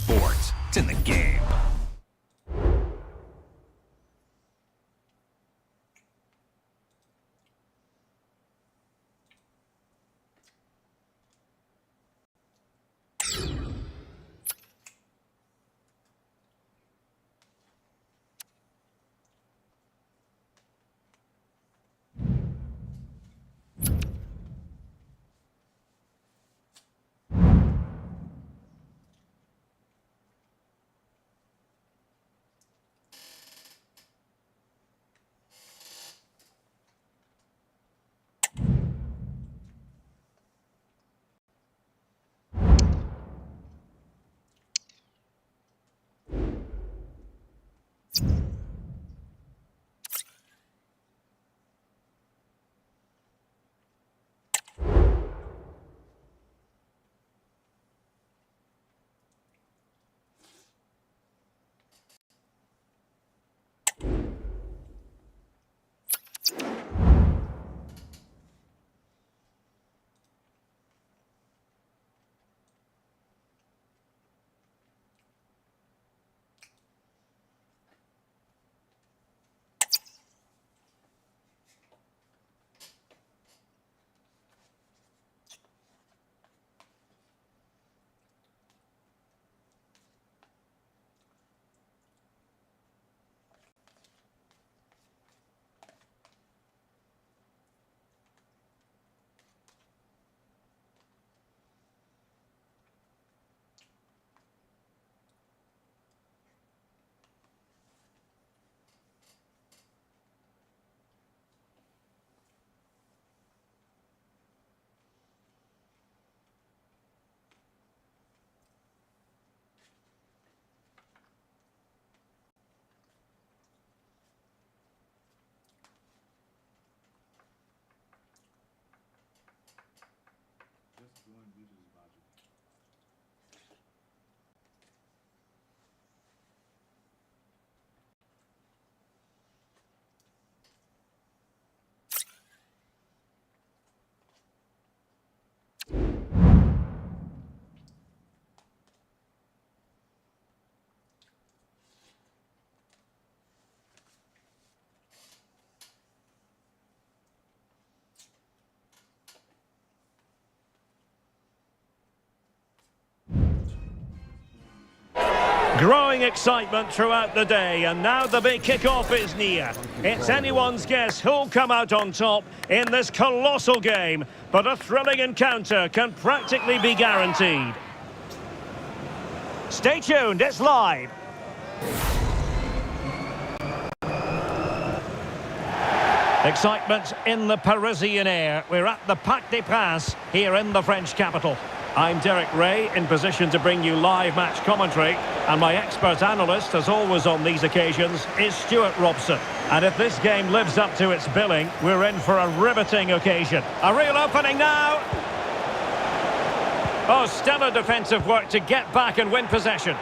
sports. It's in the game. Growing excitement throughout the day, and now the big kick-off is near. It's anyone's guess who'll come out on top in this colossal game, but a thrilling encounter can practically be guaranteed. Stay tuned, it's live. Excitement in the Parisian air. We're at the Parc des Princes here in the French capital. I'm Derek Ray, in position to bring you live match commentary, and my expert analyst, as always on these occasions, is Stuart Robson. And if this game lives up to its billing, we're in for a riveting occasion. A real opening now. Oh, stellar defensive work to get back and win possession.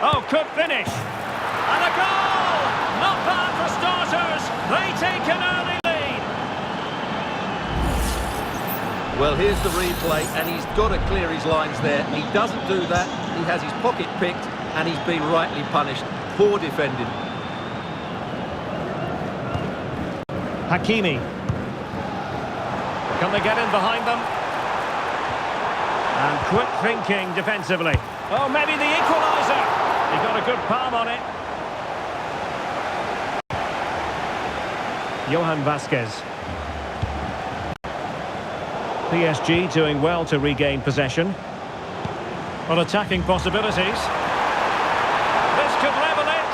Oh, could finish. And a goal! Not bad for starters. They take an early lead. Well, here's the replay, and he's got to clear his lines there. He doesn't do that. He has his pocket picked, and he's been rightly punished. Poor defending. Hakimi. Can they get in behind them? And quick thinking defensively. Oh, maybe the equaliser. He got a good palm on it. Johan Vasquez. PSG doing well to regain possession. On attacking possibilities. This could level it.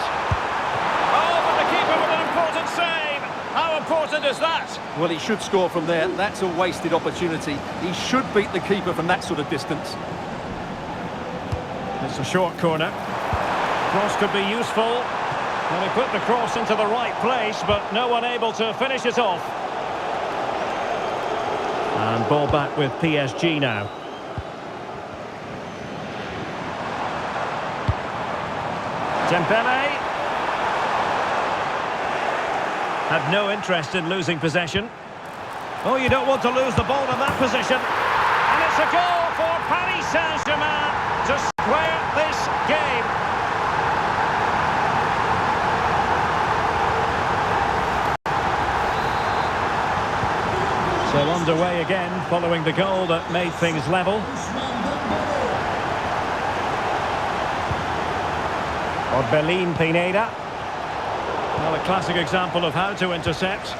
Oh, but the keeper with an important save. How important is that? Well, he should score from there. That's a wasted opportunity. He should beat the keeper from that sort of distance. It's a short corner. Cross could be useful. Well, he put the cross into the right place, but no one able to finish it off. And ball back with PSG now. Dembele. Had no interest in losing possession. Oh, you don't want to lose the ball in that position. And it's a goal for Paris Saint-Germain to square this game. So underway again, following the goal that made things level. Orbelín Pineda. Well, a classic example of how to intercept.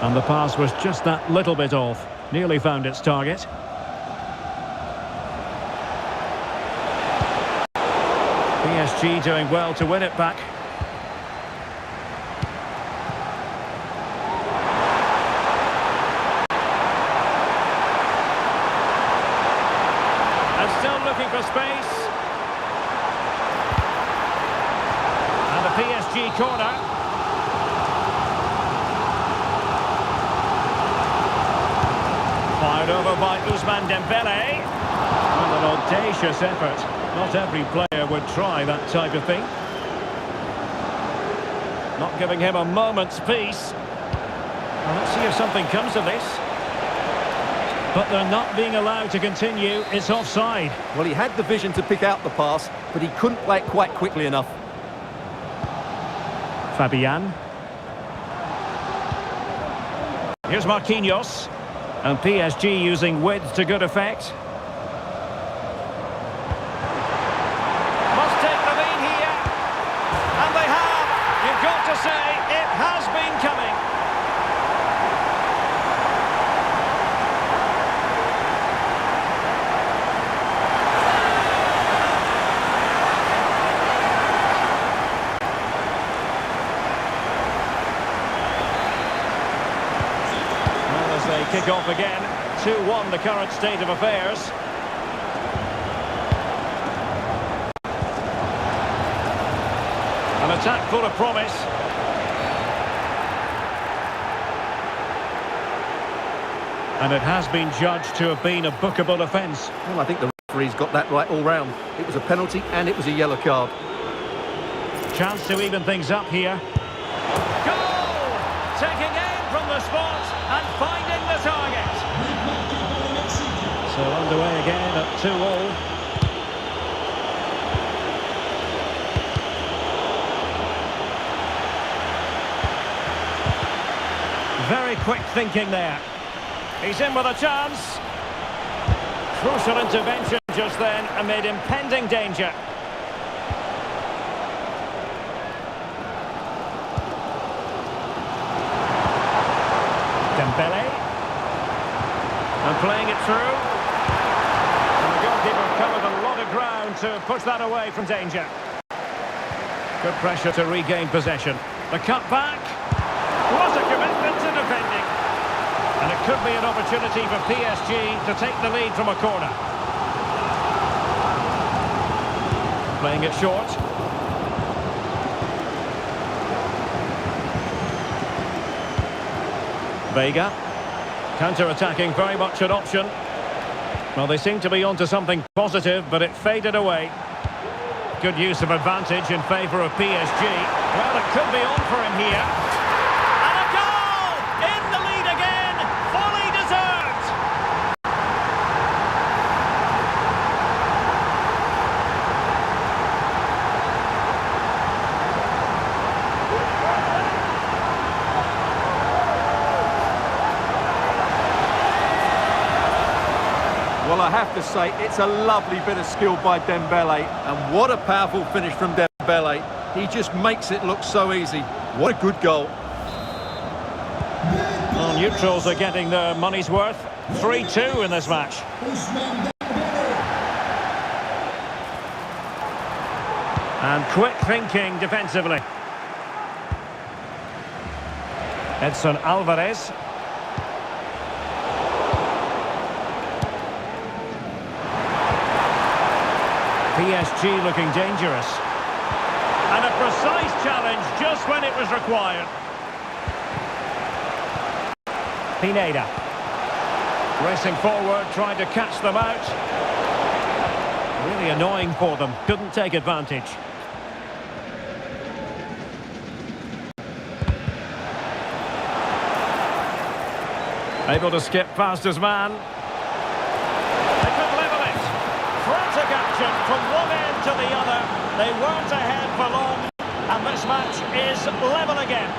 And the pass was just that little bit off. Nearly found its target. PSG doing well to win it back. And still looking for space. And a PSG corner. Fired over by Ousmane Dembélé. And an audacious effort. Not every player would try that type of thing. Not giving him a moment's peace. Well, let's see if something comes of this. But they're not being allowed to continue. It's offside. Well, he had the vision to pick out the pass, but he couldn't play it quite quickly enough. Fabian. Here's Marquinhos. And PSG using width to good effect. Must take the lead here. And they have. You've got to say, it has been coming. They kick off again. 2-1 the current state of affairs. An attack full of promise. And it has been judged to have been a bookable offence. Well, I think the referee's got that right all round. It was a penalty and it was a yellow card. Chance to even things up here. Goal! Taking aim from the spot and finding the target. So underway again at 2-2. Very quick thinking there. He's in with a chance. Crucial intervention just then amid impending danger. Dembélé. And playing it through. And the goalkeeper covered a lot of ground to push that away from danger. Good pressure to regain possession. The cut back. Was a commitment to defending. And it could be an opportunity for PSG to take the lead from a corner. Playing it short. Vega. Counter-attacking, very much an option. Well, they seem to be onto something positive, but it faded away. Good use of advantage in favour of PSG. Well, it could be on for him here. And a goal! In the lead again! Fully deserved! Well, I have to say, it's a lovely bit of skill by Dembélé. And what a powerful finish from Dembélé. He just makes it look so easy. What a good goal. Well, neutrals are getting their money's worth. 3-2 in this match. And quick thinking defensively. Edson Alvarez. PSG looking dangerous. And a precise challenge just when it was required. Pineda. Racing forward, trying to catch them out. Really annoying for them. Couldn't take advantage. Able to skip past his man. They could level it. Frantic interception from one end to the other. They weren't ahead for long, and this match is level again.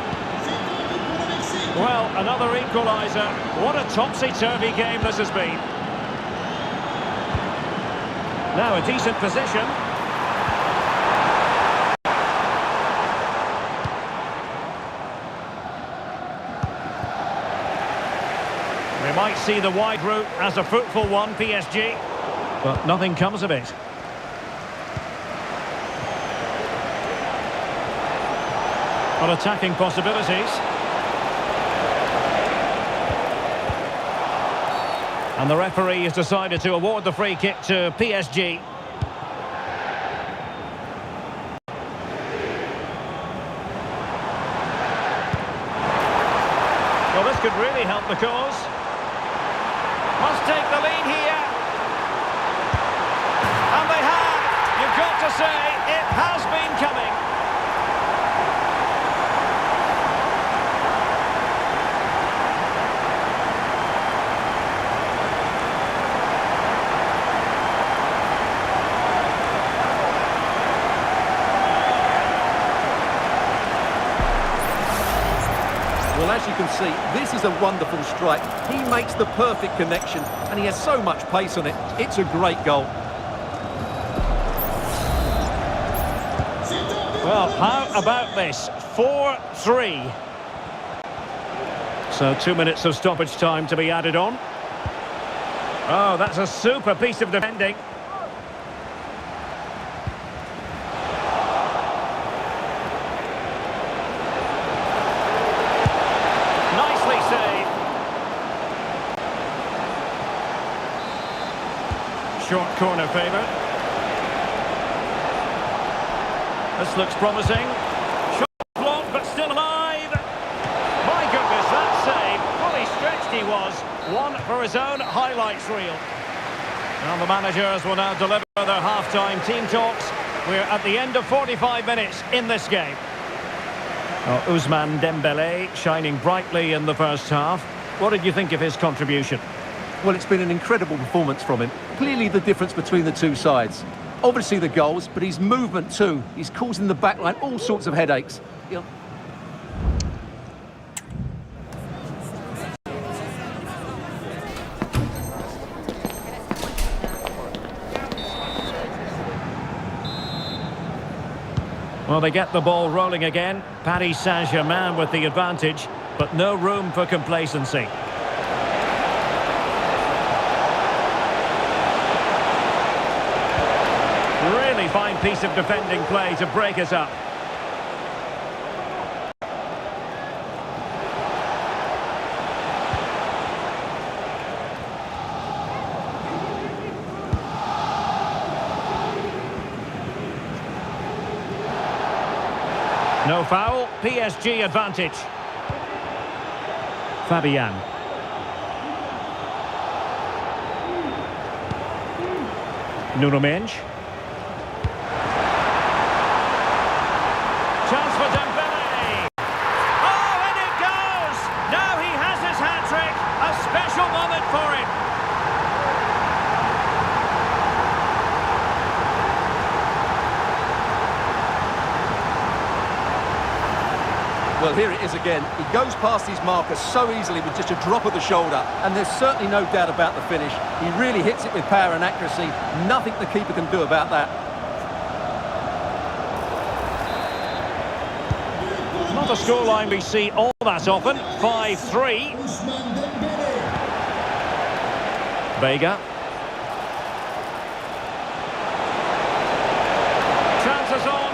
Well, another equaliser. What a topsy-turvy game this has been. Now a decent position. We might see the wide route as a fruitful one, PSG. But nothing comes of it. But attacking possibilities. And the referee has decided to award the free kick to PSG. Well, this could really help the cause. Must take the lead here. And they have. You've got to say, it has been coming. Well, as you can see, this is a wonderful strike. He makes the perfect connection, and he has so much pace on it. It's a great goal. Well, how about this? 4-3. So 2 minutes of stoppage time to be added on. Oh, that's a super piece of defending. Nicely saved. Short corner favour. This looks promising. Shot blocked, but still alive. My goodness, that save. Fully stretched he was. One for his own highlights reel. And the managers will now deliver their half-time team talks. We're at the end of 45 minutes in this game. Oh, Ousmane Dembélé shining brightly in the first half. What did you think of his contribution? Well, it's been an incredible performance from him. Clearly the difference between the two sides. Obviously the goals, but his movement too. He's causing the backline all sorts of headaches. Well, they get the ball rolling again. Paris Saint-Germain with the advantage, but no room for complacency. Really fine piece of defending play to break us up. No foul, PSG advantage. Fabian. Nuno Mendes. Chance for Dembélé. Oh, and it goes! Now he has his hat-trick. A special moment for him. Well, here it is again. He goes past his marker so easily with just a drop of the shoulder, and there's certainly no doubt about the finish. He really hits it with power and accuracy. Nothing the keeper can do about that. Not a scoreline we see all that often. 5-3. Vega. Chances on.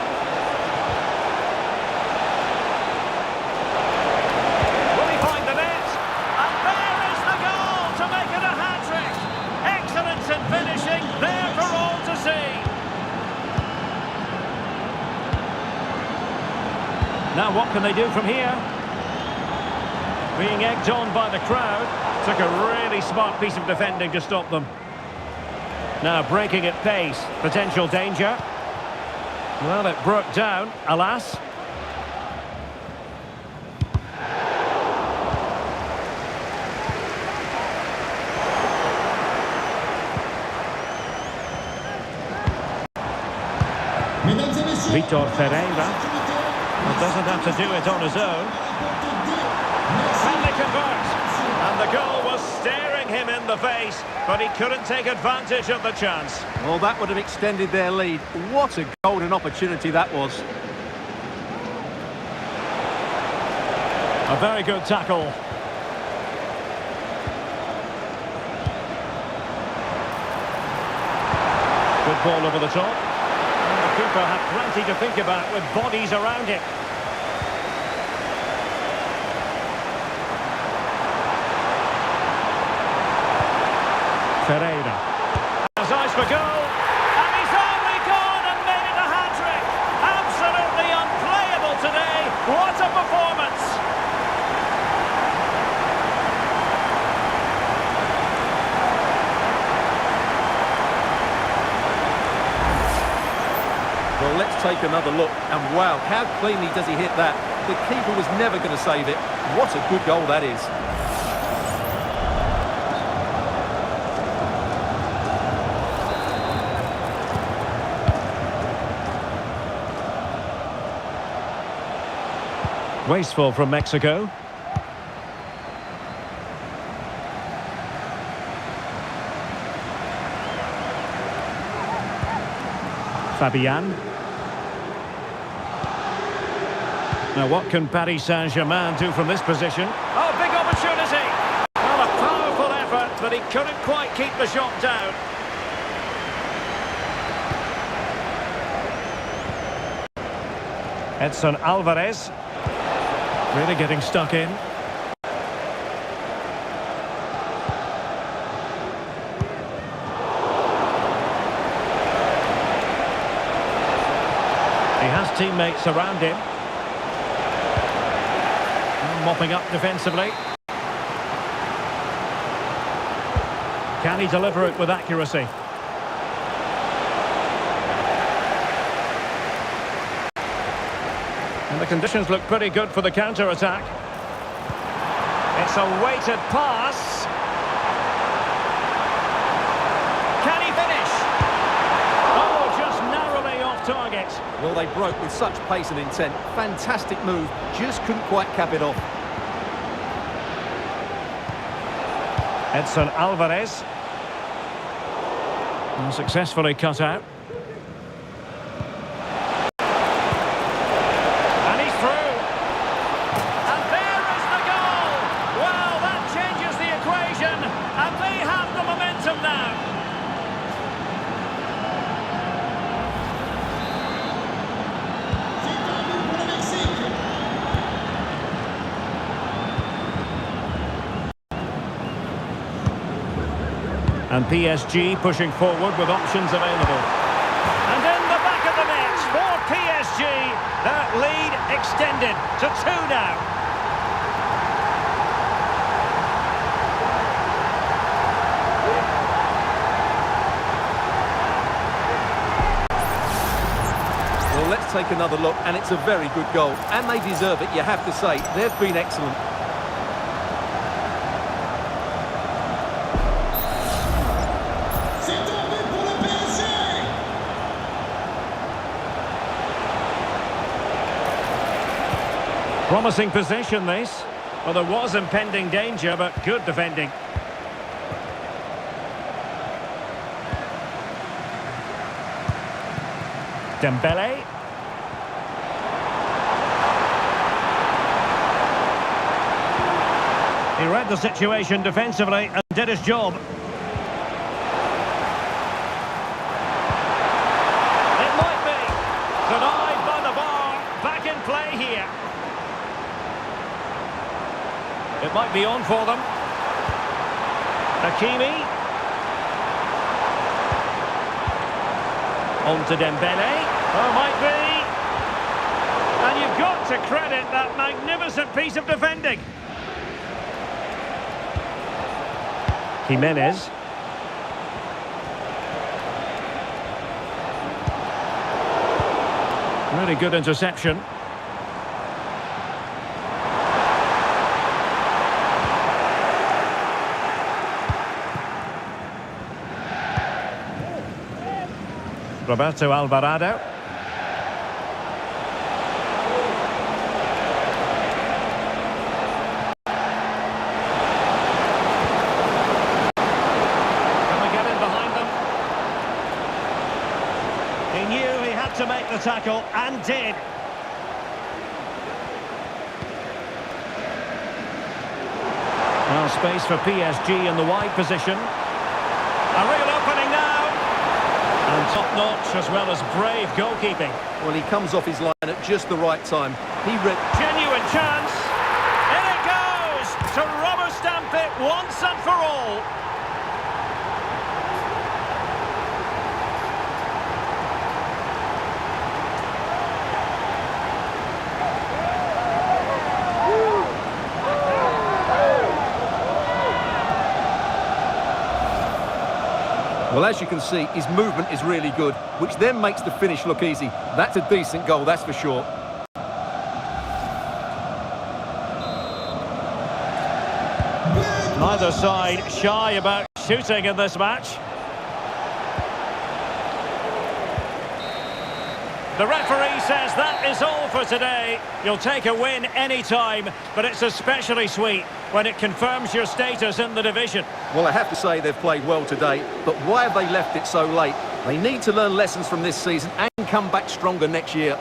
Will he find the net? And there is the goal to make it a hat-trick. Excellence in finishing, there for all to see. Now what can they do from here? Being egged on by the crowd. Took a really smart piece of defending to stop them. Now breaking at pace. Potential danger. Well, it broke down, alas. Vitor Pereira. Well, doesn't have to do it on his own. And they convert. And the goal was staring him in the face, but he couldn't take advantage of the chance. Well, that would have extended their lead. What a golden opportunity that was. A very good tackle. Good ball over the top. And the keeper had plenty to think about with bodies around him. Ferreira has eyes for goal, and he's only gone and made it a hat-trick. Absolutely unplayable today. What a performance! Well, let's take another look, and wow, how cleanly does he hit that? The keeper was never going to save it. What a good goal that is. Wasteful from Mexico. Fabian. Now what can Paris Saint-Germain do from this position? Oh, big opportunity! Well, a powerful effort, but he couldn't quite keep the shot down. Edson Alvarez. Really getting stuck in. He has teammates around him. And mopping up defensively. Can he deliver it with accuracy? And the conditions look pretty good for the counter-attack. It's a weighted pass. Can he finish? Oh, just narrowly off target. Well, they broke with such pace and intent. Fantastic move, just couldn't quite cap it off. Edson Alvarez. And successfully cut out. And PSG pushing forward with options available. And in the back of the net for PSG, that lead extended to 2 now. Well, let's take another look, and it's a very good goal. And they deserve it, you have to say. They've been excellent. Promising possession, this. Well, there was impending danger, but good defending. Dembele. He read the situation defensively and did his job. It might be. Denied by the bar. Back in play here. It might be on for them. Hakimi. On to Dembele. Oh, might be. And you've got to credit that magnificent piece of defending. Jimenez. Really good interception. Roberto Alvarado. the tackle, and did. Well, space for PSG in the wide position. A real opening now. And top-notch as well as brave goalkeeping. Well, he comes off his line at just the right time. He read... Genuine chance. In it goes to rubber stamp it once and for all. Well, as you can see, his movement is really good, which then makes the finish look easy. That's a decent goal, that's for sure. Neither side shy about shooting in this match. The referee says that is all for today. You'll take a win anytime, but it's especially sweet when it confirms your status in the division. Well, I have to say they've played well today, but why have they left it so late? They need to learn lessons from this season and come back stronger next year.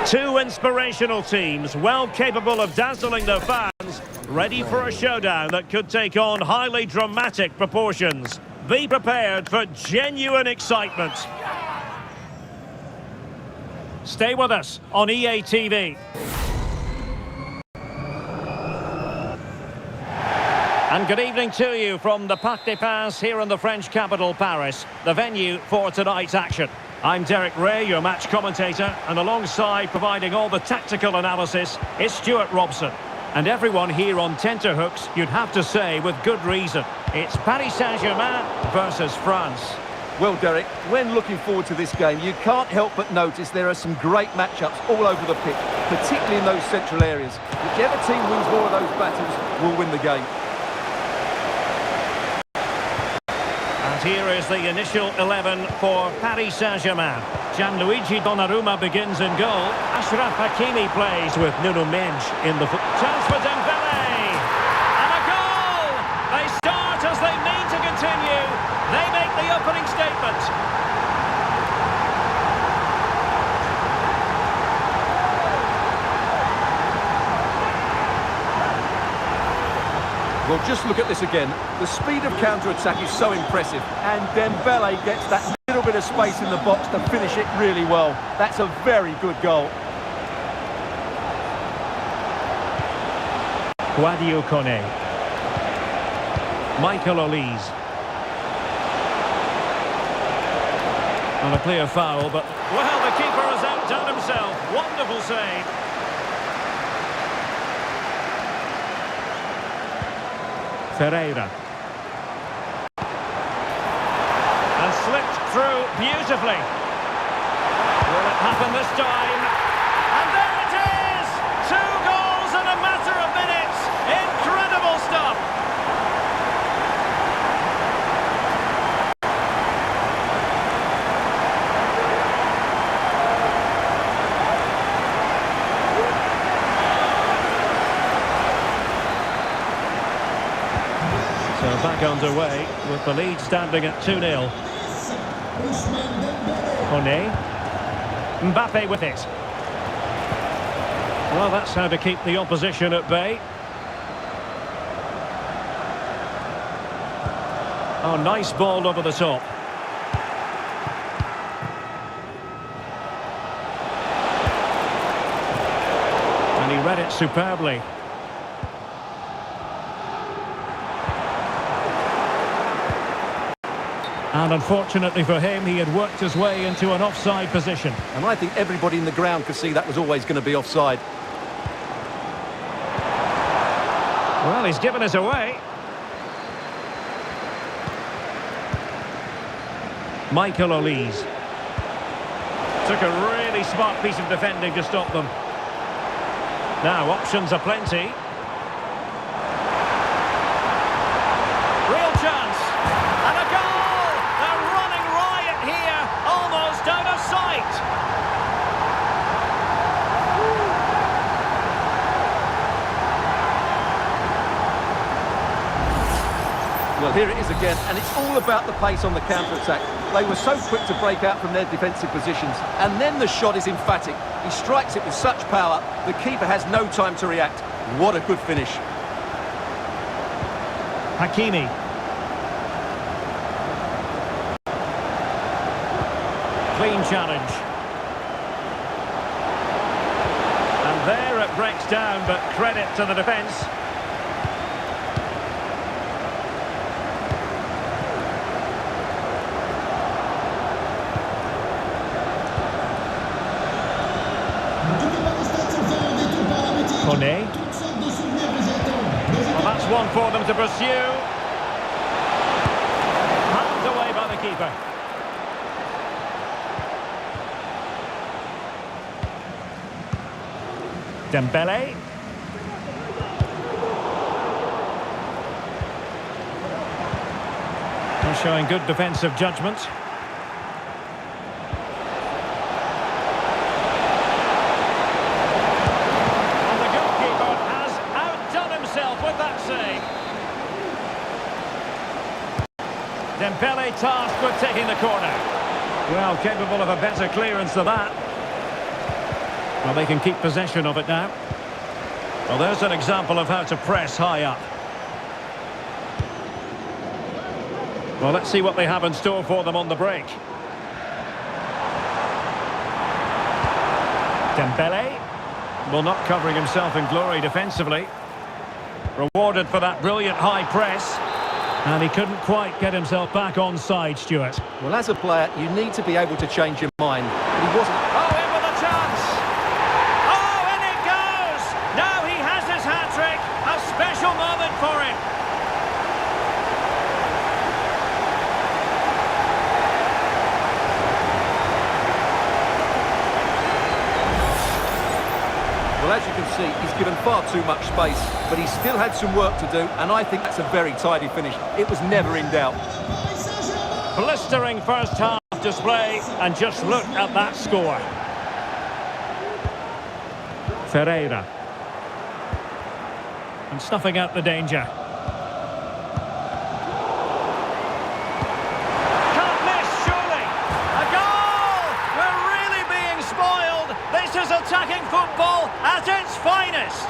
Two inspirational teams, well capable of dazzling their fans, ready for a showdown that could take on highly dramatic proportions. Be prepared for genuine excitement. Stay with us on EA TV. And good evening to you from the Parc des Princes here in the French capital, Paris, the venue for tonight's action. I'm Derek Ray, your match commentator, and alongside providing all the tactical analysis is Stuart Robson. And everyone here on tenterhooks, you'd have to say with good reason. It's Paris Saint-Germain versus France. Well, Derek, when looking forward to this game, you can't help but notice there are some great matchups all over the pitch, particularly in those central areas. Whichever team wins more of those battles will win the game. And here is the initial 11 for Paris Saint-Germain. Gianluigi Donnarumma begins in goal. Achraf Hakimi plays with Nuno Mendes in the... Chance for Dembele! And a goal! They start as they mean to continue. They make the opening statement. Well, just look at this again. The speed of counter-attack is so impressive. And Dembele gets that little bit of space in the box to finish it really well. That's a very good goal. Sadio Kone. Michael Olise. And a clear foul, but... Well, the keeper has outdone himself. Wonderful save. Ferreira. And slipped through beautifully. Will it happen this time? And there it is! 2 goals in a matter of minutes. Incredible stuff. So back underway with the lead standing at 2-0. Kone. Mbappe with it. Well, that's how to keep the opposition at bay. Oh, nice ball over the top. And he read it superbly. And unfortunately for him, he had worked his way into an offside position. And I think everybody in the ground could see that was always going to be offside. Well, he's given us away. Michael Olise. Took a really smart piece of defending to stop them. Now, options are plenty. Real chance. And a goal! They're running riot here, almost out of sight. Well, here it is again, and it's all about the pace on the counter-attack. They were so quick to break out from their defensive positions, and then the shot is emphatic. He strikes it with such power, the keeper has no time to react. What a good finish. Hakimi. Clean challenge. And there it breaks down, but credit to the defence. Kone. Well, that's one for them to pursue. Handed away by the keeper. Dembele. They're showing good defensive judgment. And the goalkeeper has outdone himself with that save. Dembele tasked with taking the corner. Well, capable of a better clearance than that. Well, they can keep possession of it now. Well, there's an example of how to press high up. Well, let's see what they have in store for them on the break. Dembele. Well, not covering himself in glory defensively. Rewarded for that brilliant high press. And he couldn't quite get himself back on side, Stuart. Well, as a player, you need to be able to change your mind. But he wasn't. Oh, in with a chance! Oh, in it goes! Now he has his hat-trick. A special moment for him. Well, as you can see, he's given far too much space, but he still had some work to do, and I think that's a very tidy finish. It was never in doubt. Blistering first half display, and just look at that score. Ferreira. And snuffing out the danger. Can't miss, surely. A goal! We're really being spoiled. This is attacking football at its finest.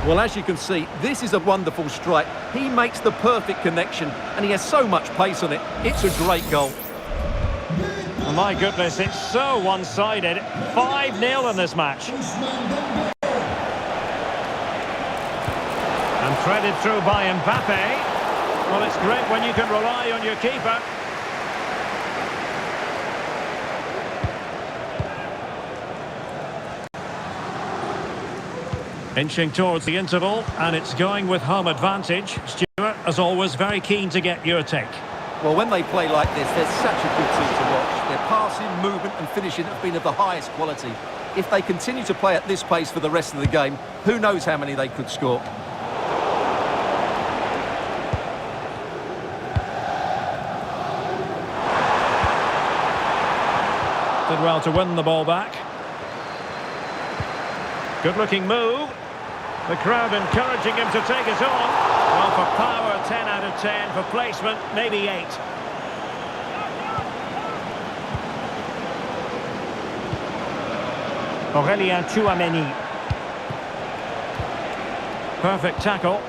Well, as you can see, this is a wonderful strike. He makes the perfect connection, and he has so much pace on it. It's a great goal. Oh, my goodness, it's so one-sided. 5-0 in this match. And threaded through by Mbappe. Well, it's great when you can rely on your keeper. Inching towards the interval, and it's going with home advantage. Stuart, as always, very keen to get your take. Well, when they play like this, they're such a good team to watch. Their passing, movement and finishing have been of the highest quality. If they continue to play at this pace for the rest of the game, who knows how many they could score. Did well to win the ball back. Good-looking move. The crowd encouraging him to take it on. Well, for power, 10 out of 10. For placement, maybe 8. Aurélien Tchouameni. Perfect tackle.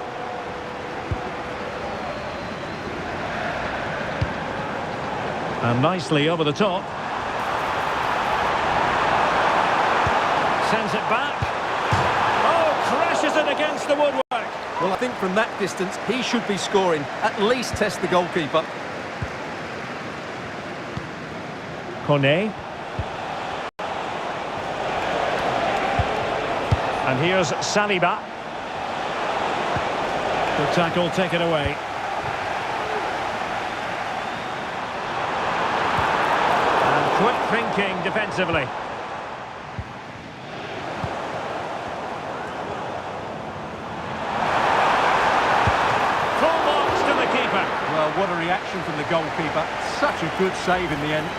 And nicely over the top. Sends it back. Oh, crashes it against the woodwork. Well, I think from that distance, he should be scoring. At least test the goalkeeper. Kone. And here's Saliba. Good tackle, taken away. And quick thinking defensively. Full marks to the keeper. Well, what a reaction from the goalkeeper. Such a good save in the end.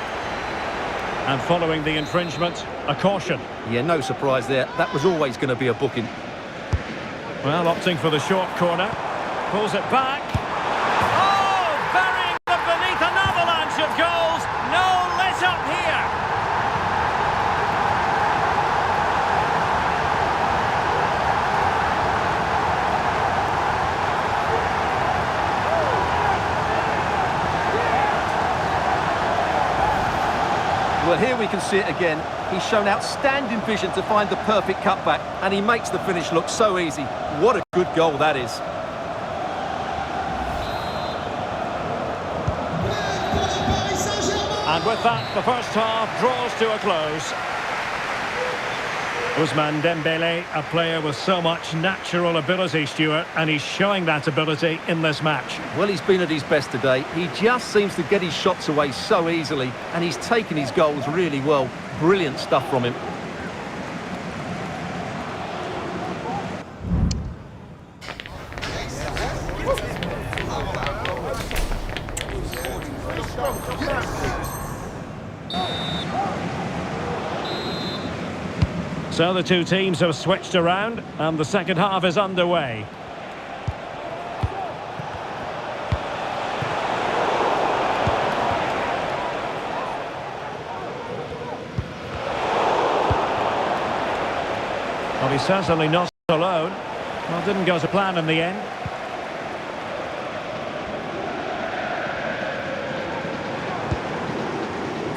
And following the infringement, a caution. Yeah, no surprise there. That was always going to be a booking. Well, opting for the short corner. Pulls it back. Oh, burying them beneath an avalanche of goals. No let up here. Well, here we can see it again. He's shown outstanding vision to find the perfect cutback, and he makes the finish look so easy. What a good goal that is. And with that, the first half draws to a close. Ousmane Dembélé, a player with so much natural ability, Stuart, and he's showing that ability in this match. Well, he's been at his best today. He just seems to get his shots away so easily, and he's taken his goals really well. Brilliant stuff from him. So the two teams have switched around, and the second half is underway. Well, he's certainly not alone. Well, didn't go to plan in the end.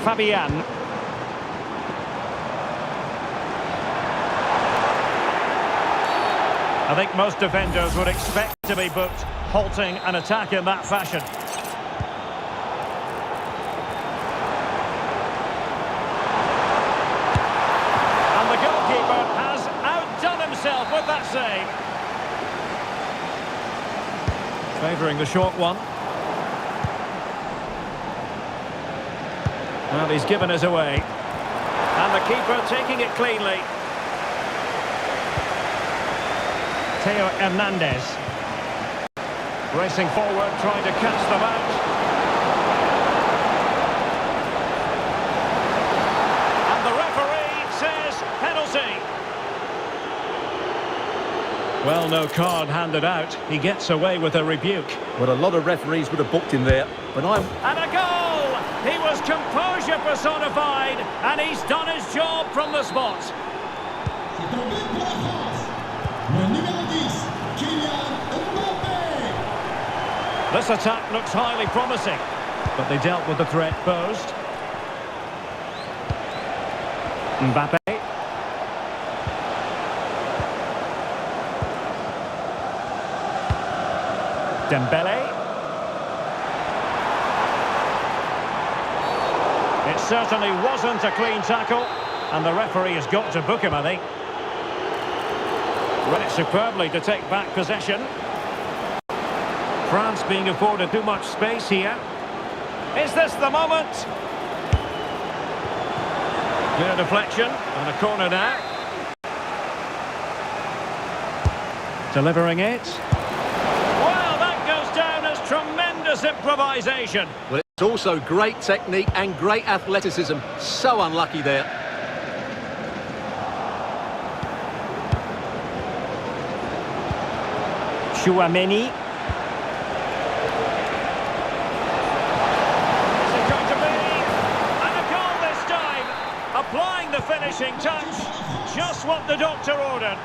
Fabian. I think most defenders would expect to be booked, halting an attack in that fashion. And the goalkeeper has outdone himself with that save. Favouring the short one. Well, he's given us away. And the keeper taking it cleanly. Theo Hernandez. Racing forward, trying to catch them out. And the referee says penalty. Well, no card handed out. He gets away with a rebuke. Well, a lot of referees would have booked him there, but And a goal! He was composure personified, and he's done his job from the spot. This attack looks highly promising, but they dealt with the threat posed. Mbappe. Dembele. It certainly wasn't a clean tackle, and the referee has got to book him, I think. Read it superbly to take back possession. France being afforded too much space here. Is this the moment? Clear deflection and a corner now. Delivering it. Well, that goes down as tremendous improvisation. Well, it's also great technique and great athleticism. So unlucky there. Chouameni. Is it going to be? And a goal this time. Applying the finishing touch. Just what the doctor ordered.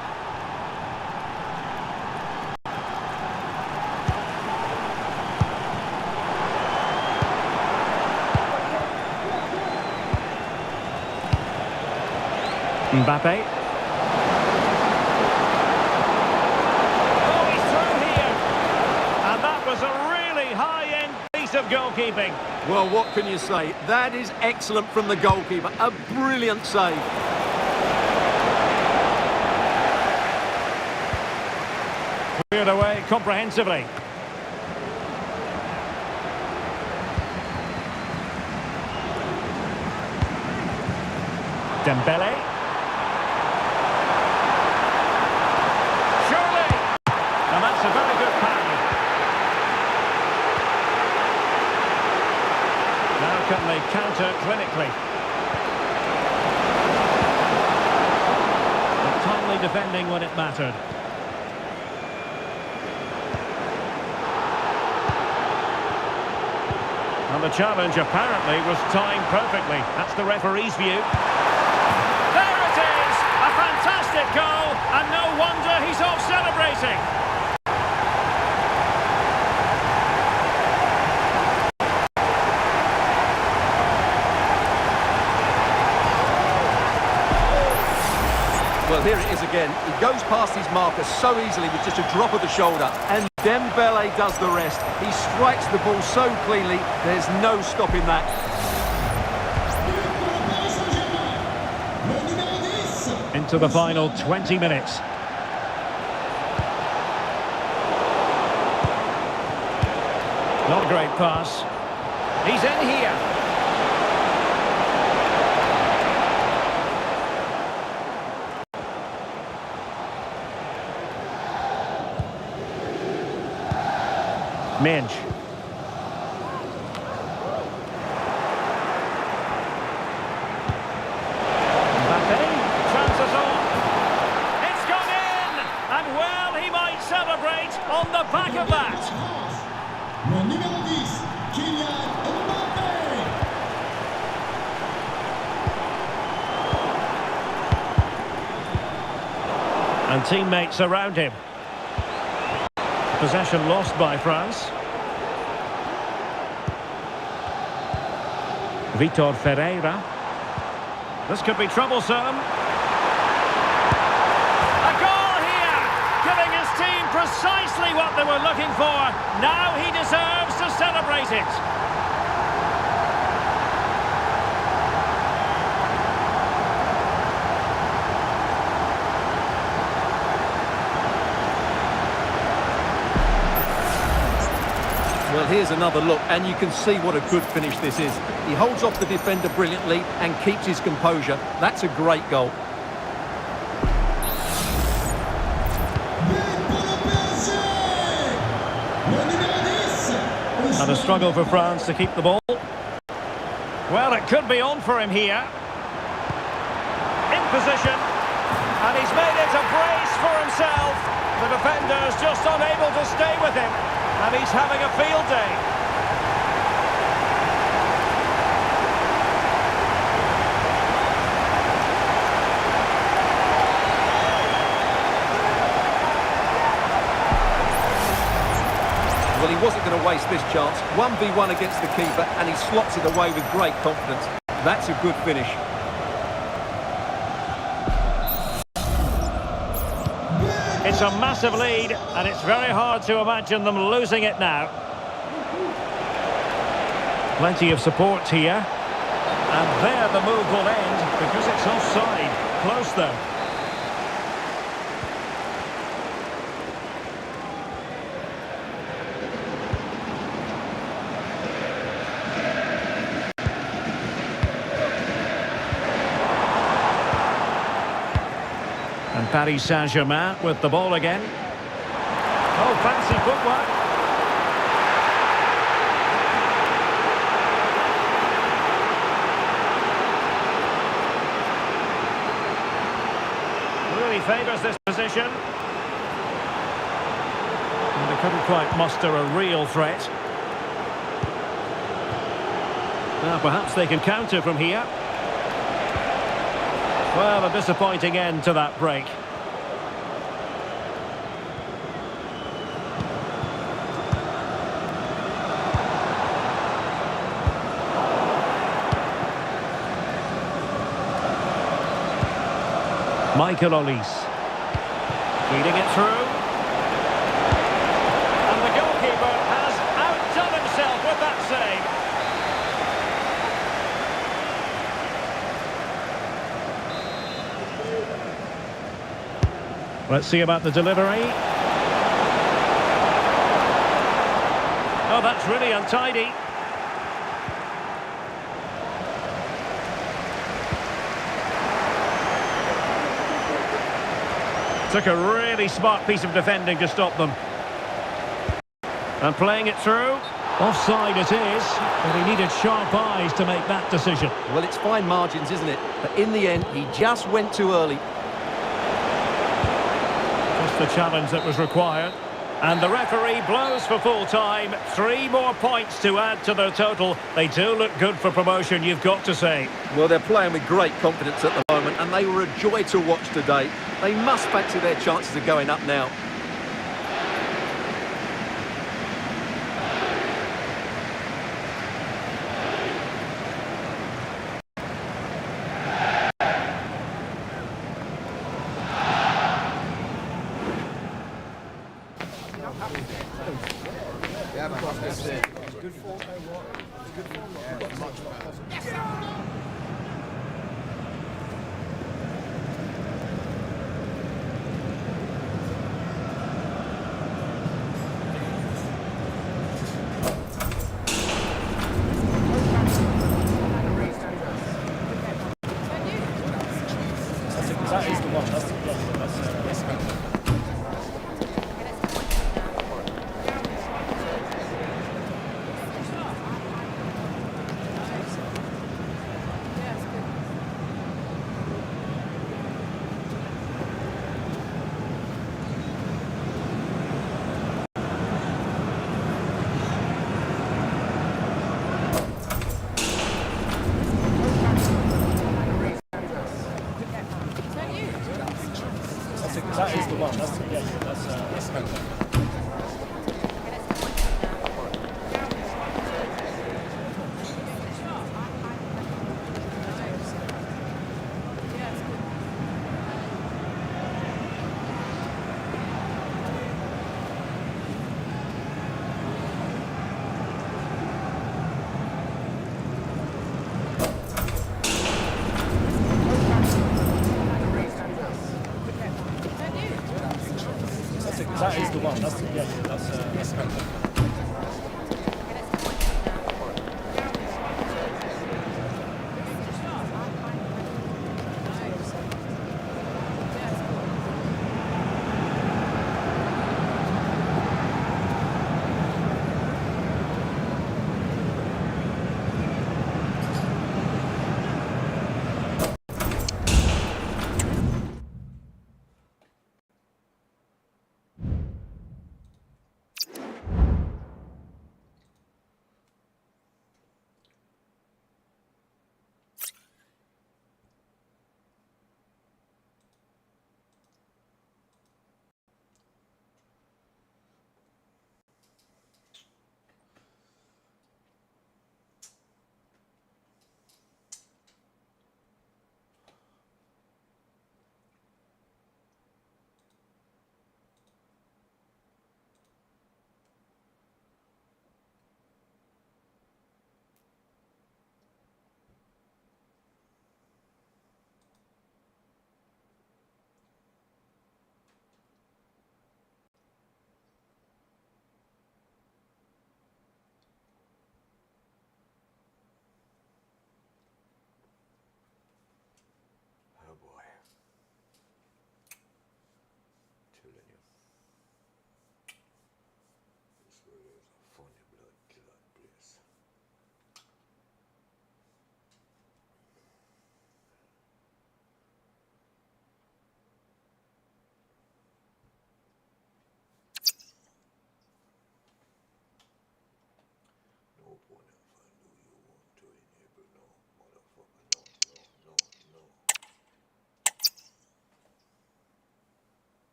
Mbappe. Oh, he's through here. And that was a really high-end piece of goalkeeping. Well, what can you say? That is excellent from the goalkeeper. A brilliant save. Cleared away comprehensively. Dembele. Surely! And that's a very good pass. Now can they counter clinically? But timely defending when it mattered. And the challenge apparently was timed perfectly. That's the referee's view. There it is! A fantastic goal, and no wonder he's off celebrating. Well, here it is again. He goes past his marker so easily with just a drop of the shoulder. And Dembele does the rest. He strikes the ball so cleanly, there's no stopping that. Into the final 20 minutes. Not a great pass. He's in here. Minge. Mbappe transfers on. It's gone in! And well, he might celebrate on the back of that. And teammates around him. Possession lost by France. Vitor Ferreira. This could be troublesome. A goal here! Giving his team precisely what they were looking for. Now he deserves to celebrate it. Well, here's another look, and you can see what a good finish this is. He holds off the defender brilliantly and keeps his composure. That's a great goal. And a struggle for France to keep the ball. Well, it could be on for him here. In position. And he's made it a brace for himself. The defender's just unable to stay with him. And he's having a field day. Well, he wasn't going to waste this chance. 1v1 against the keeper, and he slots it away with great confidence. That's a good finish. It's a massive lead, and it's very hard to imagine them losing it now. Plenty of support here. And there the move will end, because it's offside. Close, though. Paris Saint-Germain with the ball again. Oh, fancy footwork. Really favours this position. And they couldn't quite muster a real threat. Now perhaps they can counter from here. Well, a disappointing end to that break. Michael Olise. Feeding it through. And the goalkeeper has outdone himself with that save. Let's see about the delivery. Oh, that's really untidy. Took a really smart piece of defending to stop them. And playing it through. Offside it is, but he needed sharp eyes to make that decision. Well, it's fine margins, isn't it? But in the end, he just went too early. Just the challenge that was required. And the referee blows for full time. 3 more points to add to their total. They do look good for promotion, you've got to say. Well, they're playing with great confidence at the moment, and they were a joy to watch today. They must fancy their chances of going up now. That is the one. That's the one.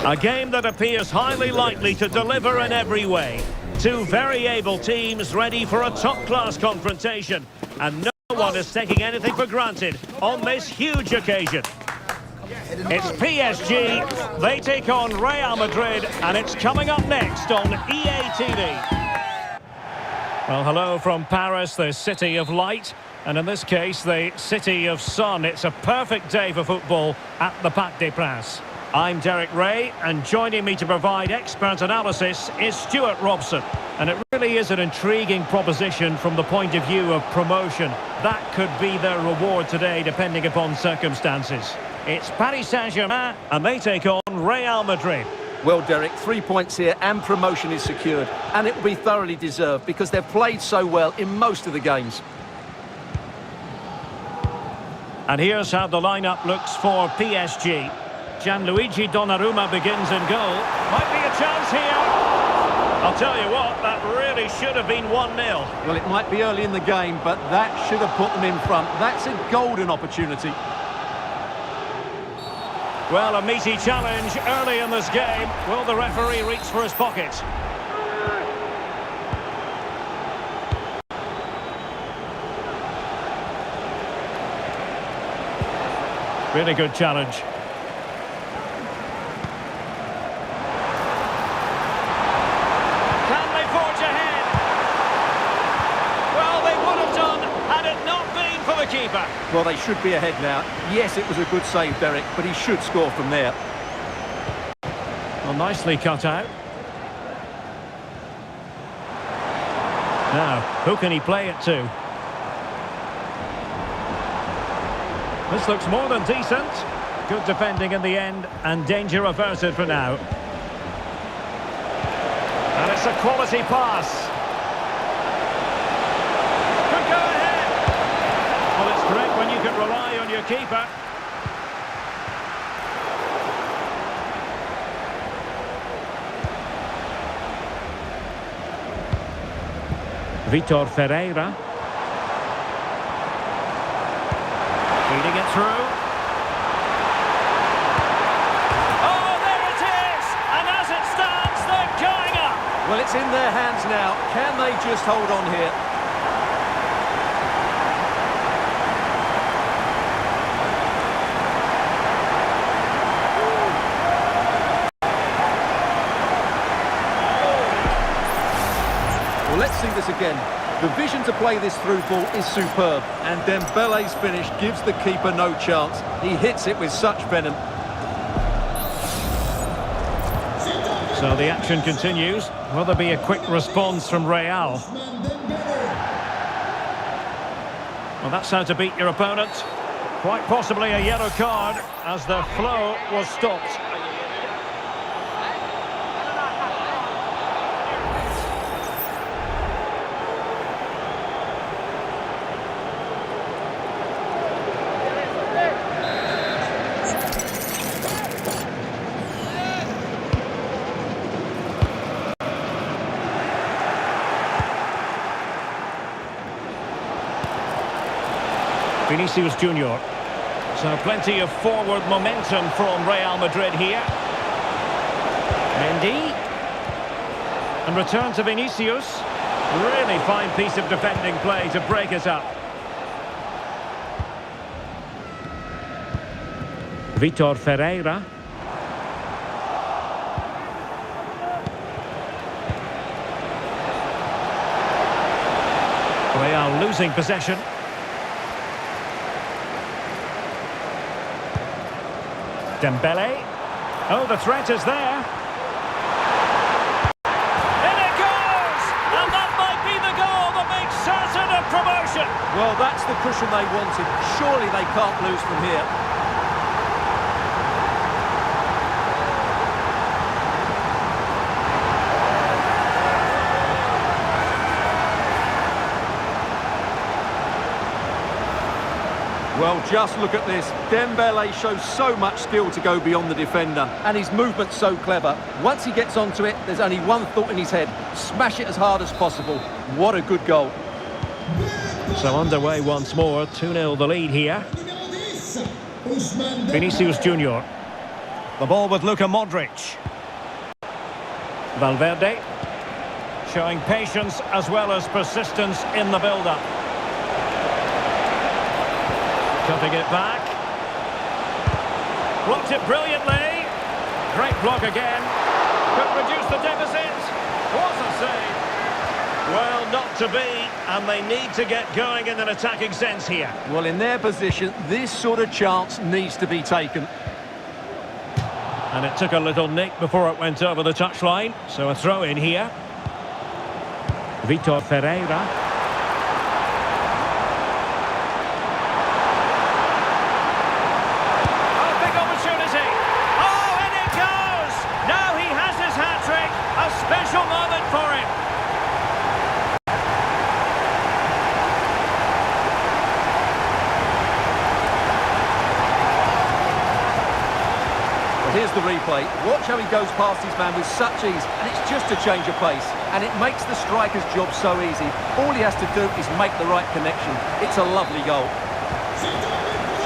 A game that appears highly likely to deliver in every way. Two very able teams ready for a top-class confrontation. And no one is taking anything for granted on this huge occasion. It's PSG, they take on Real Madrid, and it's coming up next on EA TV. Well, hello from Paris, the city of light, and in this case, the city of sun. It's a perfect day for football at the Parc des Princes. I'm Derek Ray, and joining me to provide expert analysis is Stuart Robson. And it really is an intriguing proposition from the point of view of promotion. That could be their reward today, depending upon circumstances. It's Paris Saint-Germain, and they take on Real Madrid. Well, Derek, 3 points here and promotion is secured. And it will be thoroughly deserved because they've played so well in most of the games. And here's how the lineup looks for PSG. Gianluigi Donnarumma begins in goal. Might be a chance here. I'll tell you what, that really should have been 1-0. Well, it might be early in the game, but that should have put them in front. That's a golden opportunity. Well, a meaty challenge early in this game. Will the referee reach for his pocket? Really good challenge. Can they forge ahead? Well, they would have done had it not been for the keeper. Well, they should be ahead now. Yes, it was a good save, Derek, but he should score from there. Well, nicely cut out. Now, who can he play it to? This looks more than decent. Good defending in the end, and danger averted for now. And it's a quality pass. Could go ahead. Well, it's great when you can rely on your keeper. Vitor Ferreira. Feeding it through. Oh, there it is! And as it stands, they're going up! Well, it's in their hands now. Can they just hold on here? Well, let's see this again. The vision to play this through ball is superb, and Dembele's finish gives the keeper no chance. He hits it with such venom. So the action continues. Will there be a quick response from Real? Well, that's how to beat your opponent. Quite possibly a yellow card as the flow was stopped. Vinicius Junior. So plenty of forward momentum from Real Madrid here. Mendy. And return to Vinicius. Really fine piece of defending play to break it up. Vitor Ferreira. Real losing possession. Dembele. Oh, the threat is there. In it goes! And that might be the goal that makes certain of promotion. Well, that's the cushion they wanted. Surely they can't lose from here. Well, just look at this. Dembele shows so much skill to go beyond the defender, and his movement's so clever. Once he gets onto it, there's only one thought in his head: smash it as hard as possible. What a good goal. So underway once more, 2-0 the lead here. Vinicius Junior. The ball with Luka Modric. Valverde. Showing patience as well as persistence in the build-up. Cutting it back. Blocked it brilliantly. Great block again. Could reduce the deficit. What a save. Well, not to be, and they need to get going in an attacking sense here. Well, in their position, this sort of chance needs to be taken. And it took a little nick before it went over the touchline. So a throw in here. Vitor Ferreira. Special moment for him. Well, here's the replay. Watch how he goes past his man with such ease, and it's just a change of pace. And it makes the striker's job so easy. All he has to do is make the right connection. It's a lovely goal.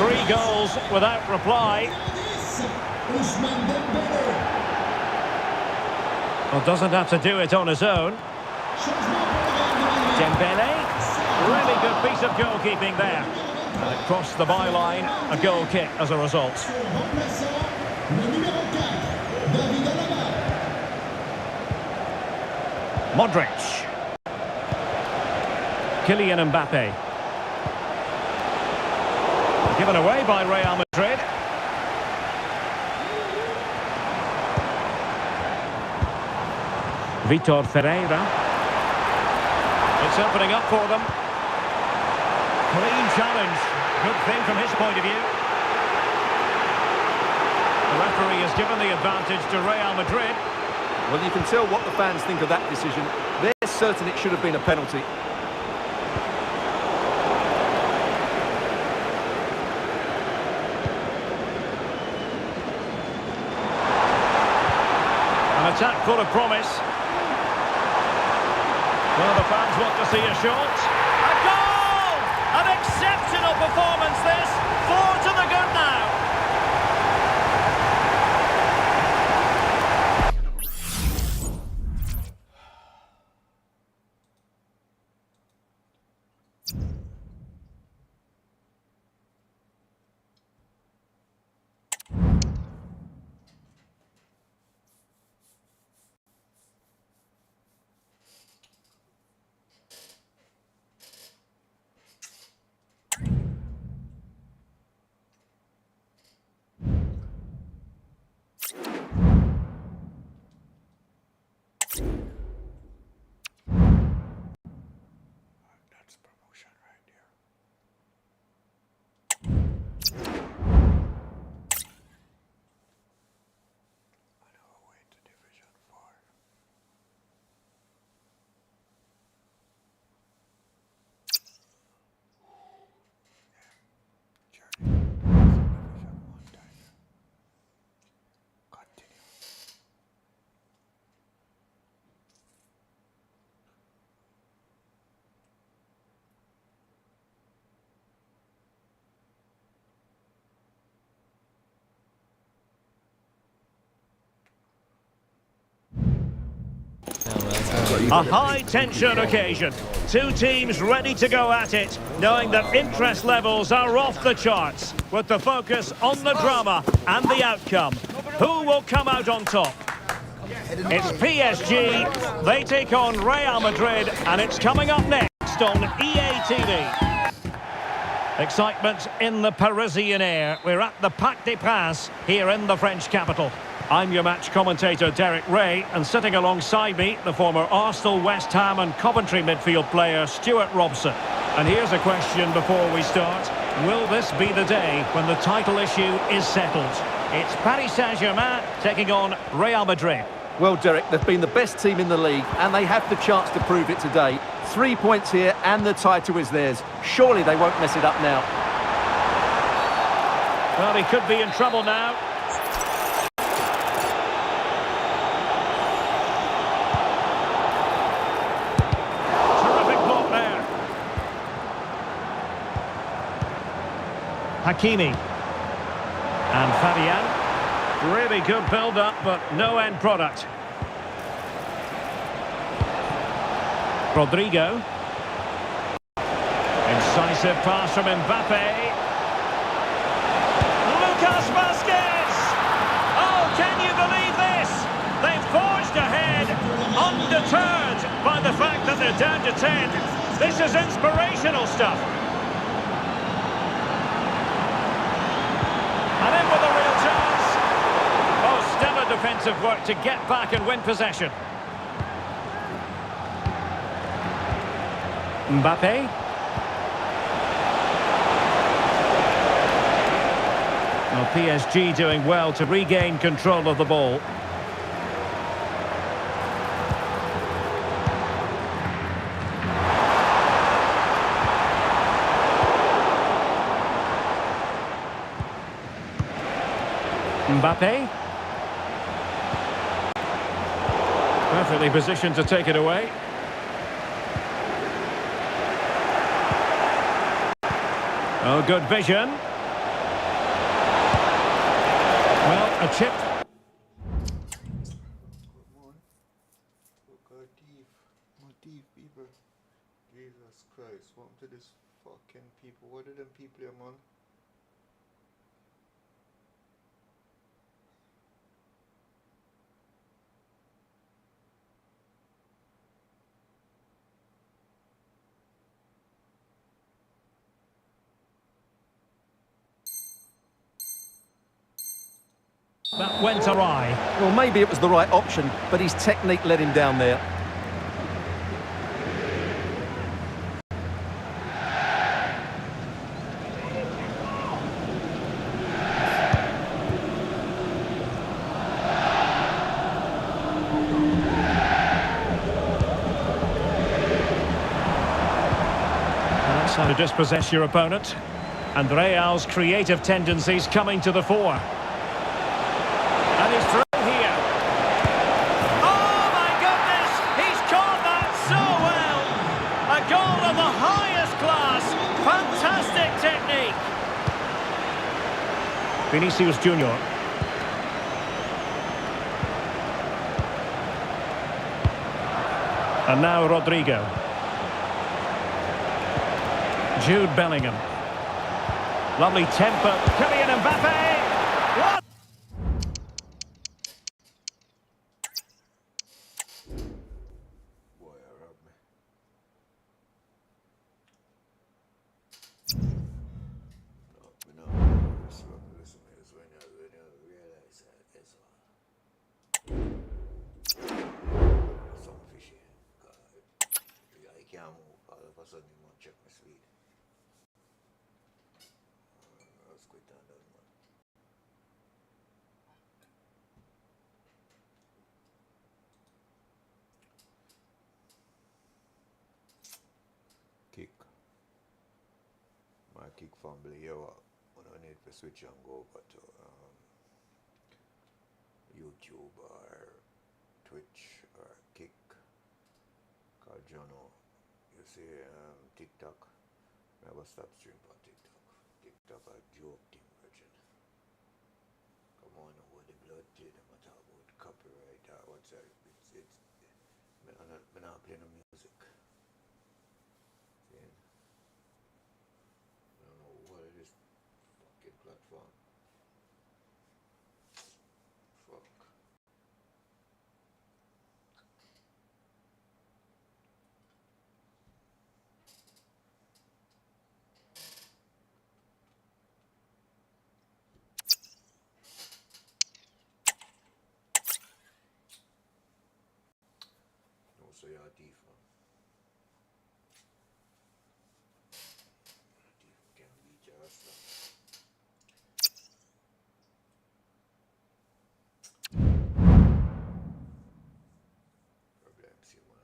3 goals without reply. Well, doesn't have to do it on his own. Dembele. Really good piece of goalkeeping there. And across the byline, a goal kick as a result. Modric. Kylian Mbappe. Given away by Real Madrid. Vitor Ferreira. It's opening up for them. Clean challenge. Good thing from his point of view. The referee has given the advantage to Real Madrid. Well, you can tell what the fans think of that decision. They're certain it should have been a penalty. An attack full of promise. Well, the fans want to see a shot. A goal! An exceptional performance this. 4 to the good now. A high-tension occasion. 2 teams ready to go at it, knowing that interest levels are off the charts, with the focus on the drama and the outcome. Who will come out on top? It's PSG, they take on Real Madrid, and it's coming up next broadcast on EA TV. Excitement in the Parisian air. We're at the Parc des Princes here in the French capital. I'm your match commentator Derek Ray, and sitting alongside me, the former Arsenal, West Ham and Coventry midfield player Stuart Robson. And here's a question before we start. Will this be the day when the title issue is settled? It's Paris Saint-Germain taking on Real Madrid. Well, Derek, they've been the best team in the league, and they have the chance to prove it today. 3 points here, and the title is theirs. Surely they won't mess it up now. Well, he could be in trouble now. Terrific block there. Hakimi. And Fabian. Really good build-up, but no end product. Rodrigo. Incisive pass from Mbappe. Lucas Vazquez! Oh, can you believe this? They've forged ahead, undeterred by the fact that they're down to 10. This is inspirational stuff. And in with a real chance. Oh, stellar defensive work to get back and win possession. Mbappe. Well, PSG doing well to regain control of the ball. Mbappe. Perfectly positioned to take it away. Oh, good vision. Well, a chip. Motif, people. Jesus Christ, what to this fucking people? What are them people here, man? That went awry. Well, maybe it was the right option, but his technique let him down there. That's how to dispossess your opponent. And Real's creative tendencies coming to the fore. And he's through here. Oh my goodness! He's caught that so well! A goal of the highest class. Fantastic technique. Vinicius Junior. And now Rodrigo. Jude Bellingham. Lovely temper. Kylian Mbappe. What? Boy, I robbed me. No, listen, is when you realize that it's some fishy. I can't move. All of a sudden, you want to check my speed. Let's quit that, man. Kick. My kick fumble here. We don't need to switch and go over to YouTube or Twitch or Kick. Cause you know, you see TikTok. Never stop stream for TikTok. TikTok a joke thing, virgin. Come on, with the blood tea, no matter about copyright or what's that. I'm not playing no music. See? I don't know what it is. Fucking platform. Fuck. så jag är defense. Defense kan vi just. Problem ser man.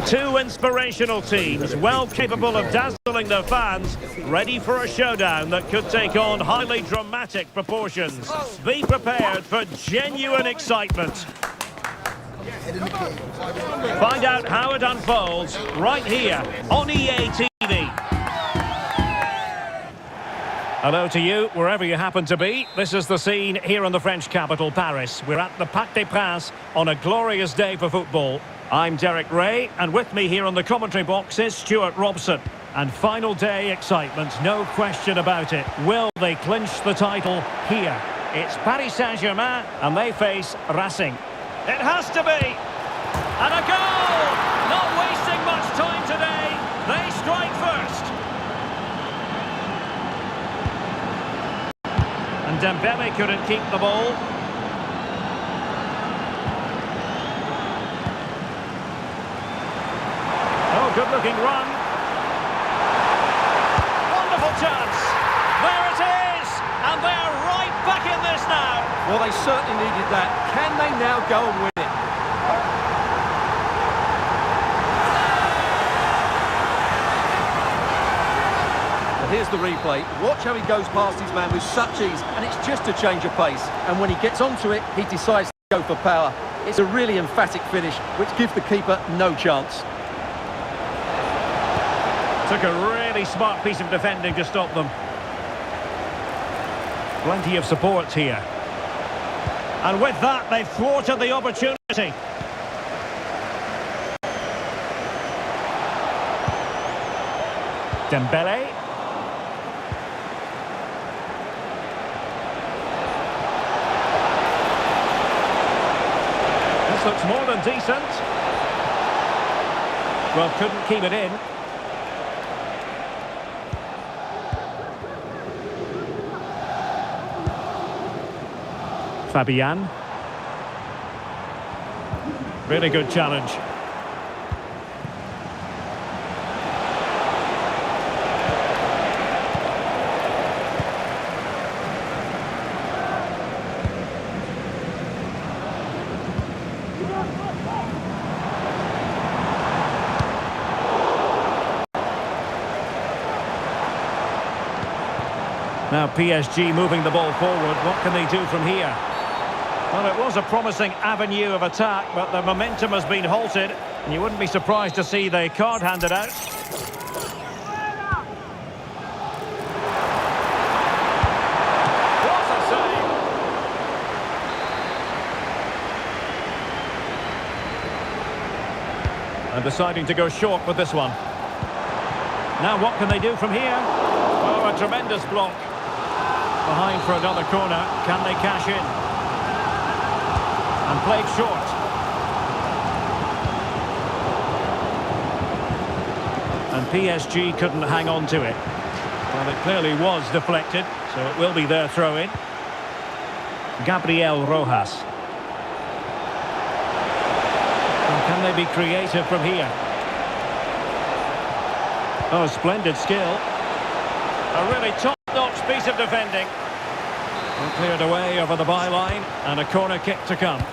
Two inspirational teams, well capable of dazzling their fans, ready for a showdown that could take on highly dramatic proportions. Be prepared for genuine excitement. Find out how it unfolds right here on EA TV. Hello to you, wherever you happen to be. This is the scene here in the French capital, Paris. We're at the Parc des Princes on a glorious day for football. I'm Derek Ray, and with me here on the commentary box is Stuart Robson. And final day excitement, no question about it. Will they clinch the title here? It's Paris Saint-Germain, and they face Racing. It has to be! And a goal! Not wasting much time today. They strike first. And Dembele couldn't keep the ball. Oh, good-looking run. Wonderful chance. There it is. And they are right back in this now. Well, they certainly needed that. Can they now go and win it? And here's the replay. Watch how he goes past his man with such ease, and it's just a change of pace. And when he gets onto it, he decides to go for power. It's a really emphatic finish, which gives the keeper no chance. Took a really smart piece of defending to stop them. Plenty of support here. And with that, they've thwarted the opportunity. Dembele. This looks more than decent. Well, couldn't keep it in. Fabian. Really good challenge. Now PSG moving the ball forward. What can they do from here? Well, it was a promising avenue of attack, but the momentum has been halted, and you wouldn't be surprised to see the card handed out. What a save! And deciding to go short with this one. Now what can they do from here? Oh, a tremendous block. Behind for another corner. Can they cash in? And played short. And PSG couldn't hang on to it. Well, it clearly was deflected, so it will be their throw-in. Gabriel Rojas. And can they be creative from here? Oh, splendid skill. A really top-notch piece of defending. And cleared away over the byline, and a corner kick to come.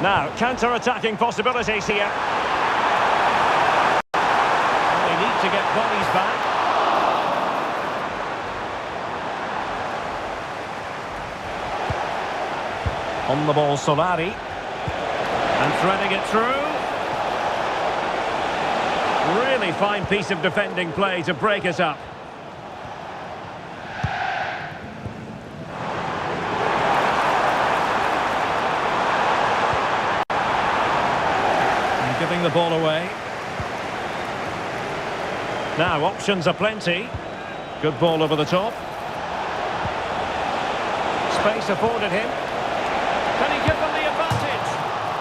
Now, counter-attacking possibilities here. Well, they need to get bodies back. On the ball, Solari. And threading it through. Really fine piece of defending play to break it up. And giving the ball away. Now, options are plenty. Good ball over the top. Space afforded him. Can he give them the advantage?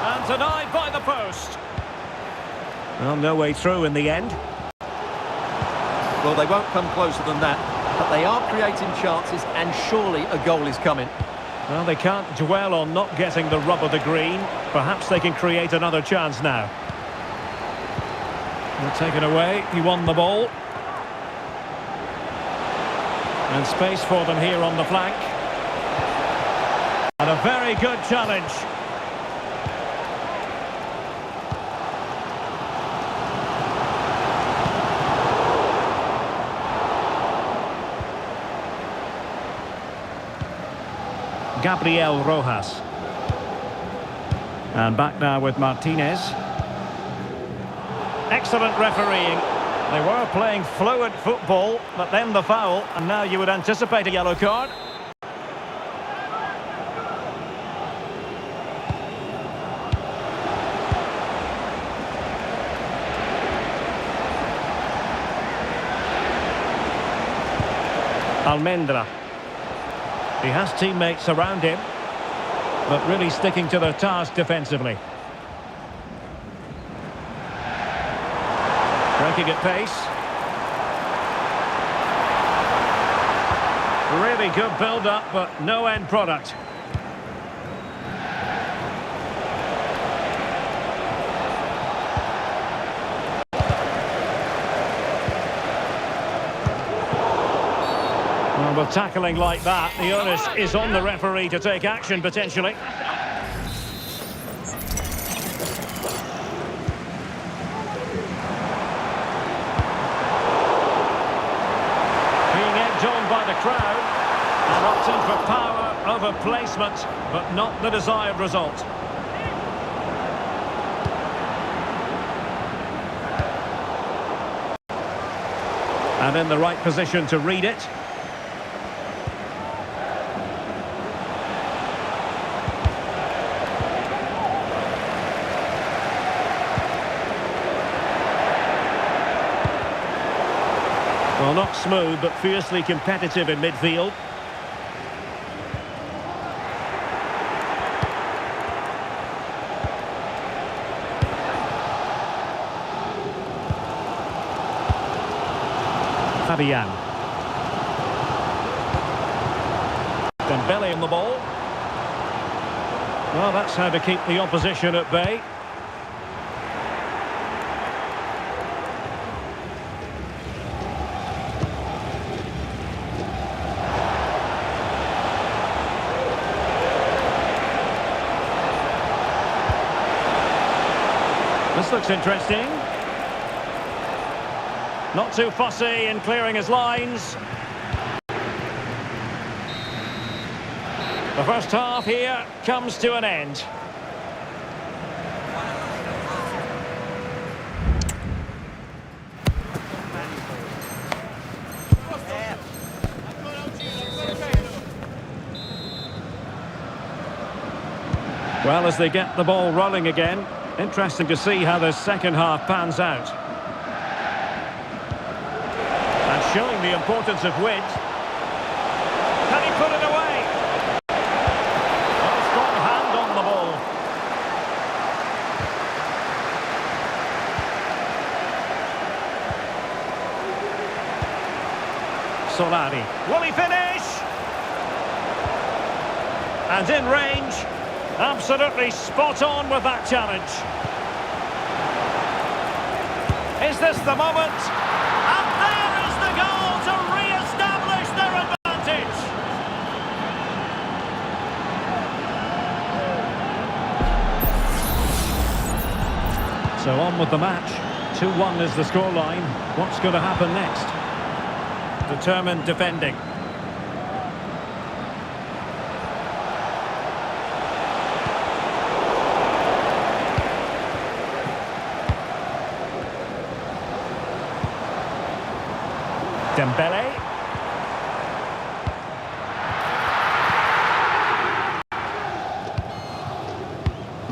And And denied by the post. Well, no way through in the end. Well, they won't come closer than that, but they are creating chances, and surely a goal is coming. Well, they can't dwell on not getting the rub of the green. Perhaps they can create another chance now. Well, taken away, he won the ball. And space for them here on the flank. And a very good challenge. Gabriel Rojas. And back now with Martinez. Excellent refereeing. They were playing fluid football, but then the foul, and now you would anticipate a yellow card. Almendra. He has teammates around him, but really sticking to their task defensively. Breaking at pace. Really good build-up, but no end product. Well, with tackling like that, the onus is on the referee to take action, potentially. On by the crowd and opting for power over placement, but not the desired result. And in the right position to read it. Well, not smooth, but fiercely competitive in midfield. Fabian. Dembele on the ball. Well, that's how to keep the opposition at bay. This looks interesting. Not too fussy in clearing his lines. The first half here comes to an end. Well, as they get the ball rolling again, interesting to see how the second half pans out. And showing the importance of width. Can he put it away? Well, strong hand on the ball. Solari. Will he finish? And in range. Absolutely spot on with that challenge. Is this the moment? And there is the goal to re-establish their advantage. So on with the match. 2-1 is the scoreline. What's going to happen next? Determined defending. Dembele.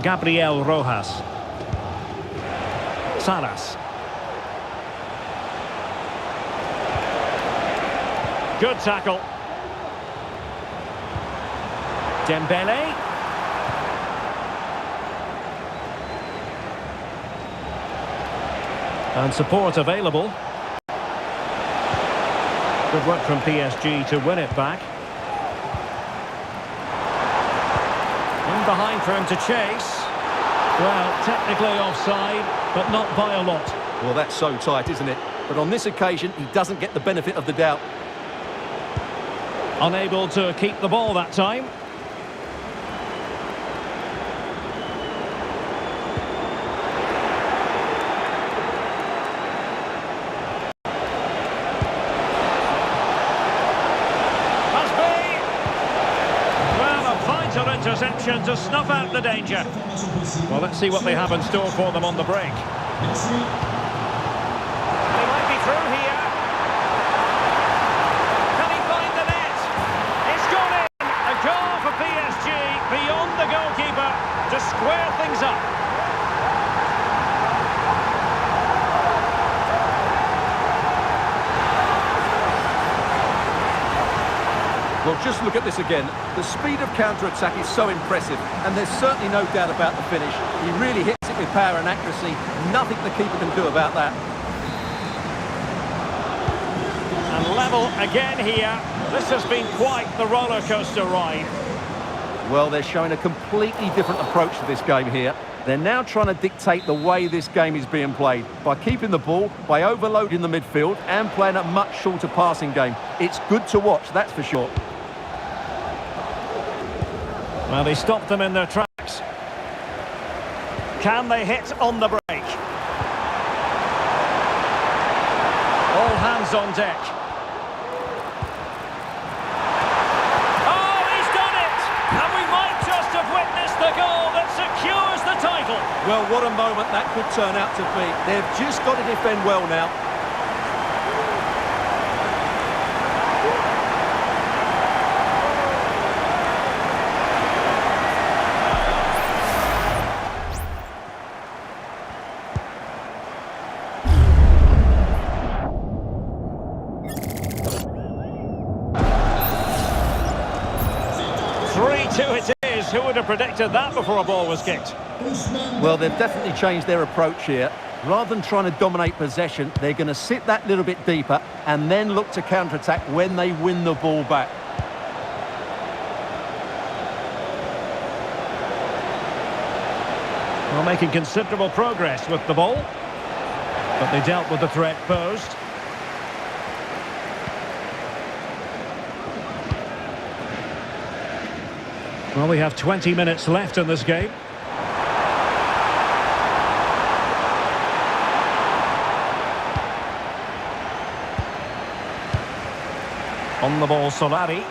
Gabriel Rojas. Salas. Good tackle. Dembele. And support available. Good work from PSG to win it back. In behind for him to chase. Well, technically offside, but not by a lot. Well, that's so tight, isn't it? But on this occasion, he doesn't get the benefit of the doubt. Unable to keep the ball that time. Interception to snuff out the danger. Well, let's see what they have in store for them on the break. They might be through here. Can he find the net? It's gone in. A goal for PSG beyond the goalkeeper to square things up. Well, just look at this again. The speed of counter-attack is so impressive, and there's certainly no doubt about the finish. He really hits it with power and accuracy. Nothing the keeper can do about that. And level again here. This has been quite the roller coaster ride. Well, they're showing a completely different approach to this game here. They're now trying to dictate the way this game is being played by keeping the ball, by overloading the midfield, and playing a much shorter passing game. It's good to watch, that's for sure. Well, they stopped them in their tracks. Can they hit on the break? All hands on deck. Oh, he's done it! And we might just have witnessed the goal that secures the title. Well, what a moment that could turn out to be. They've just got to defend well now. It is. Who would have predicted that before a ball was kicked? Well, they've definitely changed their approach here. Rather than trying to dominate possession, they're going to sit that little bit deeper and then look to counter-attack when they win the ball back. Well, making considerable progress with the ball, but they dealt with the threat posed. Well, we have 20 minutes left in this game. On the ball, Solari.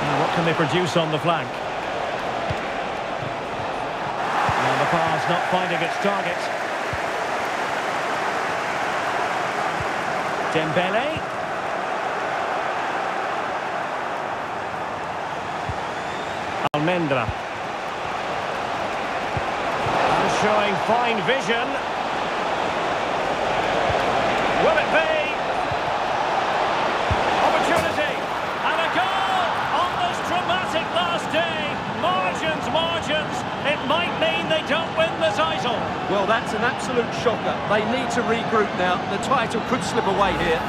And what can they produce on the flank? And the pass not finding its target. Dembele. Almendra. And showing fine vision. Will it be? Opportunity. And a goal on this dramatic last day. Margins. It might mean they don't win the title. Well, that's an absolute shocker. They need to regroup now. The title could slip away here.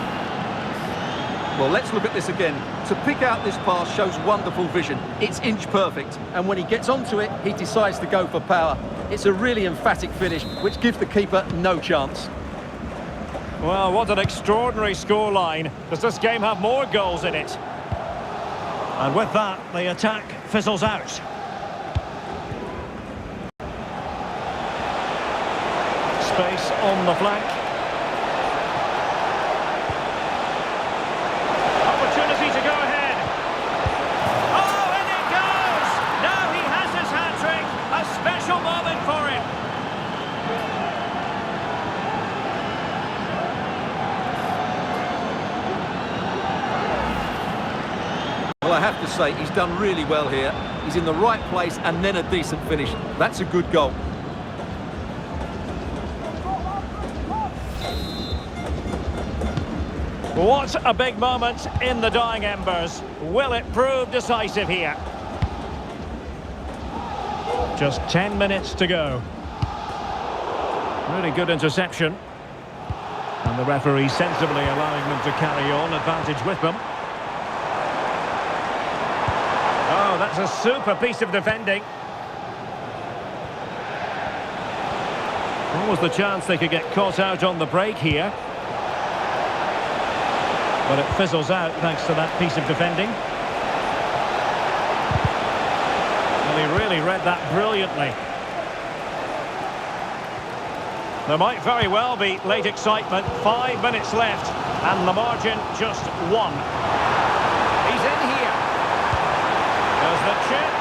Well, let's look at this again. To pick out this pass shows wonderful vision. It's inch perfect. And when he gets onto it, he decides to go for power. It's a really emphatic finish, which gives the keeper no chance. Well, what an extraordinary scoreline. Does this game have more goals in it? And with that, the attack fizzles out. Space on the flank. Opportunity to go ahead. Oh, and it goes! Now he has his hat-trick. A special moment for him. Well, I have to say, he's done really well here. He's in the right place and then a decent finish. That's a good goal. What a big moment in the dying embers. Will it prove decisive here? Just 10 minutes to go. Really good interception. And the referee sensibly allowing them to carry on, advantage with them. Oh, that's a super piece of defending. What was the chance they could get caught out on the break here? But it fizzles out thanks to that piece of defending. Well, he really read that brilliantly. There might very well be late excitement. 5 minutes left, and the margin just 1. He's in here. There's the chip.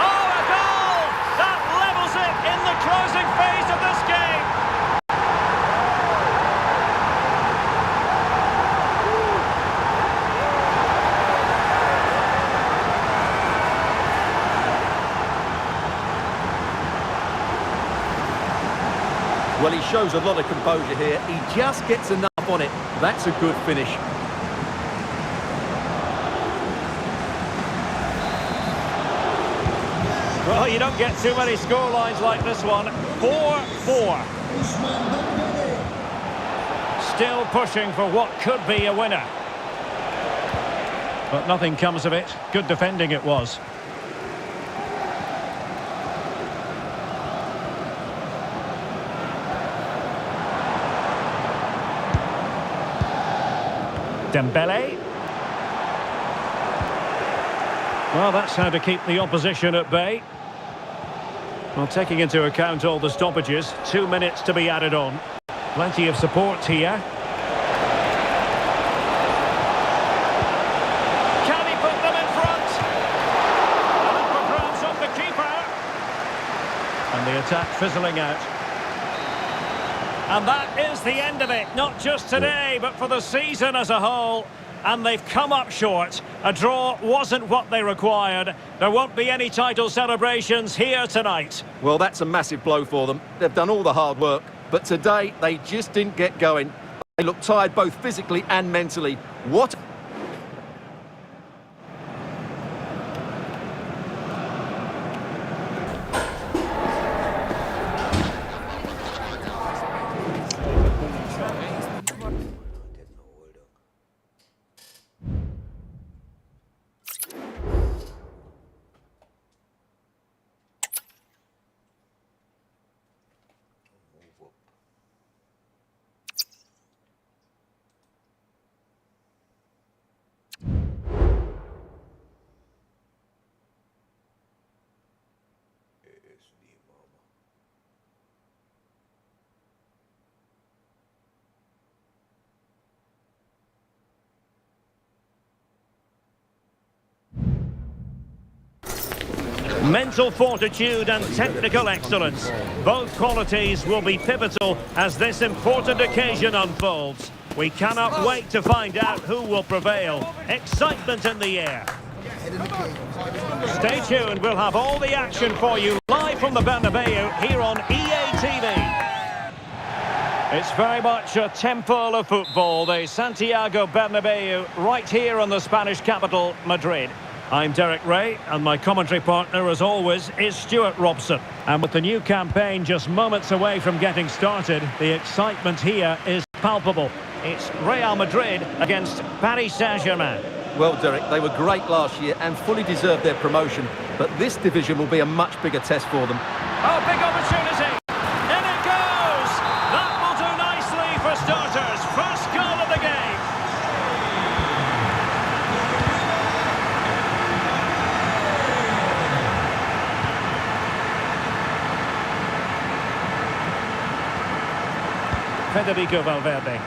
Oh, a goal! That levels it in the closing phase of this game. Well, he shows a lot of composure here. He just gets enough on it. That's a good finish. Well, you don't get too many scorelines like this one. 4-4. Still pushing for what could be a winner. But nothing comes of it. Good defending it was. Dembele. Well, that's how to keep the opposition at bay. Well, taking into account all the stoppages, 2 minutes to be added on. Plenty of support here. Can he put them in front? And up for grabs off the keeper. And the attack fizzling out. And that is the end of it, not just today, but for the season as a whole. And they've come up short. A draw wasn't what they required. There won't be any title celebrations here tonight. Well, that's a massive blow for them. They've done all the hard work, but today they just didn't get going. They look tired both physically and mentally. What? Mental fortitude and technical excellence. Both qualities will be pivotal as this important occasion unfolds. We cannot wait to find out who will prevail. Excitement in the air. Stay tuned, we'll have all the action for you live from the Bernabeu here on EA TV. It's very much a temple of football, the Santiago Bernabeu, right here in the Spanish capital, Madrid. I'm Derek Ray, and my commentary partner, as always, is Stuart Robson. And with the new campaign just moments away from getting started, the excitement here is palpable. It's Real Madrid against Paris Saint-Germain. Well, Derek, they were great last year and fully deserved their promotion, but this division will be a much bigger test for them. Oh, big opportunity! In it goes! That will do nicely for starters. First goal of the game. Federico Valverde.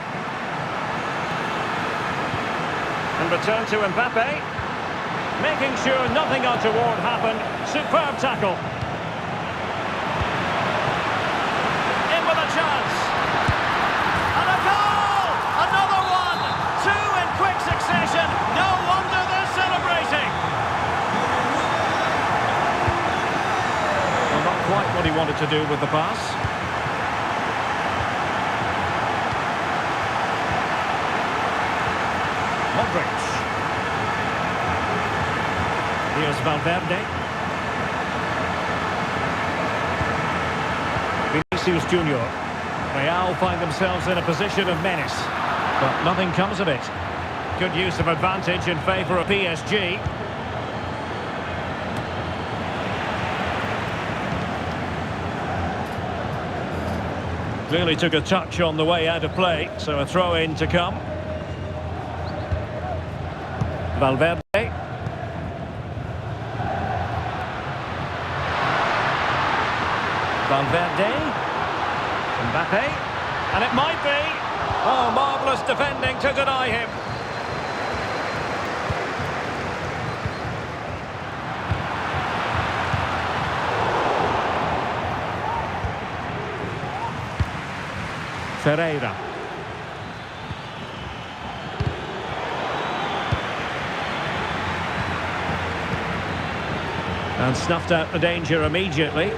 And return to Mbappe. Making sure nothing untoward happened. Superb tackle. In with a chance. And a goal! Another one! Two in quick succession. No wonder they're celebrating. Well, not quite what he wanted to do with the pass. Modric. Here's Valverde. Vinicius Junior. Real find themselves in a position of menace, but nothing comes of it. Good use of advantage in favour of PSG. Clearly took a touch on the way out of play, so a throw-in to come. Valverde. Valverde. Mbappe. And it might be. Oh, marvellous defending to deny him. Ferreira. And snuffed out the danger immediately.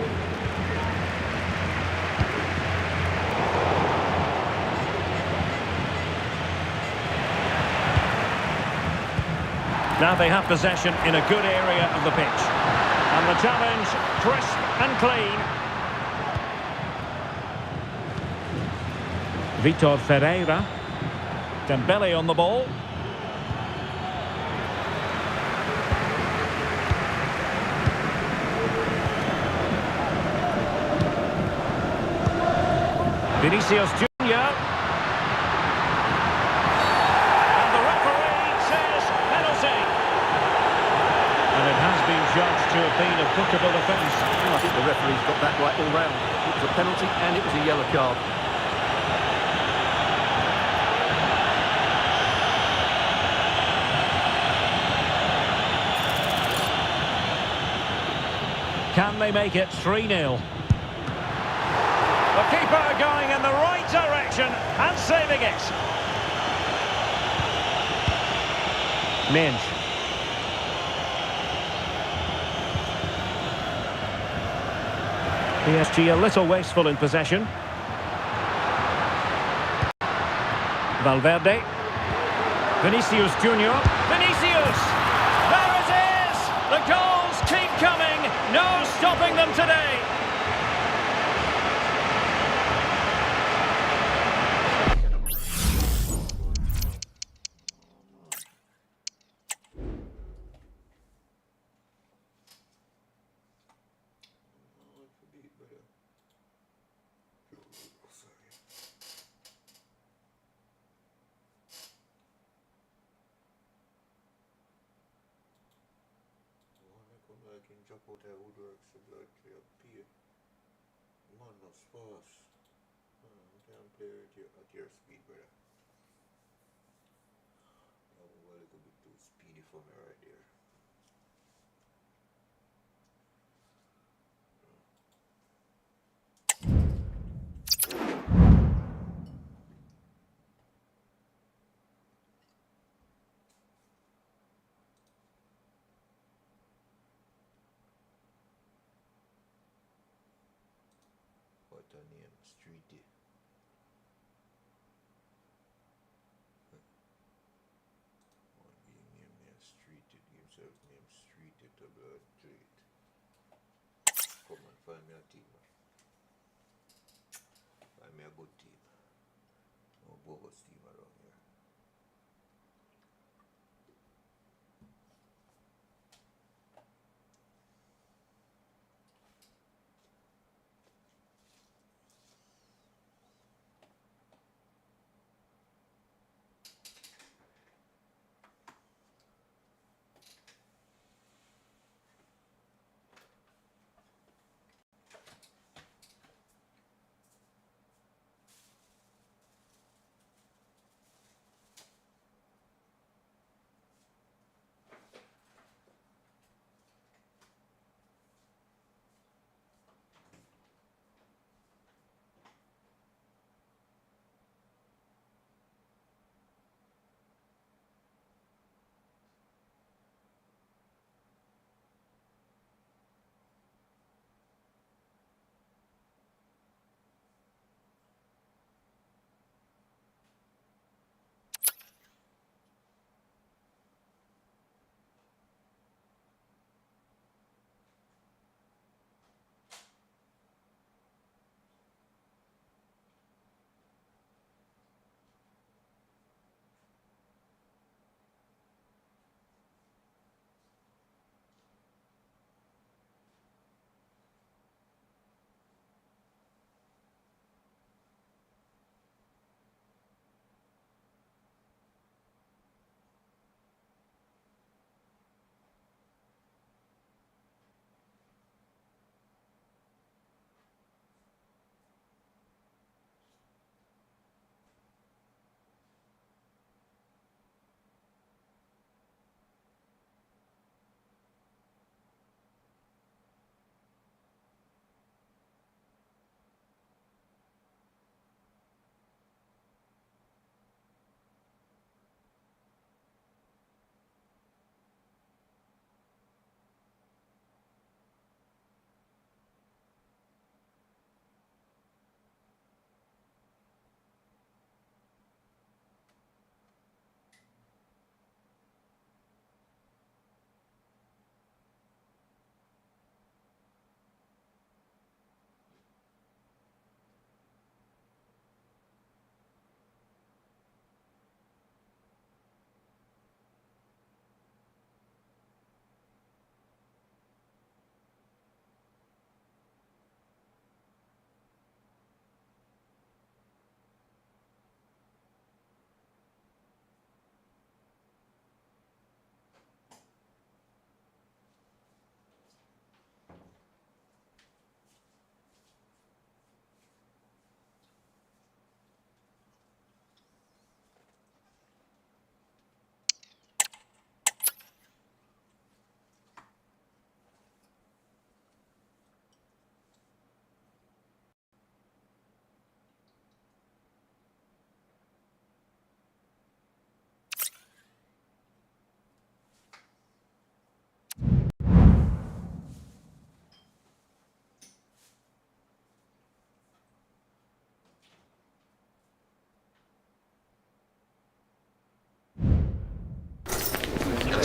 Now they have possession in a good area of the pitch. And the challenge, crisp and clean. Vitor Ferreira. Dembele on the ball. Vinicius Junior. And the referee says penalty. And it has been judged to have been a bookable offence. I think the referee's got that right all round. It was a penalty and it was a yellow card. Can they make it 3-0? The keeper going in the right direction and saving it. Minge. PSG a little wasteful in possession. Valverde. Vinicius Junior. Vinicius! There it is! The goals keep coming. No stopping them today. Jump out there, woodworks, the blood clear up here. Man, that's fast. You can't play at your speed, brother. That was a little bit too speedy for me right there. What a name, Streety. One game name Streety, himself named Streety to blood treat. Come on, find me a team, man. Find me a good team. No bogus team around here.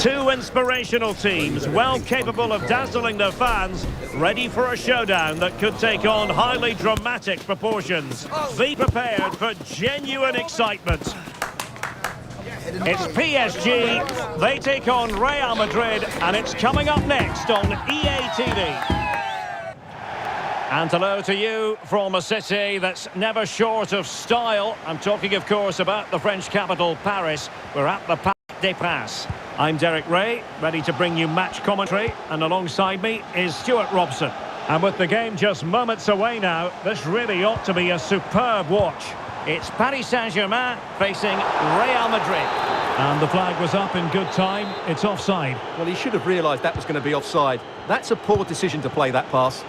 Two inspirational teams, well capable of dazzling their fans, ready for a showdown that could take on highly dramatic proportions. Be prepared for genuine excitement. It's PSG, they take on Real Madrid, and it's coming up next on EA TV. And hello to you from a city that's never short of style. I'm talking, of course, about the French capital, Paris. We're at the Parc des Princes. I'm Derek Ray, ready to bring you match commentary, and alongside me is Stuart Robson. And with the game just moments away now, this really ought to be a superb watch. It's Paris Saint-Germain facing Real Madrid. And the flag was up in good time. It's offside. Well, he should have realised that was going to be offside. That's a poor decision to play that pass.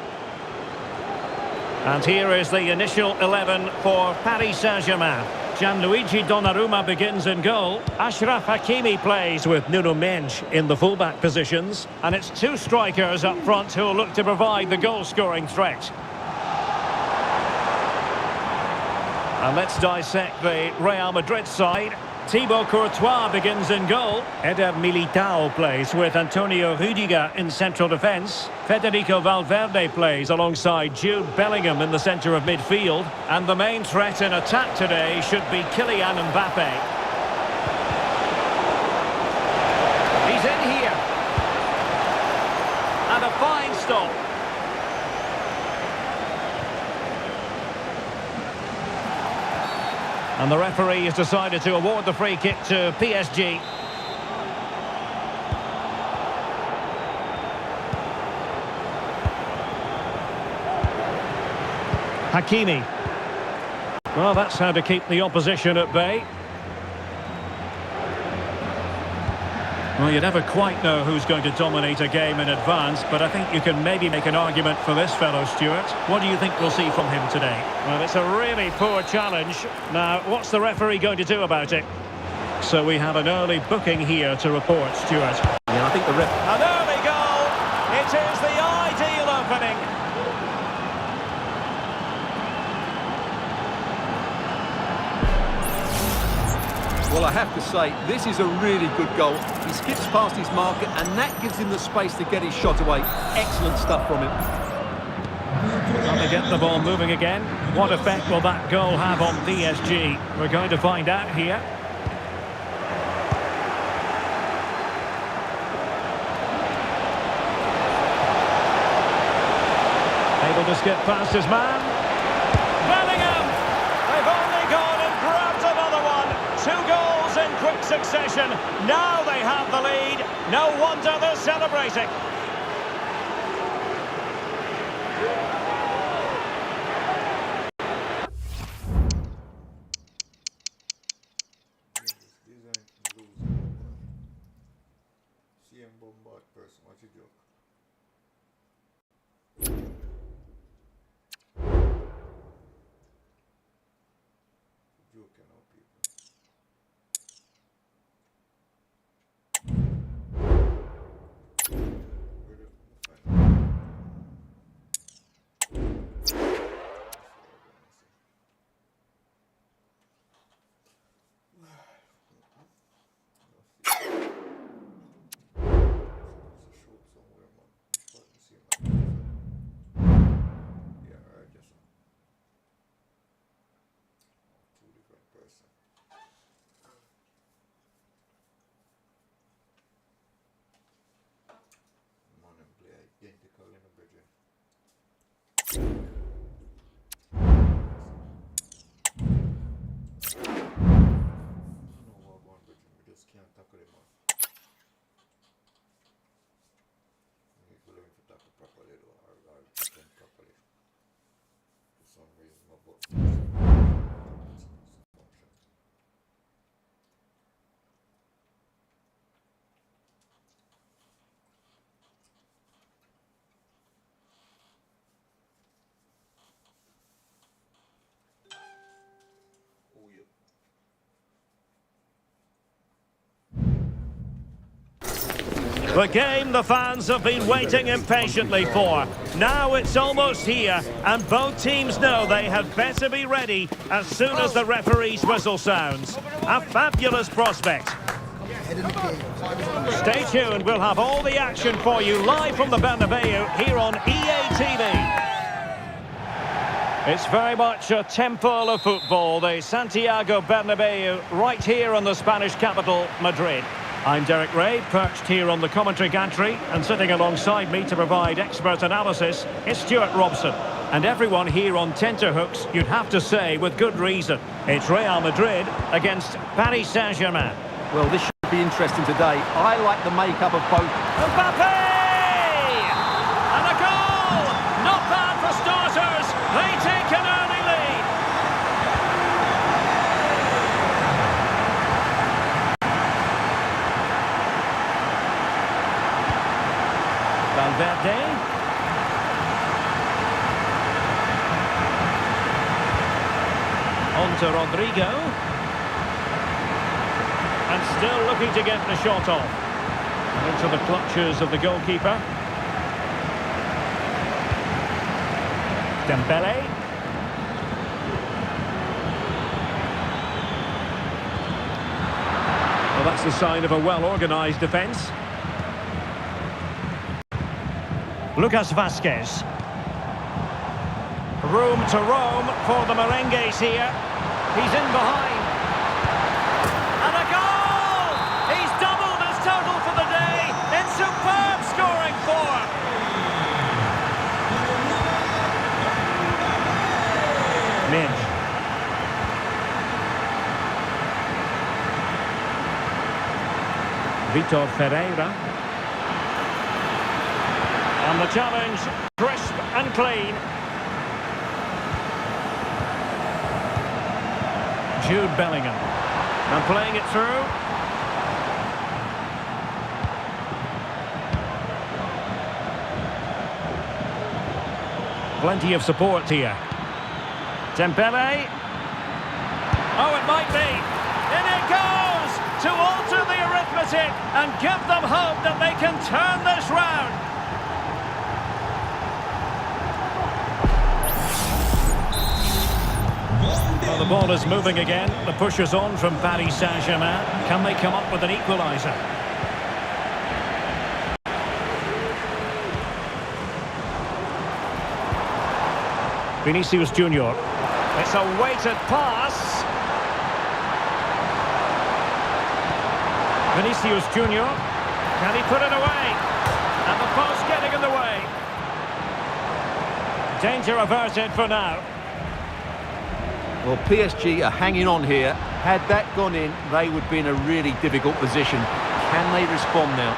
And here is the initial 11 for Paris Saint-Germain. Gianluigi Donnarumma begins in goal. Achraf Hakimi plays with Nuno Mendes in the fullback positions. And it's two strikers up front who will look to provide the goal-scoring threat. And let's dissect the Real Madrid side. Thibaut Courtois begins in goal. Eder Militao plays with Antonio Rüdiger in central defence. Federico Valverde plays alongside Jude Bellingham in the centre of midfield. And the main threat in attack today should be Kylian Mbappe. He's in here. And a fine stop. And the referee has decided to award the free kick to PSG. Hakimi. Well, that's how to keep the opposition at bay. Well, you never quite know who's going to dominate a game in advance, but I think you can maybe make an argument for this fellow, Stuart. What do you think we'll see from him today? Well, it's a really poor challenge. Now, what's the referee going to do about it? So we have an early booking here to report, Stuart. Yeah, I think the ref... An early goal! It is the ideal opening. Well, I have to say, this is a really good goal. He skips past his marker, and that gives him the space to get his shot away. Excellent stuff from him. Well, they get the ball moving again. What effect will that goal have on PSG? We're going to find out here. Able to skip past his man. Bellingham! They've only gone and grabbed another one. 2 goals in quick succession. Now they have the lead. No wonder they're celebrating. CM Bombard person, what's your joke? Joke, you know, people. Identical in a bridge. I don't know what one bridge, we just can't tackle him on. We need to learn to tackle properly though, or defend properly. For some reason my button function. The game the fans have been waiting impatiently for. Now it's almost here, and both teams know they had better be ready as soon as the referee's whistle sounds. A fabulous prospect. interested in the game. Stay tuned, we'll have all the action for you live from the Bernabeu here on EA TV. It's very much a temple of football, the Santiago Bernabeu, right here in the Spanish capital, Madrid. I'm Derek Ray, perched here on the commentary gantry, and sitting alongside me to provide expert analysis is Stuart Robson. And everyone here on tenterhooks, you'd have to say with good reason. It's Real Madrid against Paris Saint-Germain. Well, this should be interesting today. I like the makeup of both. Mbappe! And a goal! Not bad for starters. They take an early lead. Valverde. On to Rodrigo. And still looking to get the shot off. Into the clutches of the goalkeeper. Dembele. Well, that's the sign of a well-organised defence. Lucas Vazquez. Room to roam for the Merengues here. He's in behind. And a goal! He's doubled his total for the day in superb scoring form. Midge. Vitor Ferreira. And the challenge, crisp and clean. Jude Bellingham. And playing it through. Plenty of support here. Dembele. Oh, it might be. In it goes to alter the arithmetic and give them hope that they can turn this round. Well, the ball is moving again. The push is on from Paris Saint-Germain. Can they come up with an equaliser? Vinicius Junior. It's a weighted pass. Vinicius Junior. Can he put it away? And the post getting in the way. Danger averted for now. Well, PSG are hanging on here. Had that gone in, they would be in a really difficult position. Can they respond now?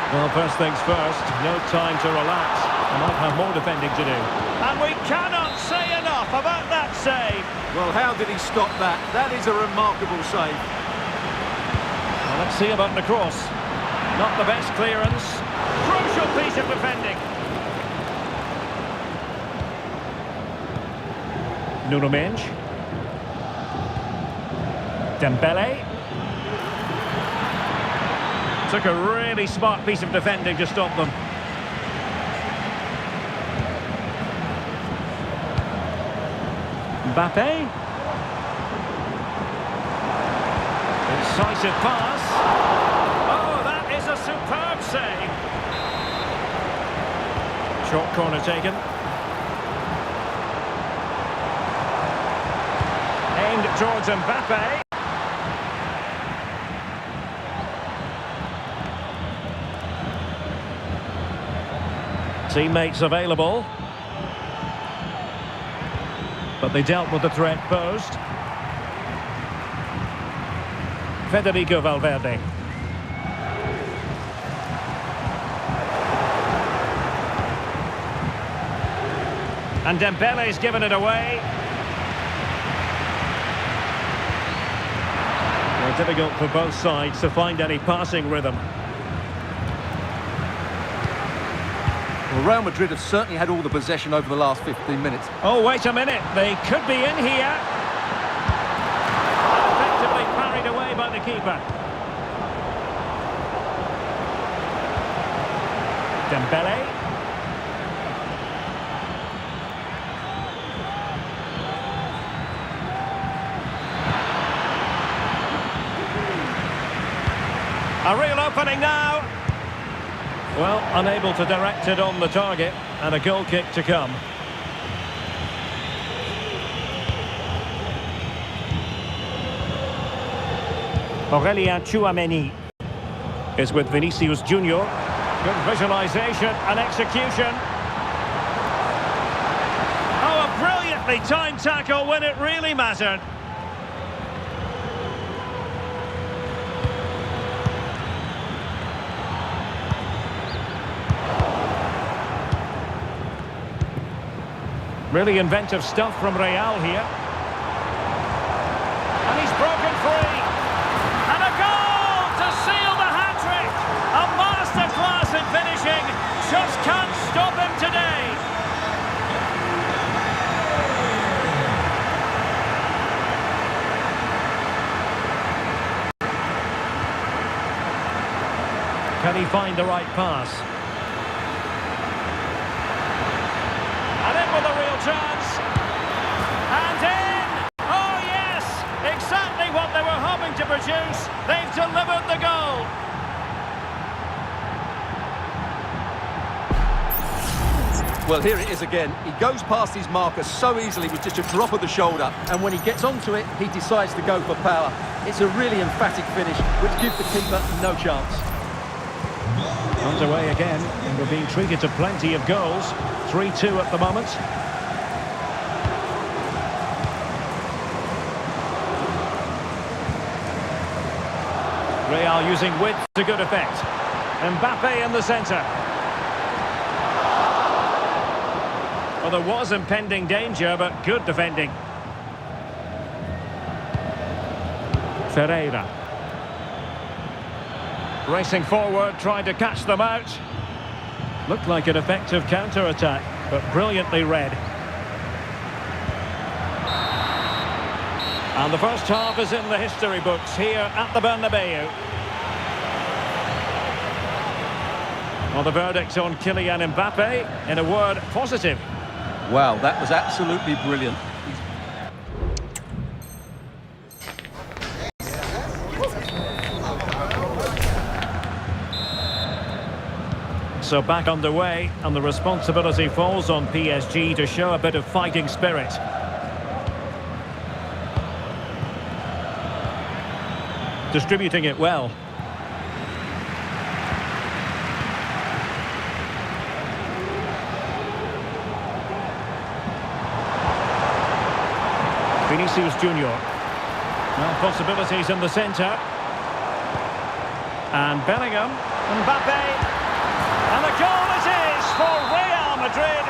Well, first things first, no time to relax. They might have more defending to do. And we cannot say enough about that save. Well, how did he stop that? That is a remarkable save. Well, let's see about the cross. Not the best clearance. Crucial piece of defending. Nuno Mendes. Dembele. Took a really smart piece of defending to stop them. Mbappe. Incisive pass. Oh, that is a superb save. Short corner taken. Aimed towards Mbappe. Teammates available. But they dealt with the threat posed. Federico Valverde. And Dembele's given it away. Well, difficult for both sides to find any passing rhythm. Well, Real Madrid have certainly had all the possession over the last 15 minutes. Oh, wait a minute. They could be in here. Effectively carried away by the keeper. Dembele. A real opening now. Well, unable to direct it on the target, and a goal kick to come. Aurélien Tchouameni is with Vinicius Junior. Good visualisation and execution. Oh, a brilliantly timed tackle when it really mattered. Really inventive stuff from Real here. And he's broken free. And a goal to seal the hat-trick. A masterclass in finishing. Just can't stop him today. Can he find the right pass? And in with a real chance. And in! Oh yes! Exactly what they were hoping to produce. They've delivered the goal. Well, here it is again. He goes past his marker so easily with just a drop of the shoulder. And when he gets onto it, he decides to go for power. It's a really emphatic finish, which gives the keeper no chance. Underway again, and we're being treated to plenty of goals. 3-2 at the moment. Real using width to good effect. Mbappe in the centre. Well, there was impending danger, but good defending. Ferreira. Racing forward, trying to catch them out. Looked like an effective counter-attack, but brilliantly read. And the first half is in the history books here at the Bernabeu. Well, the verdict on Kylian Mbappe, in a word, positive. Wow, that was absolutely brilliant. So back underway, and the responsibility falls on PSG to show a bit of fighting spirit. Distributing it well. Vinicius Junior. Now possibilities in the centre. And Bellingham. Mbappe. And the goal it is for Real Madrid.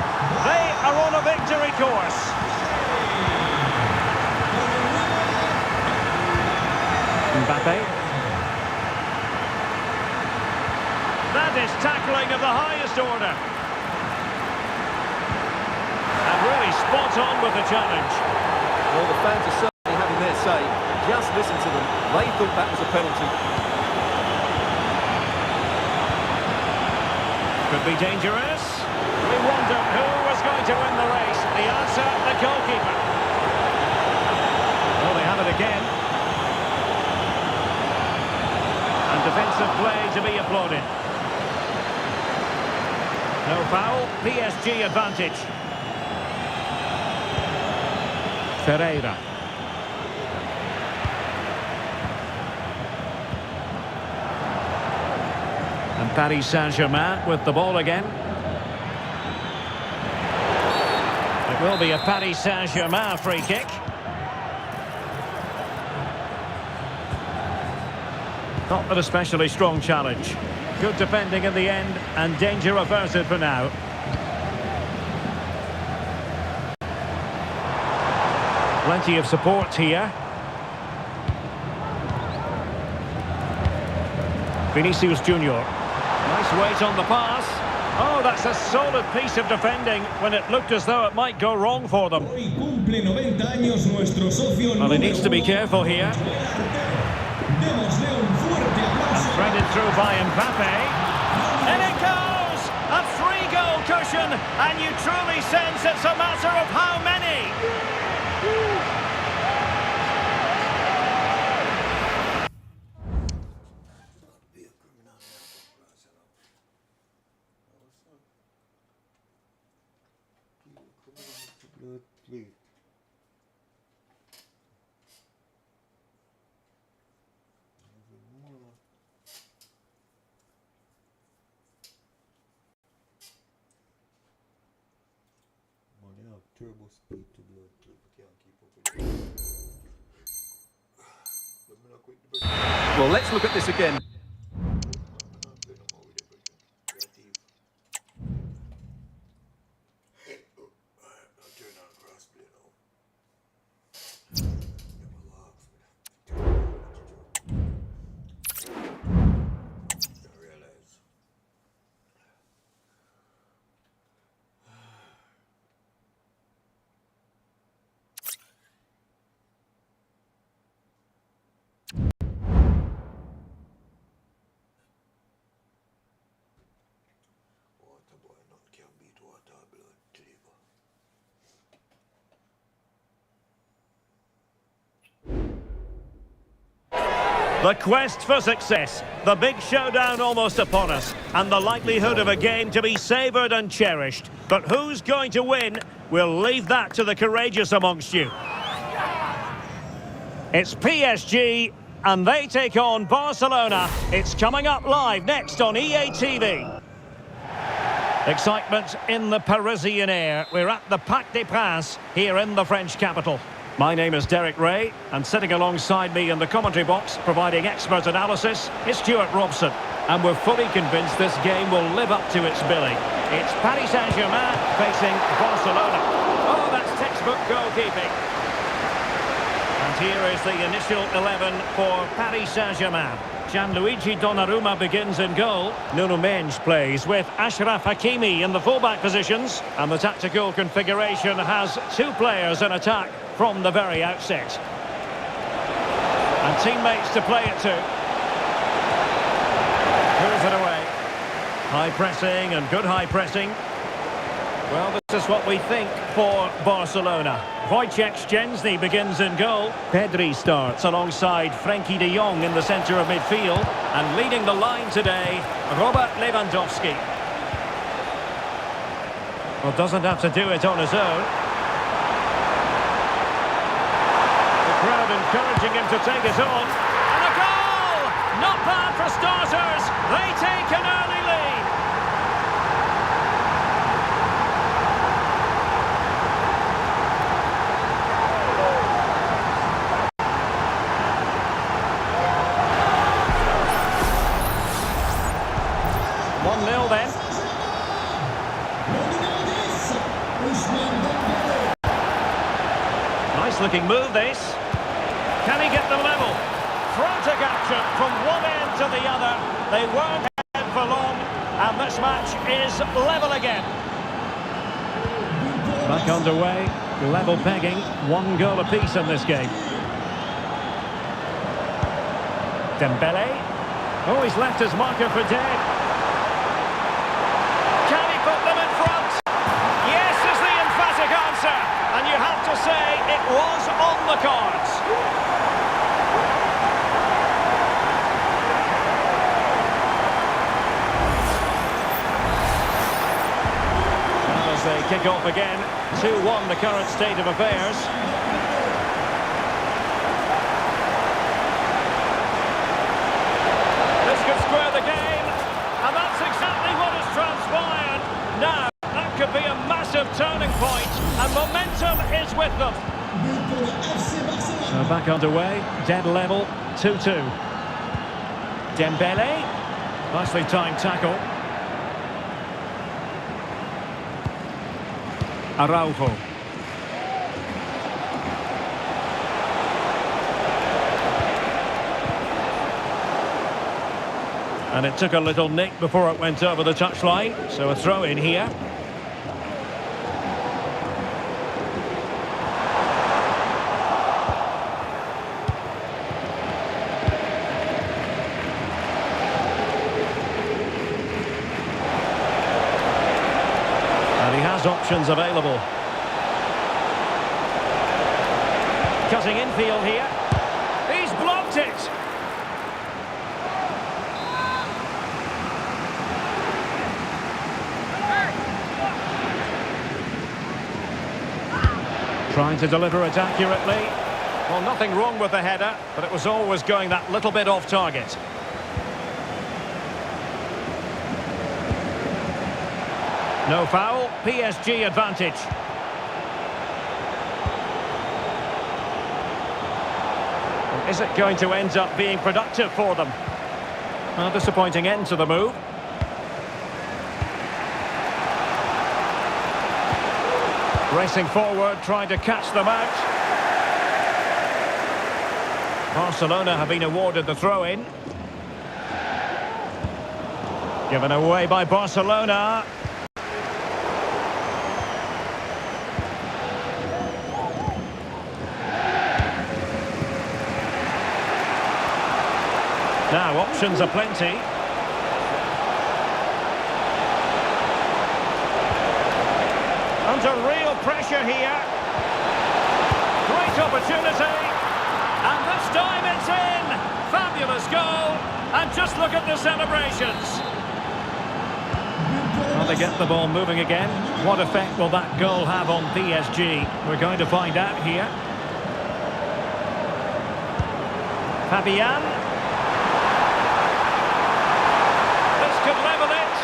They are on a victory course. Mbappe. That is tackling of the highest order. And really spot on with the challenge. Well, the fans are certainly having their say. Just listen to them. They thought that was a penalty. Could be dangerous. We wonder who was going to win the race. The answer, the goalkeeper. Well, they have it again. And defensive play to be applauded. No foul, PSG advantage. Ferreira. And Paris Saint-Germain with the ball again. It will be a Paris Saint-Germain free kick. Not an especially strong challenge. Good defending in the end, and danger averted for now. Plenty of support here. Vinicius Junior. Nice weight on the pass. Oh, that's a solid piece of defending when it looked as though it might go wrong for them. Well, he needs to be careful here. And threaded through by Mbappe. And it goes! A 3-goal cushion, and you truly sense it's a matter of how many. turbo speed to blood clip. Can't keep up with it. But me not quick to break. Well, let's look at this again. Water boy, none can beat water blood clip. The quest for success, the big showdown almost upon us, and the likelihood of a game to be savoured and cherished. But who's going to win? We'll leave that to the courageous amongst you. It's PSG, and they take on Barcelona. It's coming up live next on EA TV. Excitement in the Parisian air. We're at the Parc des Princes here in the French capital. My name is Derek Ray, and sitting alongside me in the commentary box, providing expert analysis, is Stuart Robson. And we're fully convinced this game will live up to its billing. It's Paris Saint-Germain facing Barcelona. Oh, that's textbook goalkeeping. And here is the initial 11 for Paris Saint-Germain. Gianluigi Donnarumma begins in goal. Nuno Mendes plays with Achraf Hakimi in the fullback positions. And the tactical configuration has two players in attack from the very outset. And teammates to play it to. Pulls it away. High pressing and good high pressing. Well, this is what we think for Barcelona. Wojciech Szczęsny begins in goal. Pedri starts alongside Frenkie de Jong in the centre of midfield. And leading the line today, Robert Lewandowski. Well, doesn't have to do it on his own. The crowd encouraging him to take it on. And a goal! Not bad for starters. They take an early lead. Then. Nice looking move this. Can he get them level? Frantic action from one end to the other. They weren't ahead for long, and this match is level again. Back underway, level pegging, 1 goal apiece in this game. Dembele. Oh, he's left his marker for dead. And you have to say it was on the cards. And as they kick off again, 2-1 the current state of affairs. This could square the game, and that's exactly what has transpired. Now, that could be a massive turning point, and momentum is with them. So back underway, dead level, 2-2. Dembele, nicely timed tackle. Araujo. And it took a little nick before it went over the touchline, so a throw in here. Options available. Cutting infield here. He's blocked it. Trying to deliver it accurately. Well, nothing wrong with the header, but it was always going that little bit off target. No foul, PSG advantage. Is it going to end up being productive for them? A disappointing end to the move. Racing forward, trying to catch them out. Barcelona have been awarded the throw-in. Given away by Barcelona. Now, options are plenty. Under real pressure here. Great opportunity. And this time it's in. Fabulous goal. And just look at the celebrations. Well, they get the ball moving again. What effect will that goal have on PSG? We're going to find out here. Fabian. This could level it.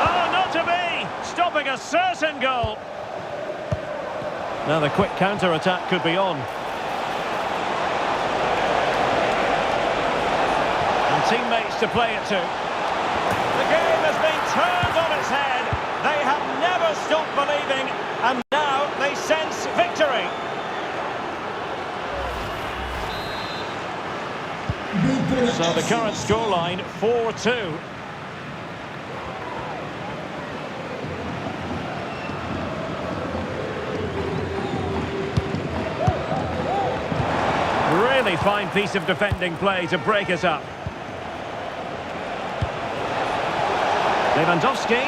Oh, not to be. Stopping a certain goal. Now the quick counter-attack could be on. And teammates to play it to. The game has been turned on its head. They have never stopped believing, and now they sense victory. So the current scoreline, 4-2. Really fine piece of defending play to break it up. Lewandowski.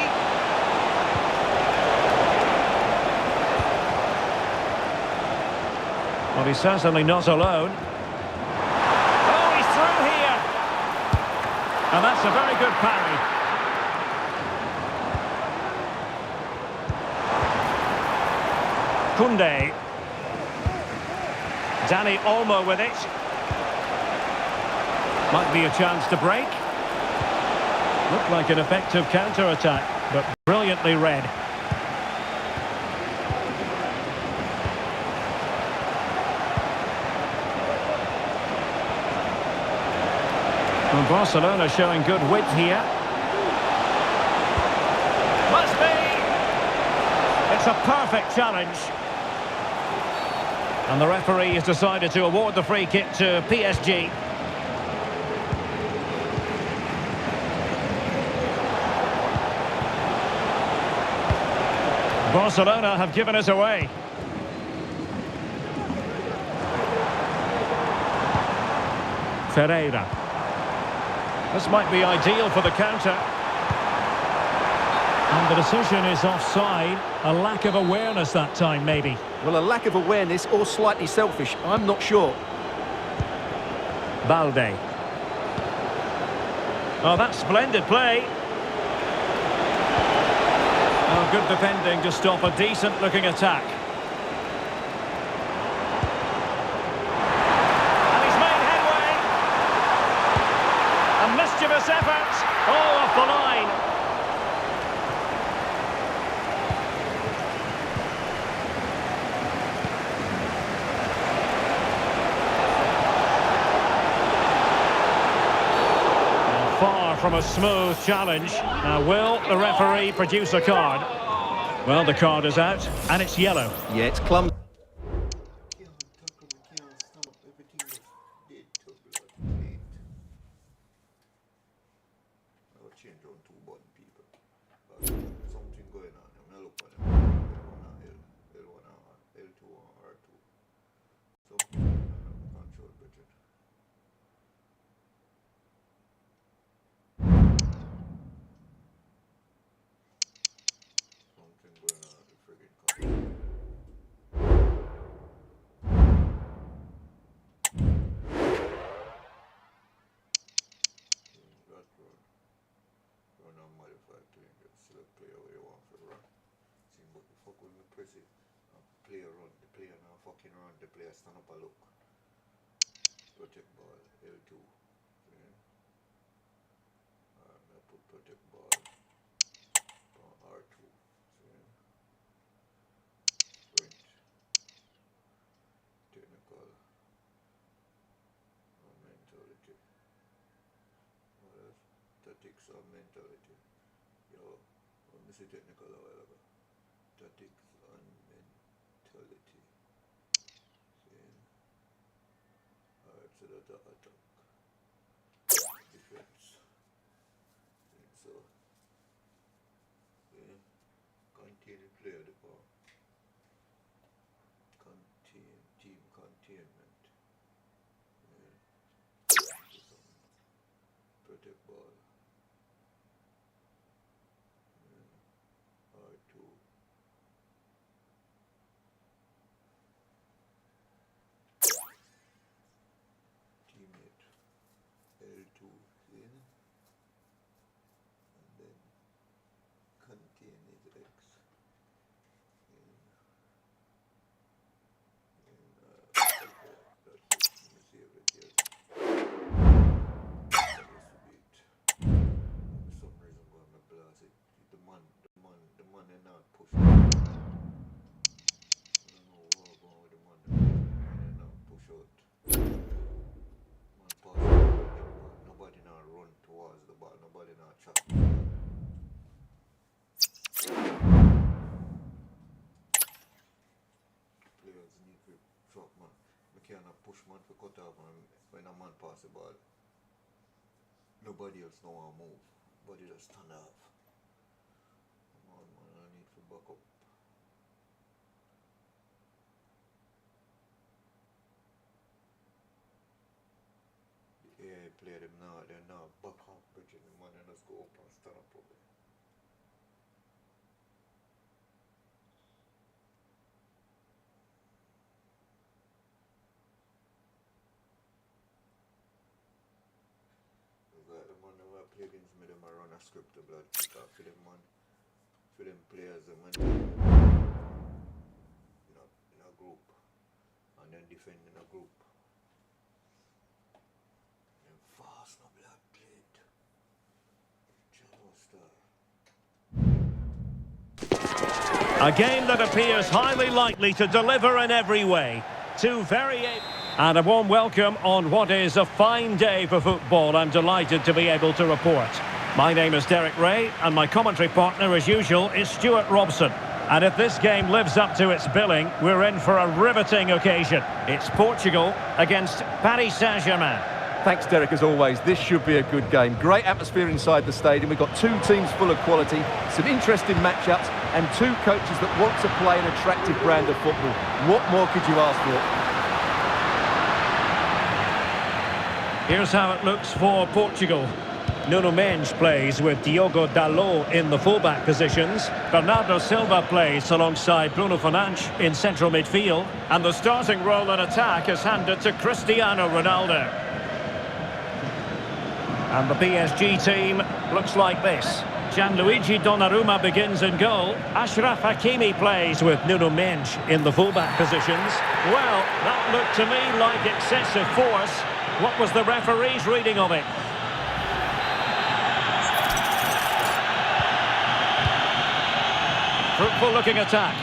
Well, he's certainly not alone. Oh, he's through here. And that's a very good parry. Koundé. Dani Olmo with it. Might be a chance to break. Looked like an effective counter-attack, but brilliantly read. And Barcelona showing good width here. Must be! It's a perfect challenge. And the referee has decided to award the free kick to PSG. Barcelona have given us away. Ferreira. This might be ideal for the counter. And the decision is offside. A lack of awareness that time, maybe. Well, a lack of awareness or slightly selfish, I'm not sure. Balde. Oh, that's splendid play. Oh, good defending to stop a decent-looking attack. And he's made headway. A mischievous effort. Oh, off the line. Far from a smooth challenge. Now, will the referee produce a card? Well, the card is out, and it's yellow. Yeah, it's clumsy. Change on two button people. Something going on. I'm not looking at them. L1 and L2 and R2. Something control budget. Something going on at the friggin' control. That's good. Run on modified play, get select player where you want to run. See, but the fuck when we press it, player run, the player now fucking run, the player stand up and look. Protect ball, L2. See? I put protect ball on R2. See? Sprint. Technical. tactics or mentality. Yo, let me see technical a while ago. Tactics and mentality. See? Alright, so that's the attack. Defense. So, yeah. Continue play the ball. Team containment. Yeah. Protect ball. Yeah. R2. Teammate. L2. See? And then contain is X. Nobody now run towards the ball, nobody now chop. Players need to drop man. We cannot push man to cut off man when a man pass the ball. Nobody else know how to move. Body just stand off. Come on man, I need to back up. The AI play them now, they're now back off bridging the man and just go up and stand up over. The man who play against me, them run a script the blood for them man, for them players them when in a group and then defend in a group. Them fast no blood played. Star. A game that appears highly likely to deliver in every way. Two very... And a warm welcome on what is a fine day for football. I'm delighted to be able to report. My name is Derek Ray, and my commentary partner, as usual, is Stuart Robson. And if this game lives up to its billing, we're in for a riveting occasion. It's Portugal against Paris Saint-Germain. Thanks, Derek, as always. This should be a good game. Great atmosphere inside the stadium. We've got two teams full of quality, some interesting matchups, and two coaches that want to play an attractive brand of football. What more could you ask for? Here's how it looks for Portugal. Nuno Mendes plays with Diogo Dalot in the fullback positions. Bernardo Silva plays alongside Bruno Fernandes in central midfield. And the starting role in attack is handed to Cristiano Ronaldo. And the PSG team looks like this. Gianluigi Donnarumma begins in goal. Achraf Hakimi plays with Nuno Mendes in the fullback positions. Well, that looked to me like excessive force. What was the referee's reading of it? Fruitful looking attack.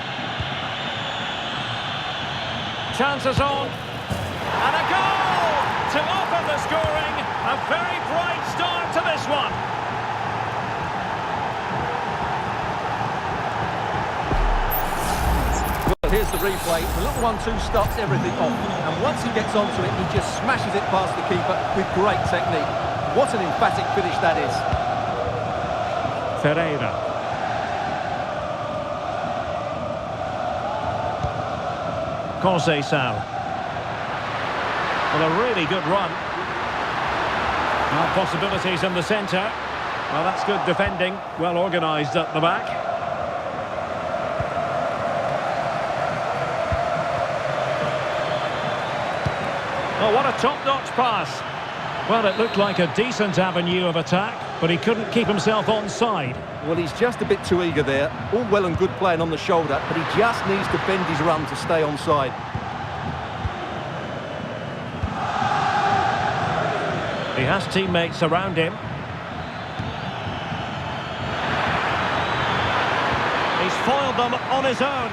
Chances on. And a goal to open the scoring. A very bright start to this one. Well, here's the replay. The little 1-2 starts everything off. And once he gets onto it, he just smashes it past the keeper with great technique. What an emphatic finish that is. Ferreira. Conceição. Well, a really good run. Now possibilities in the centre. Well, that's good defending. Well organised at the back. Oh, what a top-notch pass. Well, it looked like a decent avenue of attack, but he couldn't keep himself onside. Well, he's just a bit too eager there. All well and good playing on the shoulder, but he just needs to bend his run to stay onside. He has teammates around him. He's foiled them on his own.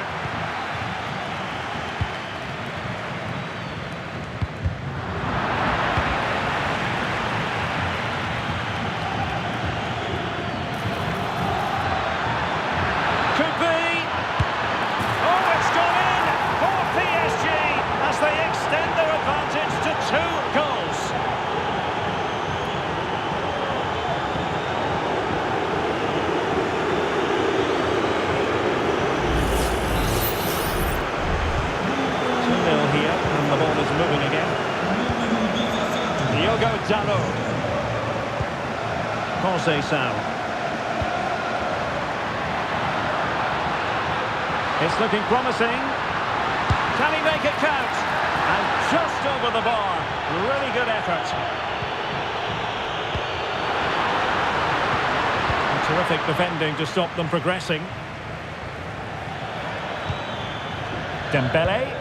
is moving again. Diogo Dalot. Jose Sal. It's looking promising. Can he make it count? And just over the bar. Really good effort. And terrific defending to stop them progressing. Dembele.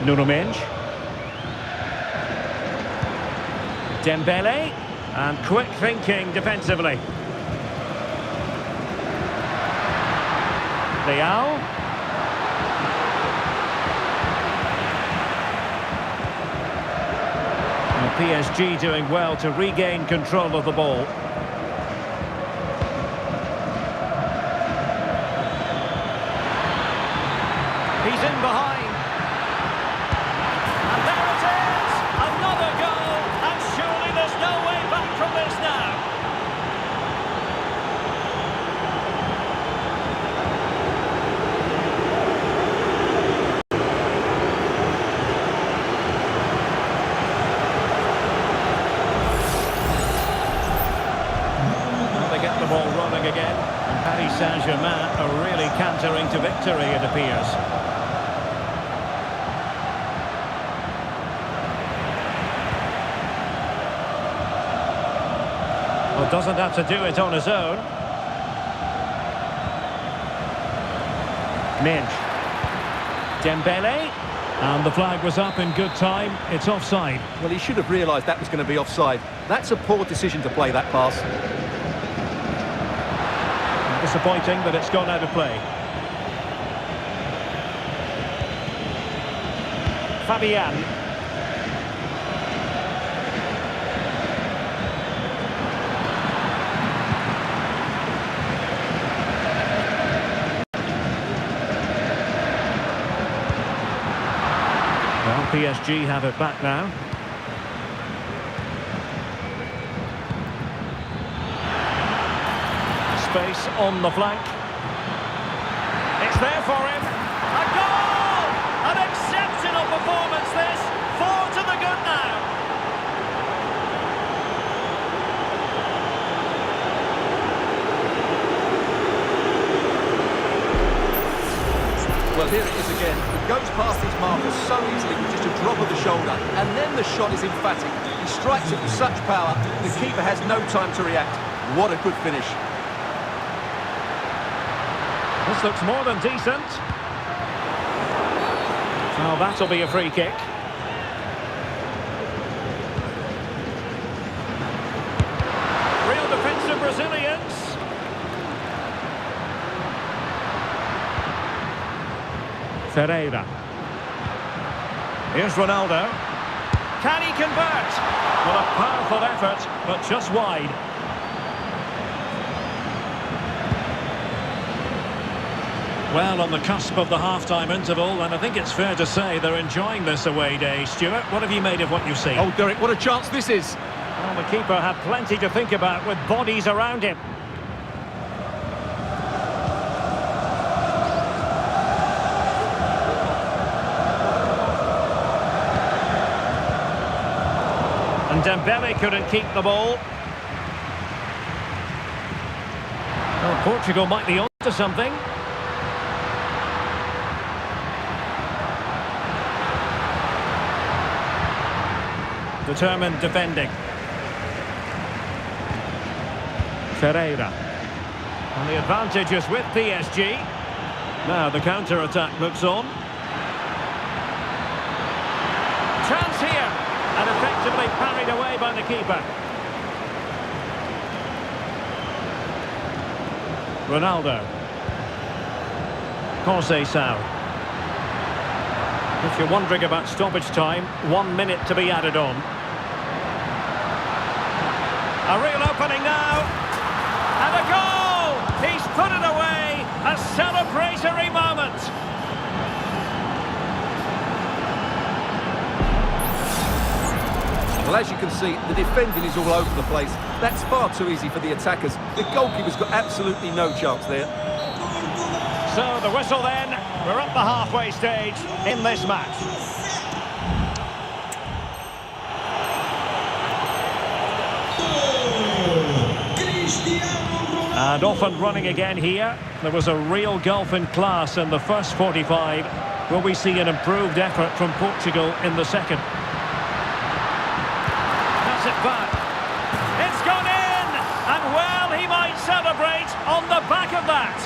Nuno Mendes. Dembele. And quick thinking defensively. Leao. And PSG doing well to regain control of the ball. He's in behind. And there it is! Another goal! And surely there's no way back from this now. Get the ball rolling again, and Paris Saint-Germain are really cantering to victory, it appears. Well, doesn't have to do it on his own. Mendes. Dembele. And the flag was up in good time. It's offside. Well, he should have realised that was going to be offside. That's a poor decision to play that pass. Disappointing that it's gone out of play. Fabian. Well, PSG have it back now. Space on the flank. It's there for him. A goal! An exceptional performance this. 4 to the good now. Well, here it is again. He goes past his marker so easily with just a drop of the shoulder. And then the shot is emphatic. He strikes it with such power, the keeper has no time to react. What a good finish. This looks more than decent. Oh, that'll be a free kick. Real defensive Brazilians. Ferreira. Here's Ronaldo. Can he convert? Well, a powerful effort, but just wide. Well, on the cusp of the half-time interval, and I think it's fair to say they're enjoying this away day. Stuart, what have you made of what you've seen? Oh, Derek, what a chance this is. Well, the keeper had plenty to think about with bodies around him. And Dembele couldn't keep the ball. Well, Portugal might be on to something. Determined defending. Ferreira. And the advantage is with PSG. Now the counter-attack looks on. Chance here. And effectively parried away by the keeper. Ronaldo. Jose Sal. If you're wondering about stoppage time, 1 minute to be added on. A real opening now. And a goal! He's put it away. A celebratory moment. Well, as you can see, the defending is all over the place. That's far too easy for the attackers. The goalkeeper's got absolutely no chance there. So the whistle then. We're up the halfway stage in this match. And off and running again here. There was a real gulf in class in the first 45. Will we see an improved effort from Portugal in the second? That's it back. It's gone in! And well, he might celebrate on the back of that.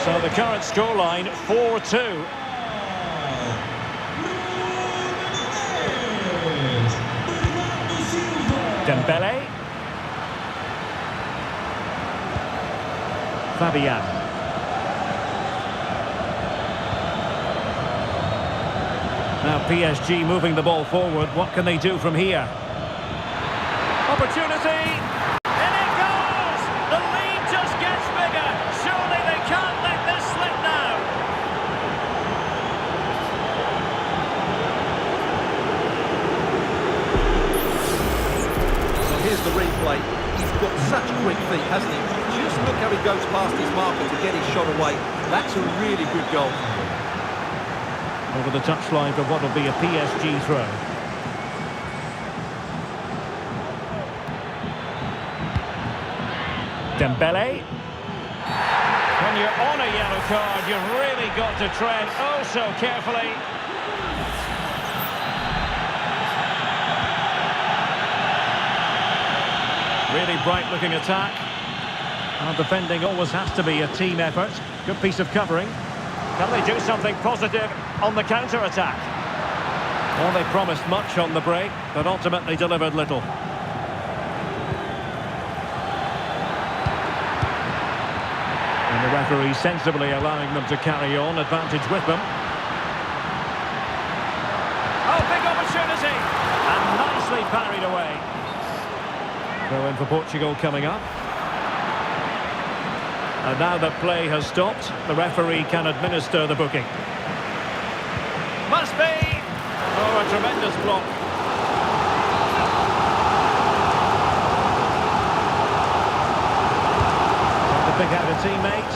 So the current scoreline, 4-2. Dembele. Fabian. Now PSG moving the ball forward. What can they do from here? Opportunity! In it goes! The lead just gets bigger. Surely they can't let this slip now. Well, here's the replay. He's got such quick feet, hasn't he? Just look how he goes past his marker to get his shot away. That's a really good goal. Over the touchline for what will be a PSG throw. Dembele. When you're on a yellow card, you've really got to tread oh so carefully. Really bright-looking attack. Well, defending always has to be a team effort. Good piece of covering. Can they do something positive on the counter-attack? Well, they promised much on the break, but ultimately delivered little. And the referee sensibly allowing them to carry on, advantage with them. Oh, big opportunity! And nicely parried away. Throw in for Portugal coming up. And now that play has stopped, the referee can administer the booking. Must be! Oh, a tremendous block. To pick out a teammate.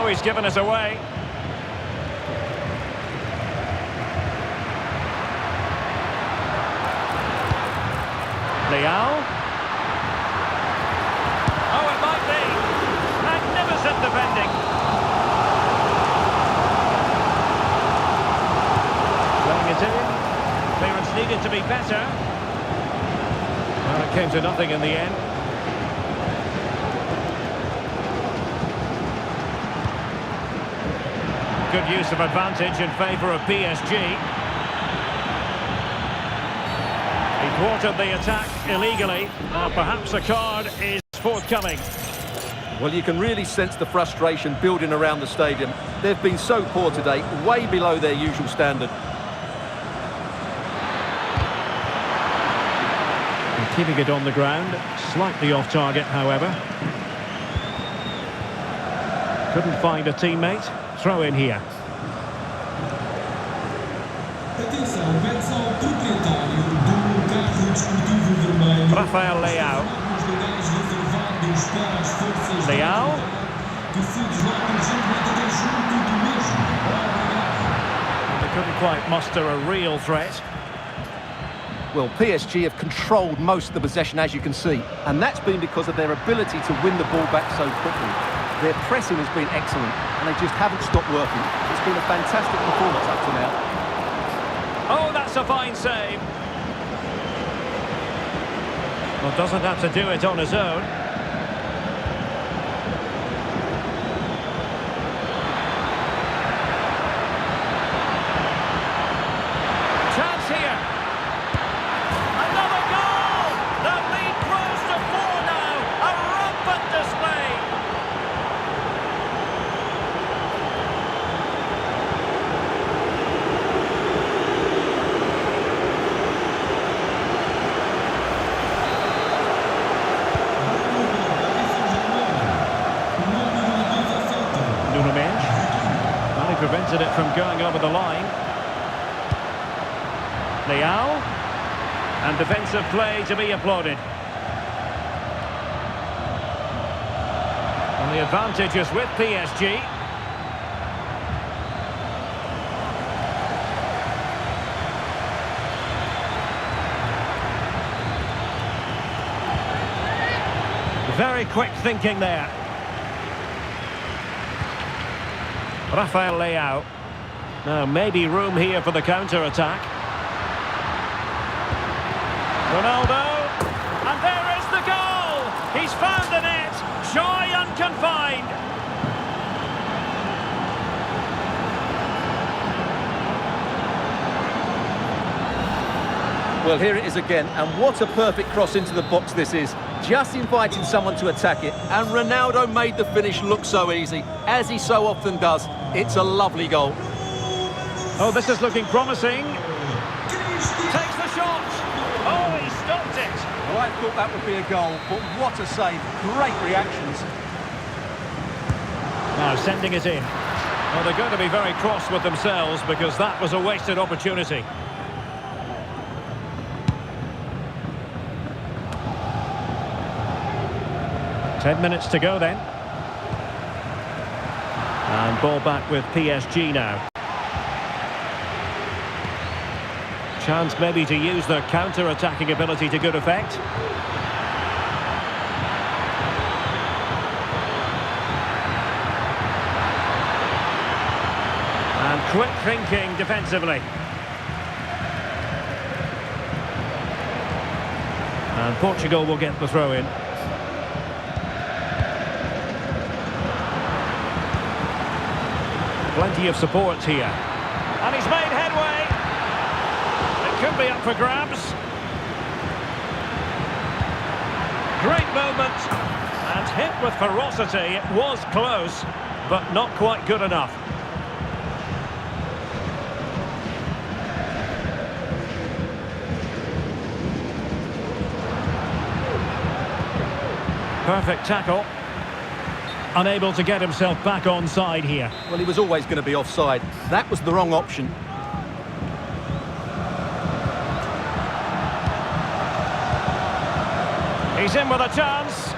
He's given us away. Leao. Oh, it might be. Magnificent defending. Playing it in. Clearance needed to be better. Well, it came to nothing in the end. Good use of advantage in favour of PSG. He thwarted the attack illegally. Perhaps a card is forthcoming. Well, you can really sense the frustration building around the stadium. They've been so poor today, way below their usual standard. And keeping it on the ground, slightly off target, however. Couldn't find a teammate. Throw in here. Rafael Leao. Leao. They couldn't quite muster a real threat. Well, PSG have controlled most of the possession, as you can see, and that's been because of their ability to win the ball back so quickly. Their pressing has been excellent, and they just haven't stopped working. It's been a fantastic performance up to now. Oh, that's a fine save. Well, doesn't have to do it on his own. Chance here. Another goal! The lead grows to 4 now. A rampant display. prevented it from going over the line. Leao. And defensive play to be applauded. And the advantage is with PSG. Very quick thinking there. Rafael Leao. Now maybe room here for the counter-attack. Ronaldo. And there is the goal! He's found the net. Joy unconfined. Well, here it is again, and what a perfect cross into the box this is. Just inviting someone to attack it, and Ronaldo made the finish look so easy, as he so often does. It's a lovely goal. Oh, this is looking promising. Takes the shot. Oh, he stopped it. Well, I thought that would be a goal, but what a save. Great reactions. Now sending it in. Well, they're going to be very cross with themselves because that was a wasted opportunity. Ten minutes to go then. And ball back with PSG now. Chance maybe to use their counter-attacking ability to good effect. And quick thinking defensively. And Portugal will get the throw in. Plenty of support here. And he's made headway. It could be up for grabs. Great moment. And hit with ferocity. It was close, but not quite good enough. Perfect tackle. Unable to get himself back onside here. Well, he was always going to be offside. That was the wrong option. He's in with a chance.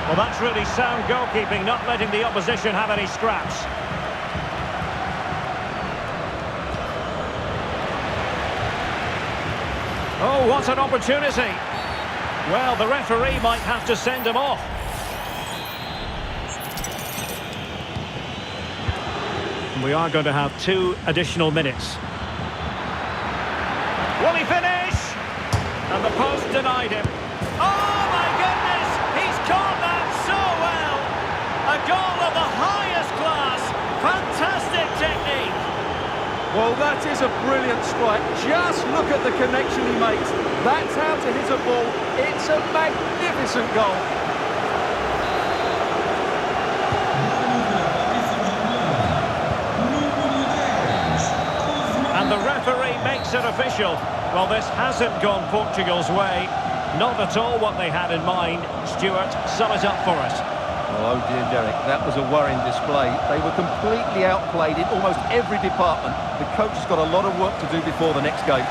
Well, that's really sound goalkeeping, not letting the opposition have any scraps. Oh, what an opportunity. Well, the referee might have to send him off. We are going to have 2 additional minutes. Will he finish? And the post denied him. Oh my goodness! He's caught that so well! A goal of the highest class. Fantastic technique. Well, that is a brilliant strike. Just look at the connection he makes. That's how to hit a ball. It's a magnificent goal. And the referee makes it official. Well, this hasn't gone Portugal's way. Not at all what they had in mind. Stuart, sum it up for us. Oh dear, Derek, that was a worrying display. They were completely outplayed in almost every department. The coach has got a lot of work to do before the next game.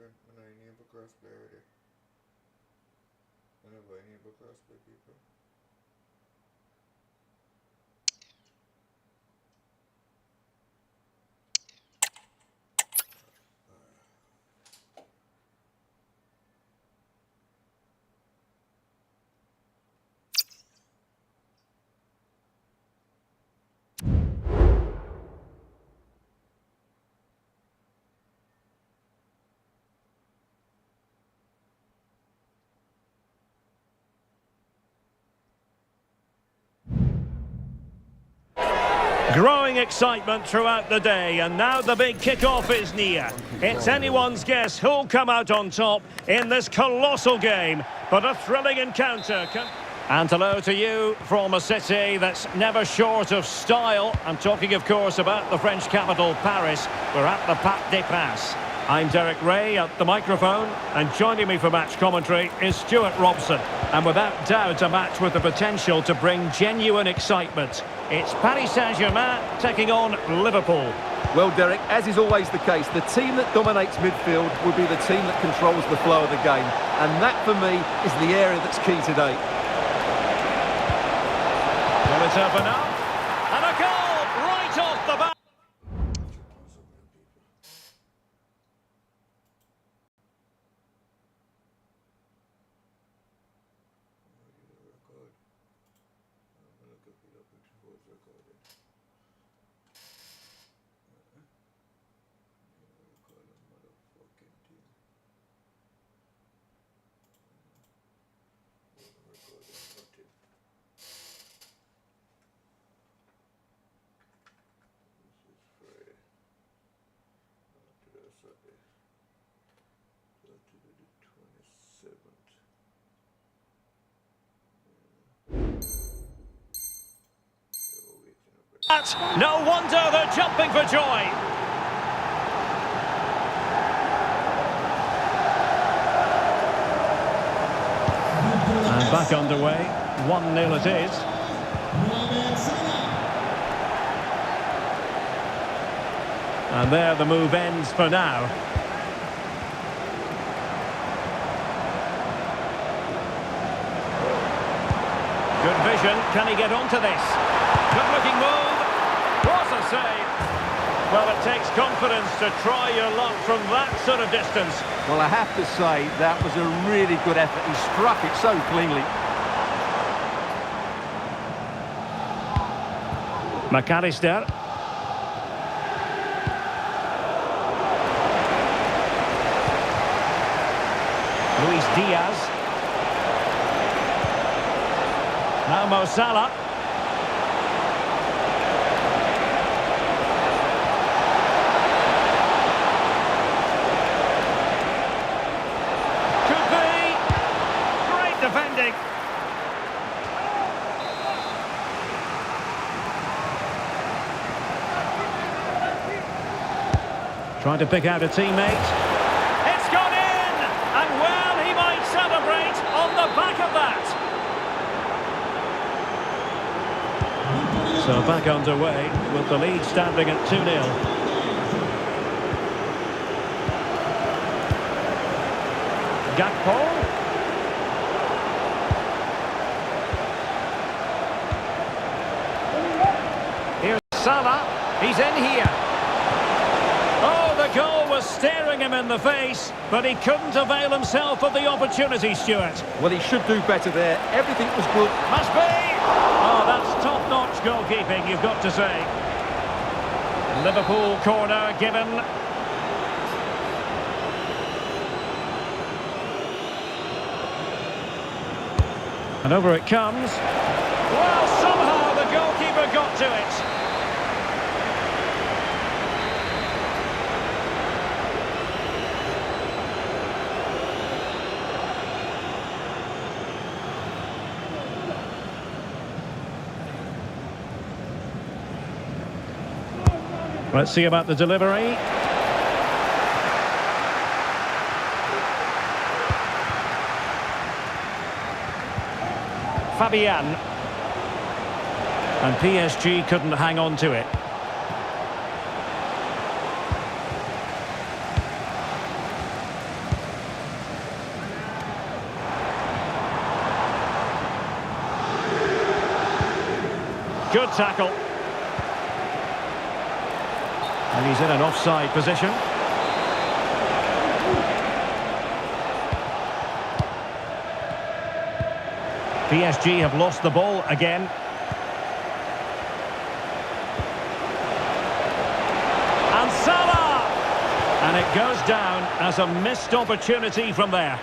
when I enable crossplay already. Whenever I enable crossplay, people. Growing excitement throughout the day, and now the big kick-off is near. It's anyone's guess who'll come out on top in this colossal game, but a thrilling encounter. And hello to you from a city that's never short of style. I'm talking, of course, about the French capital, Paris. We're at the Parc des Princes. I'm Derek Ray at the microphone, and joining me for match commentary is Stuart Robson. And without doubt, a match with the potential to bring genuine excitement. It's Paris Saint-Germain taking on Liverpool. Well, Derek, as is always the case, the team that dominates midfield will be the team that controls the flow of the game. And that, for me, is the area that's key today. Will it open up? And a goal right off the bat. No wonder they're jumping for joy. And back underway. 1-0 it is. And there the move ends for now. Good vision. Can he get onto this? Good looking move. What a save. Well, it takes confidence to try your luck from that sort of distance. Well, I have to say, that was a really good effort. He struck it so cleanly. McAllister. Luis Diaz. Now Mo Salah. Could be. Great defending. Trying to pick out a teammate. It's gone in! And well, he might celebrate on the back of that. So back underway with the lead standing at 2-0. Gakpo. Here's Salah. He's in here. Oh, the goal was staring him in the face, but he couldn't avail himself of the opportunity, Stuart. Well, he should do better there. Everything was good. Must be! Oh, that's top-notch goalkeeping, you've got to say. Liverpool corner given. And over it comes. Well, somehow the goalkeeper got to it. Let's see about the delivery. Fabian. And PSG couldn't hang on to it. Good tackle. And he's in an offside position. PSG have lost the ball again. And Salah! And it goes down as a missed opportunity from there.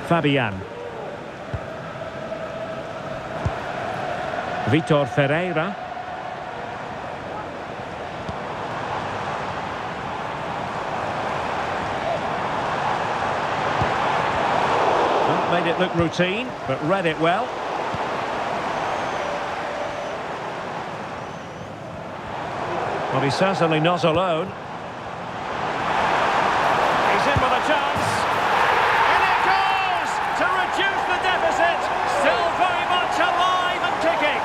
Fabian. Vitor Ferreira. Made it look routine, but read it well. Well, he's certainly not alone. He's in with a chance. And it goes! To reduce the deficit. Still very much alive and kicking.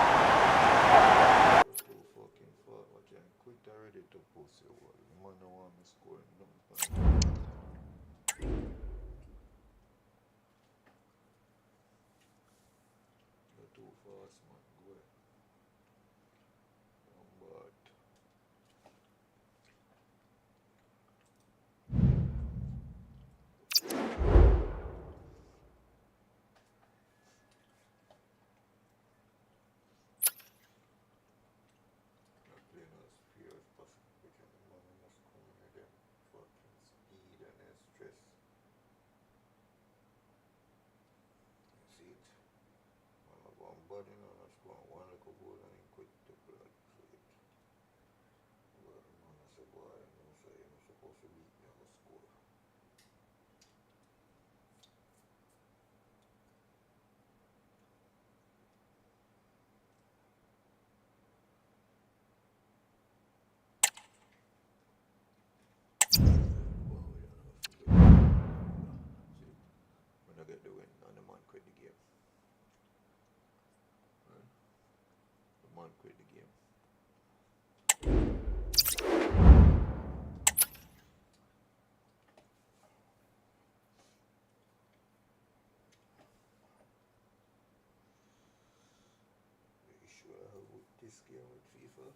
This game with FIFA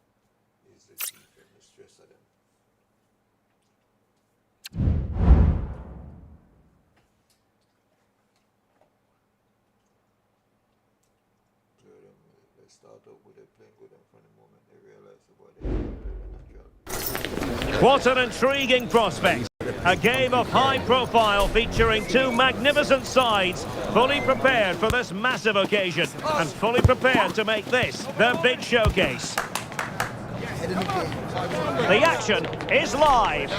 is the chief and the stress of them. They start up with it playing good, and from the moment they realize about it, What an intriguing prospect. A game of high profile featuring two magnificent sides, fully prepared for this massive occasion and fully prepared to make this their big showcase. The action is live.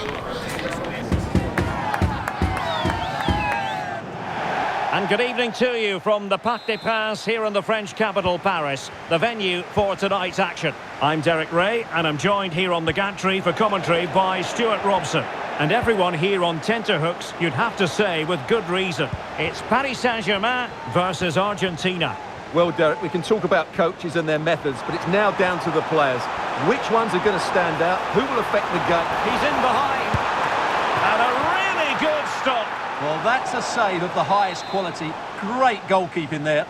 And good evening to you from the Parc des Princes here in the French capital, Paris, the venue for tonight's action. I'm Derek Ray, and I'm joined here on the gantry for commentary by Stuart Robson. And everyone here on tenterhooks, you'd have to say, with good reason. It's Paris Saint-Germain versus Argentina. Well, Derek, we can talk about coaches and their methods, but it's now down to the players. Which ones are going to stand out? Who will affect the game? He's in behind. And a really good stop. Well, that's a save of the highest quality. Great goalkeeping there.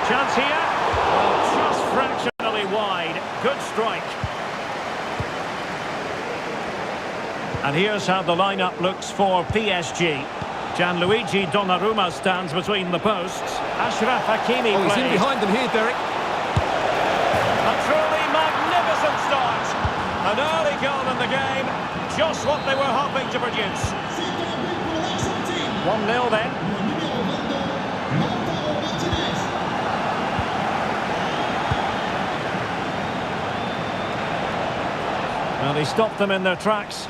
Chance here. Oh, just fractionally wide. Good strike. And here's how the lineup looks for PSG. Gianluigi Donnarumma stands between the posts. Achraf Hakimi he's in plays. behind them here, Derek. A truly magnificent start. An early goal in the game. Just what they were hoping to produce. 1-0 then. Well, he stopped them in their tracks.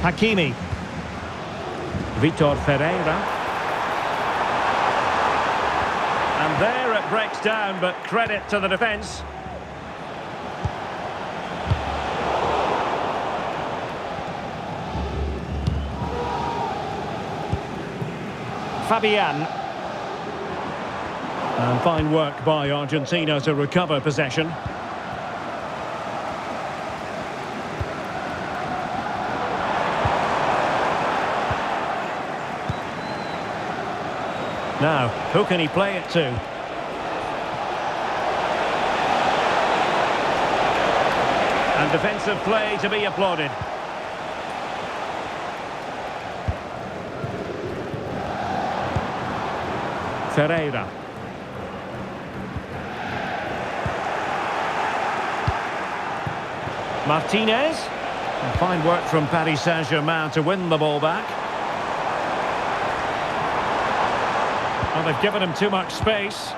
Hakimi. Vitor Ferreira. And there it breaks down, but credit to the defence. Fabian. And fine work by Argentina to recover possession. Now, who can he play it to? And defensive play to be applauded. Ferreira. Martinez. And fine work from Paris Saint-Germain to win the ball back. Well, they've given him too much space.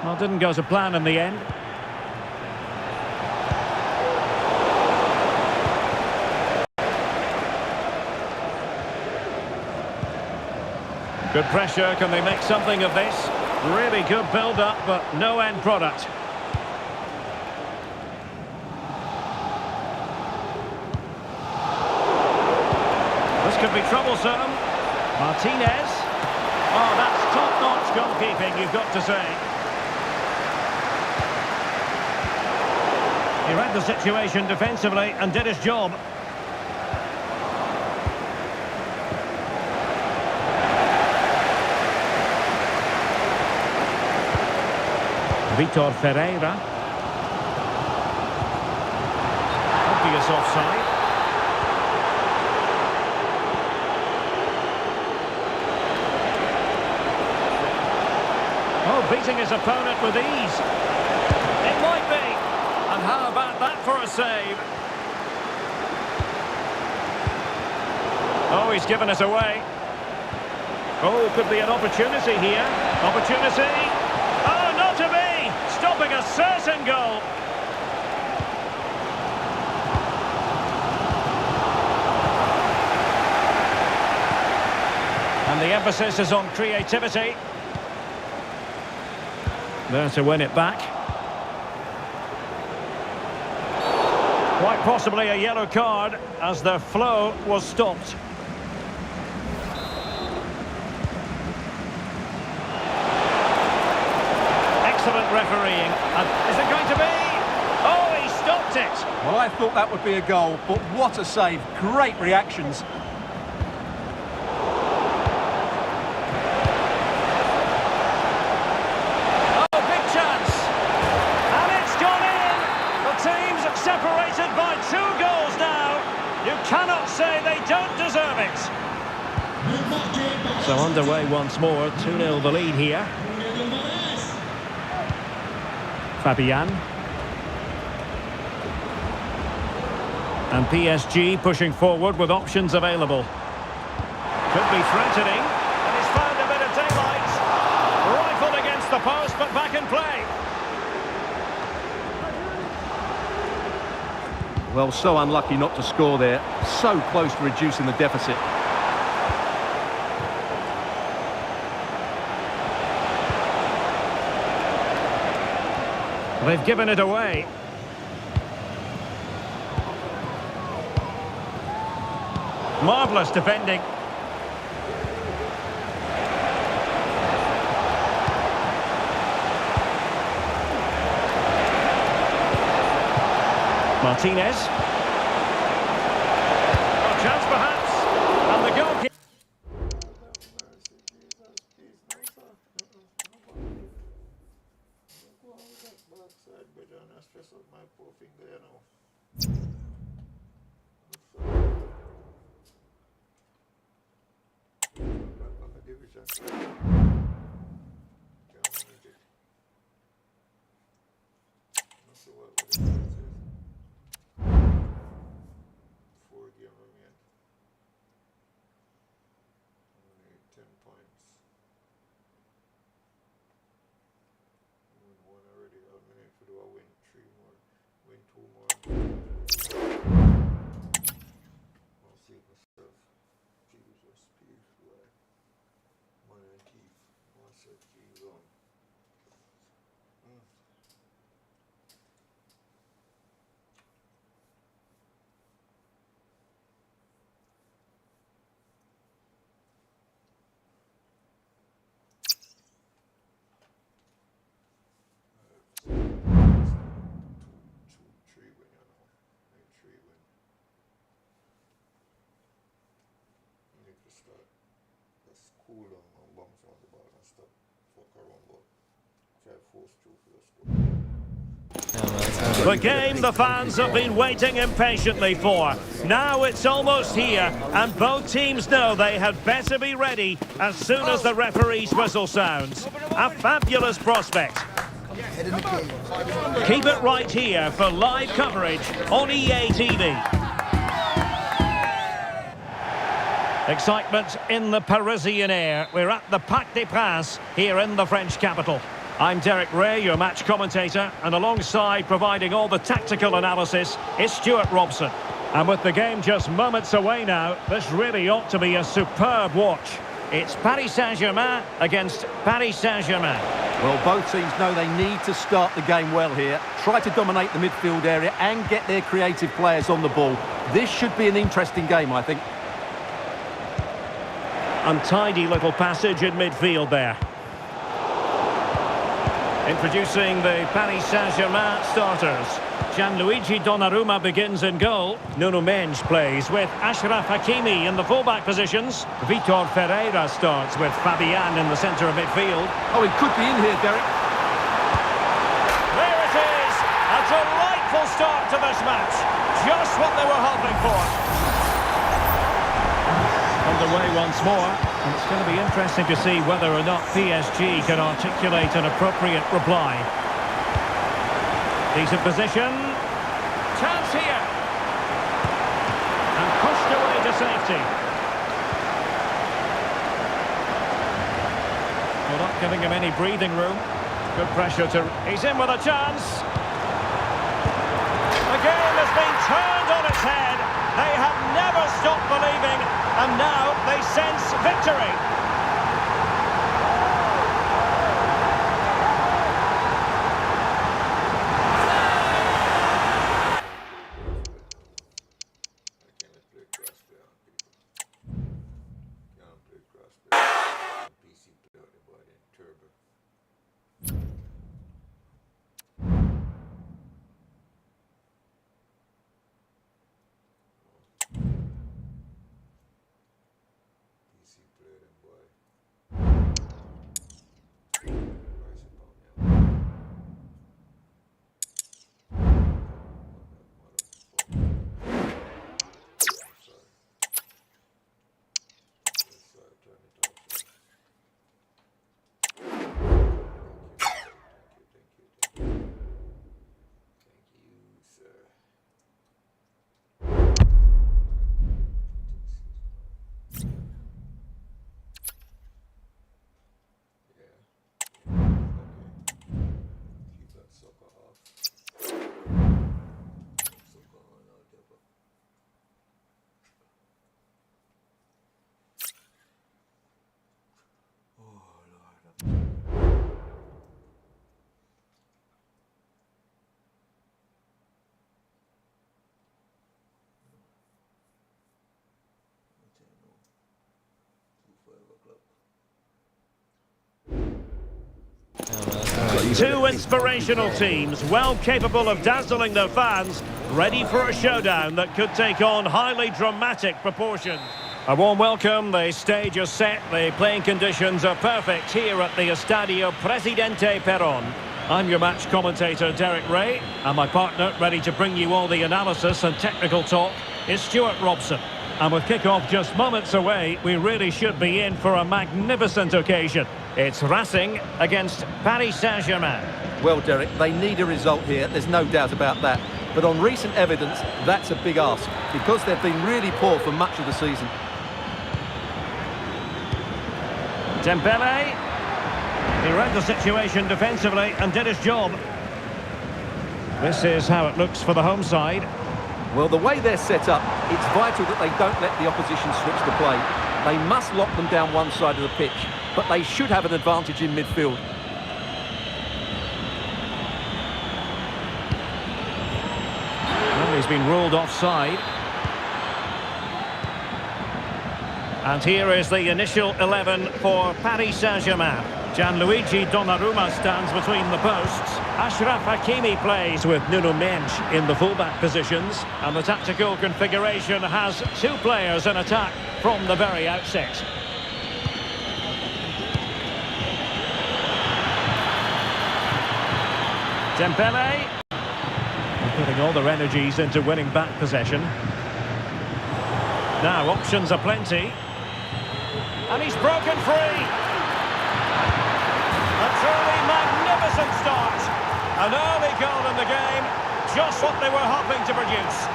Well, didn't go to plan in the end. Good pressure, can they make something of this? Really good build-up, but no end product. This could be troublesome. Martinez. Oh, that's top-notch goalkeeping, you've got to say. He read the situation defensively and did his job. Vitor Ferreira. Obvious offside. Oh, beating his opponent with ease. It might be. And how about that for a save? Oh, he's given us away. Oh, could be an opportunity here. Opportunity. Oh, not to be. Stopping a certain goal. And the emphasis is on creativity. There to win it back. Quite possibly a yellow card as their flow was stopped. Excellent refereeing. And is it going to be? Oh, he stopped it. Well, I thought that would be a goal, but what a save. Great reactions. Oh, big chance. And it's gone in. The team's separated by 2 goals now. You cannot say they don't deserve it. So underway once more. 2-0 the lead here. Fabian. And PSG pushing forward with options available. Could be threatening. And he's found a bit of daylight. Rifled against the post, but back in play. Well, so unlucky not to score there. So close to reducing the deficit. They've given it away. Marvellous defending. Martinez. A chance perhaps. And the goalkeeper. Cool down and bounce around the ball and stop. force through first goal. The game the fans have been waiting impatiently for. Now it's almost here, and both teams know they had better be ready as soon as the referee's whistle sounds. A fabulous prospect. Keep it right here for live coverage on EA TV. Excitement in the Parisian air. We're at the Parc des Princes here in the French capital. I'm Derek Ray, your match commentator, and alongside providing all the tactical analysis is Stuart Robson. And with the game just moments away now, this really ought to be a superb watch. It's Paris Saint-Germain against Paris Saint-Germain. Well, both teams know they need to start the game well here. Try to dominate the midfield area and get their creative players on the ball. This should be an interesting game, I think. Untidy little passage in midfield there. Introducing the Paris Saint-Germain starters. Gianluigi Donnarumma begins in goal. Nuno Mendes plays with Achraf Hakimi in the fullback positions. Vitor Ferreira starts with Fabian in the centre of midfield. Oh, he could be in here, Derek. There it is! A delightful start to this match. Just what they were hoping for. Underway once more. And it's going to be interesting to see whether or not PSG can articulate an appropriate reply. Decent position. Chance here. And pushed away to safety. Well, not giving him any breathing room. Good pressure to... He's in with a chance. The game has been turned on its head. They have never stopped believing, and now they sense victory. Can't play crossplay on people. Can't play crossplay on PC play on the body in turbo. PC play them boy. Price upon them. Sorry. Sorry, turn it off. Thank you, sir. Yeah. Okay. Keep that sucker off. Sucker on out there, but oh Lord. Two inspirational teams, well capable of dazzling their fans, ready for a showdown that could take on highly dramatic proportions. A warm welcome, the stage is set, the playing conditions are perfect here at the Estadio Presidente Perón. I'm your match commentator, Derek Ray, and my partner, ready to bring you all the analysis and technical talk, is Stuart Robson. And with kick-off just moments away, we really should be in for a magnificent occasion. It's Racing against Paris Saint-Germain. Well, Derek, they need a result here, there's no doubt about that. But on recent evidence, that's a big ask, because they've been really poor for much of the season. Dembele. He read the situation defensively and did his job. This is how it looks for the home side. Well, the way they're set up, it's vital that they don't let the opposition switch the play. They must lock them down one side of the pitch, but they should have an advantage in midfield. Well, he's been ruled offside. And here is the initial 11 for Paris Saint-Germain. Gianluigi Donnarumma stands between the posts. Achraf Hakimi plays with Nuno Mendes in the fullback positions. And the tactical configuration has two players in attack from the very outset. Dembele. Putting all their energies into winning back possession. Now options are plenty. And he's broken free. A truly magnificent start. An early goal in the game. Just what they were hoping to produce.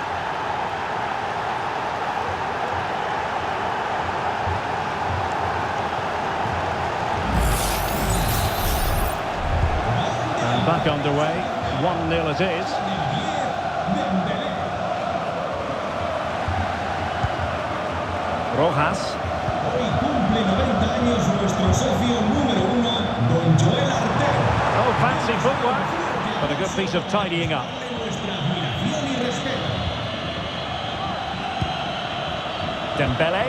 And back underway. 1-0 it is. Rojas. Hoy cumple 90 años nuestro socio número 1, don Joel Artero. Oh, fancy footwork, but a good piece of tidying up. Nuestra admiración y respeto. Dembele.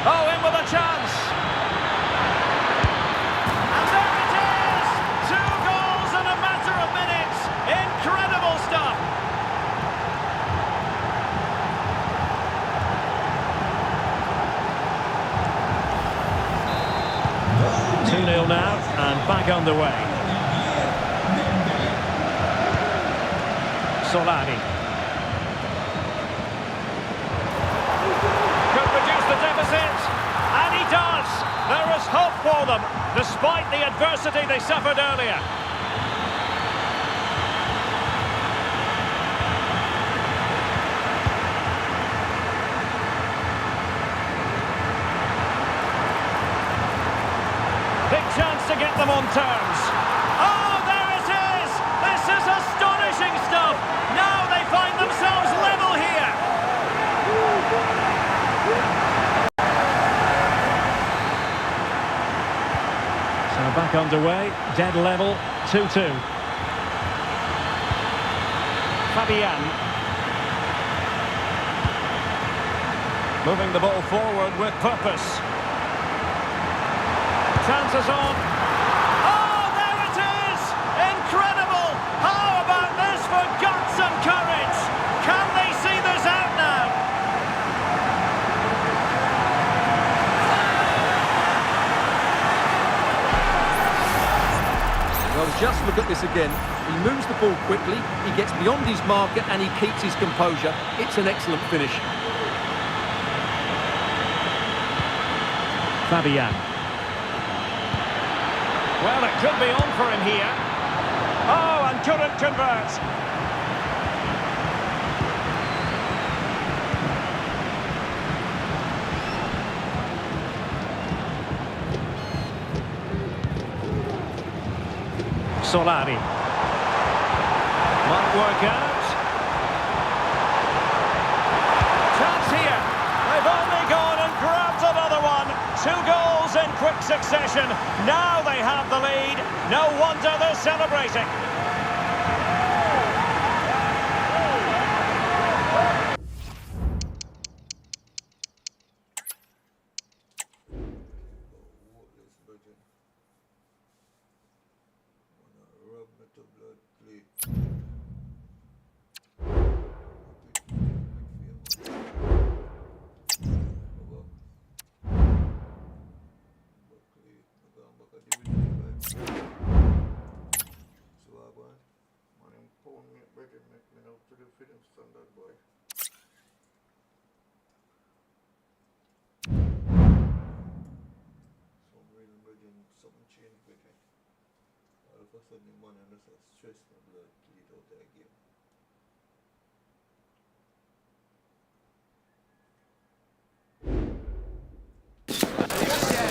Oh, in with a chance. And there it is! 2 goals in a matter of minutes. Incredible stuff. Now, and back underway. Solari. Could reduce the deficit, and he does. There is hope for them, despite the adversity they suffered earlier. Big chance to get them on terms. Oh, there it is! This is astonishing stuff! Now they find themselves level here! So back underway, dead level, 2-2. Fabian. Moving the ball forward with purpose. Chances on. Oh, there it is! Incredible! How about this for guts and courage? Can they see this out now? Well, just look at this again. He moves the ball quickly, he gets beyond his marker and he keeps his composure. It's an excellent finish. Fabian. Well, it could be on for him here. Oh, and couldn't convert. Solari. Might work out. Chance here. They've only gone and grabbed another one. 2 goals in quick succession. Now they have the lead. No wonder they're celebrating.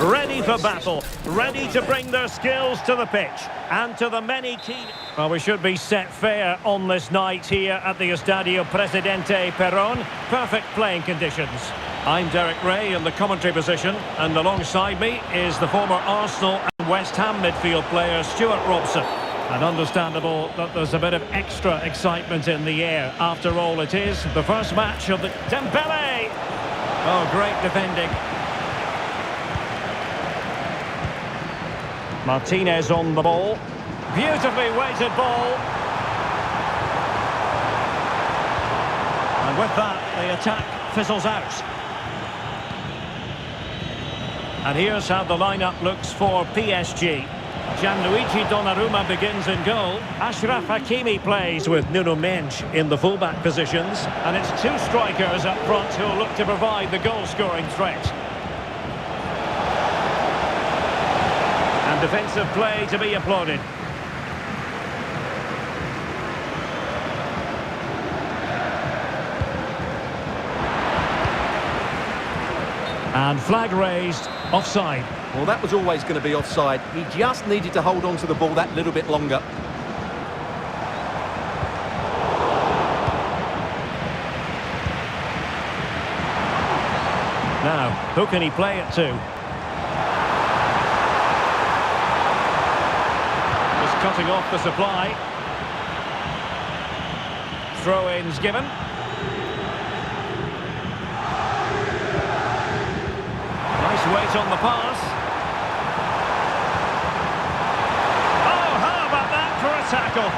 Ready for battle, ready to bring their skills to the pitch and to the many key... Well, we should be set fair on this night here at the Estadio Presidente Perón. Perfect playing conditions. I'm Derek Ray in the commentary position, and alongside me is the former Arsenal and West Ham midfield player Stuart Robson. And understandable that there's a bit of extra excitement in the air. After all, it is the first match of the... Dembele! Oh, great defending. Martinez on the ball. Beautifully weighted ball. And with that, the attack fizzles out. And here's how the lineup looks for PSG. Gianluigi Donnarumma begins in goal. Ashraf Hakimi plays with Nuno Mendes in the fullback positions. And it's two strikers up front who'll look to provide the goal-scoring threat. And defensive play to be applauded. And flag raised, offside. Well, that was always going to be offside. He just needed to hold on to the ball that little bit longer. Now, who can he play it to? Just cutting off the supply. Throw-ins given. Nice weight on the pass. Oh, how about that for a tackle?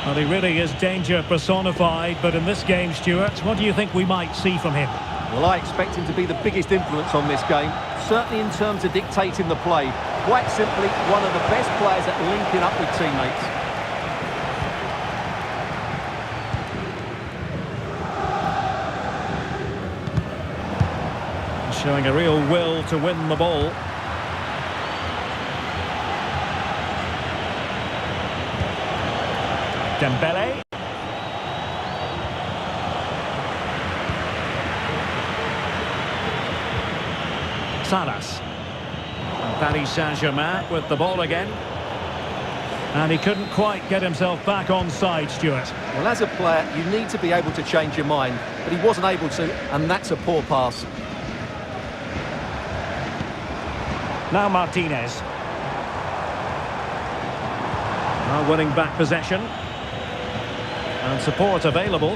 Well, he really is danger personified, but in this game, Stuart, what do you think we might see from him? Well, I expect him to be the biggest influence on this game, certainly in terms of dictating the play. Quite simply, one of the best players at linking up with teammates. Showing a real will to win the ball. Dembele. Salas. And Paris Saint-Germain with the ball again. And he couldn't quite get himself back on side, Stuart. Well, as a player, you need to be able to change your mind, but he wasn't able to, and that's a poor pass. Now Martinez. Now winning back possession. And support available.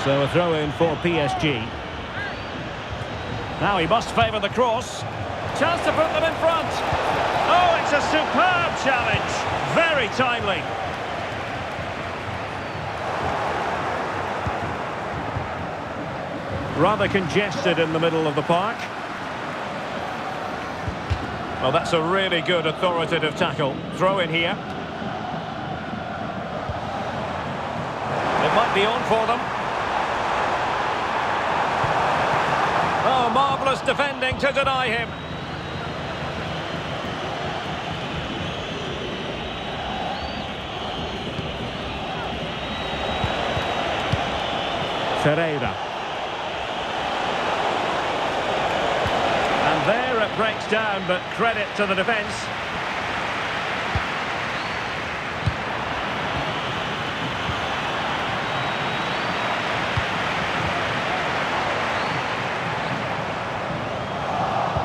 So a throw-in for PSG. Now he must favour the cross. Chance to put them in front. Oh, it's a superb challenge. Very timely. Rather congested in the middle of the park. Well, that's a really good authoritative tackle. Throw in here. It might be on for them. Oh, marvellous defending to deny him. Ferreira. There it breaks down, but credit to the defence.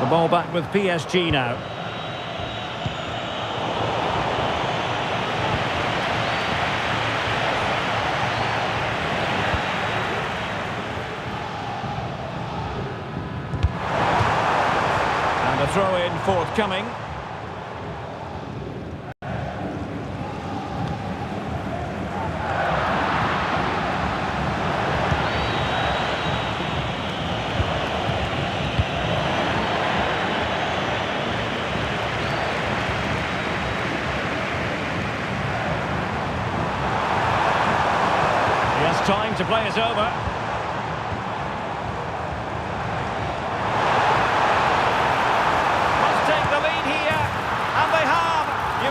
The ball back with PSG now. A throw-in forthcoming. He has time to play it over.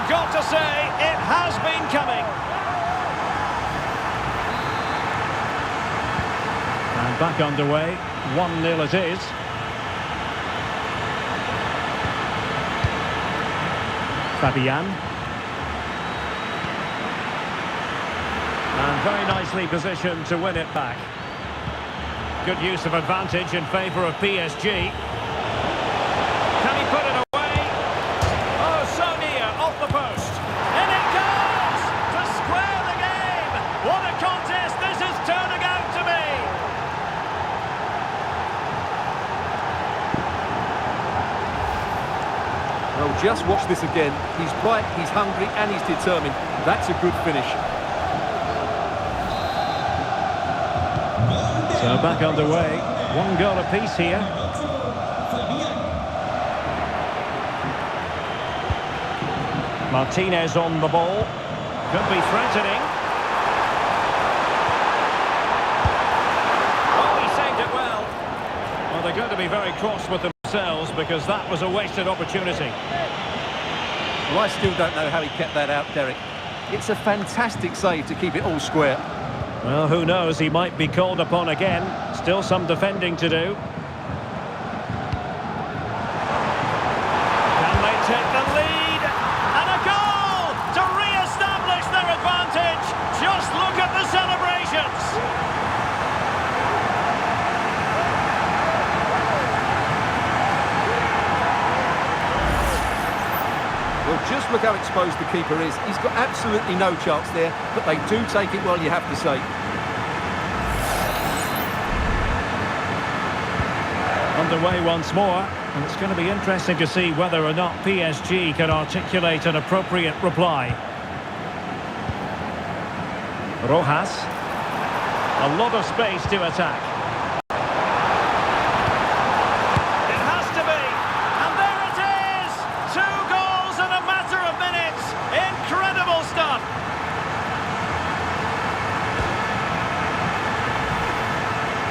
Got to say, it has been coming. And back underway, 1-0 it is. Fabian. And very nicely positioned to win it back. Good use of advantage in favour of PSG. Can he put it away? The post. And it goes to square the game. What a contest this is turning out to be. Well, just watch this again. He's bright, he's hungry, and he's determined. That's a good finish. So back underway. One goal apiece here. Martinez on the ball. Could be threatening. Oh, he saved it well. Well, they're going to be very cross with themselves because that was a wasted opportunity. Well, I still don't know how he kept that out, Derek. It's a fantastic save to keep it all square. Well, who knows? He might be called upon again. Still some defending to do. Can they take the lead? And a goal to re-establish their advantage. Just look at the celebrations. Well, just look how exposed the keeper is. He's got absolutely no chance there, but they do take it well, you have to say. Underway once more, and it's going to be interesting to see whether or not PSG can articulate an appropriate reply. Rojas. A lot of space to attack. It has to be, and there it is! 2 goals in a matter of minutes. Incredible stuff.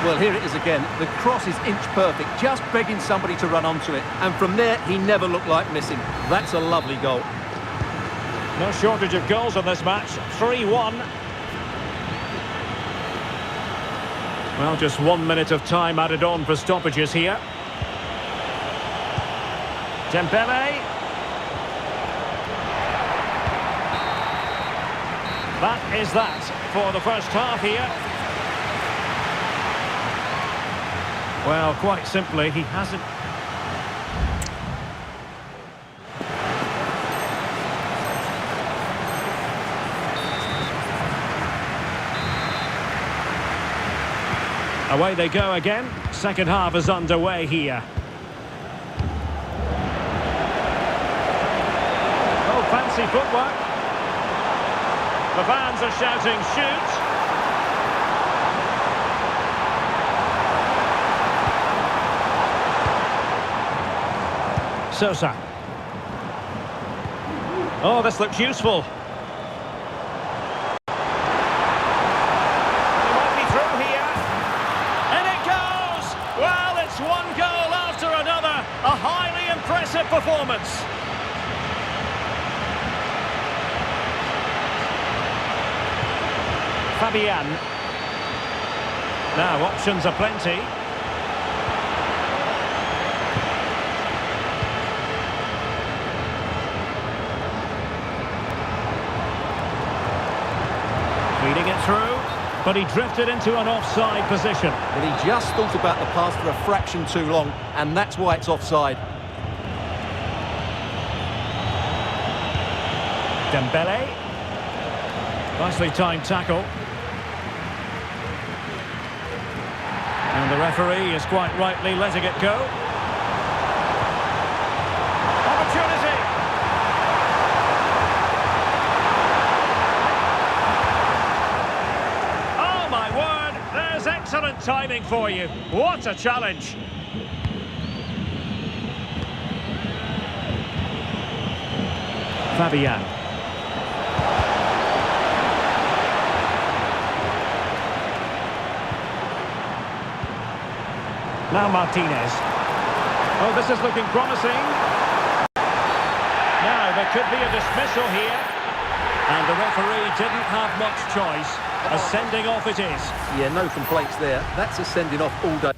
Well, here it is again. The cross is inch perfect, just begging somebody to run onto it. And from there, he never looked like missing. That's a lovely goal. No shortage of goals on this match. 3-1. Well, just 1 minute of time added on for stoppages here. Dembele. That is that for the first half here. Well, quite simply, he hasn't... Away they go again. Second half is underway here. Oh, fancy footwork. The fans are shouting, shoot! Sosa. Oh, this looks useful. He might be through here. And it goes! Well, it's 1 goal after another. A highly impressive performance. Fabian. Now, options are plenty. Feeding it through, but he drifted into an offside position. But he just thought about the pass for a fraction too long, and that's why it's offside. Dembele. Nicely timed tackle. And the referee is quite rightly letting it go. Opportunity! Oh my word, there's excellent timing for you. What a challenge! Fabian. Now Martinez. Oh, this is looking promising. Now, there could be a dismissal here. And the referee didn't have much choice. A sending off it is. Yeah, no complaints there. That's a sending off all day.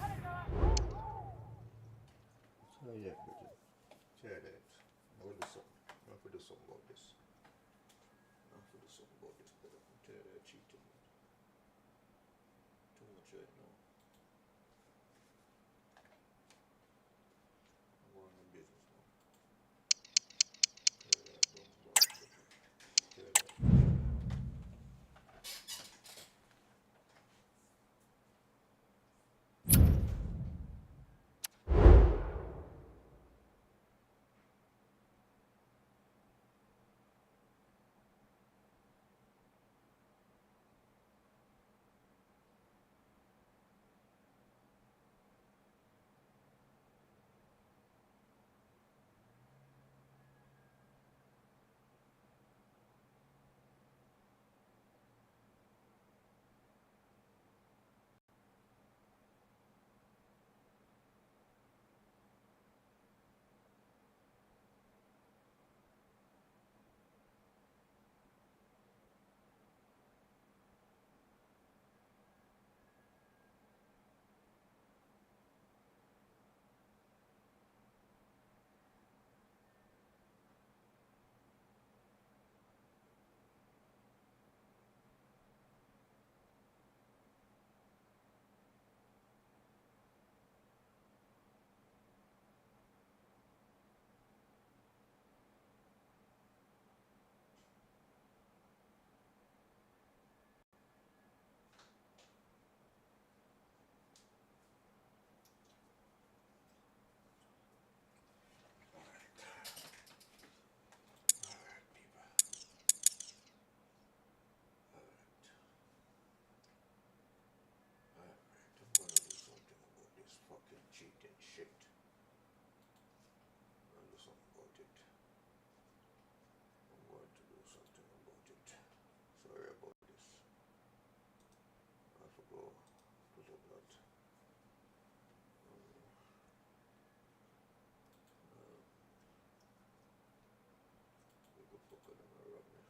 fucking cheating shit. I'll do something about it. I'm going to do something about it. Sorry about this. I forgot to put up that. We could fuck with them and rub me.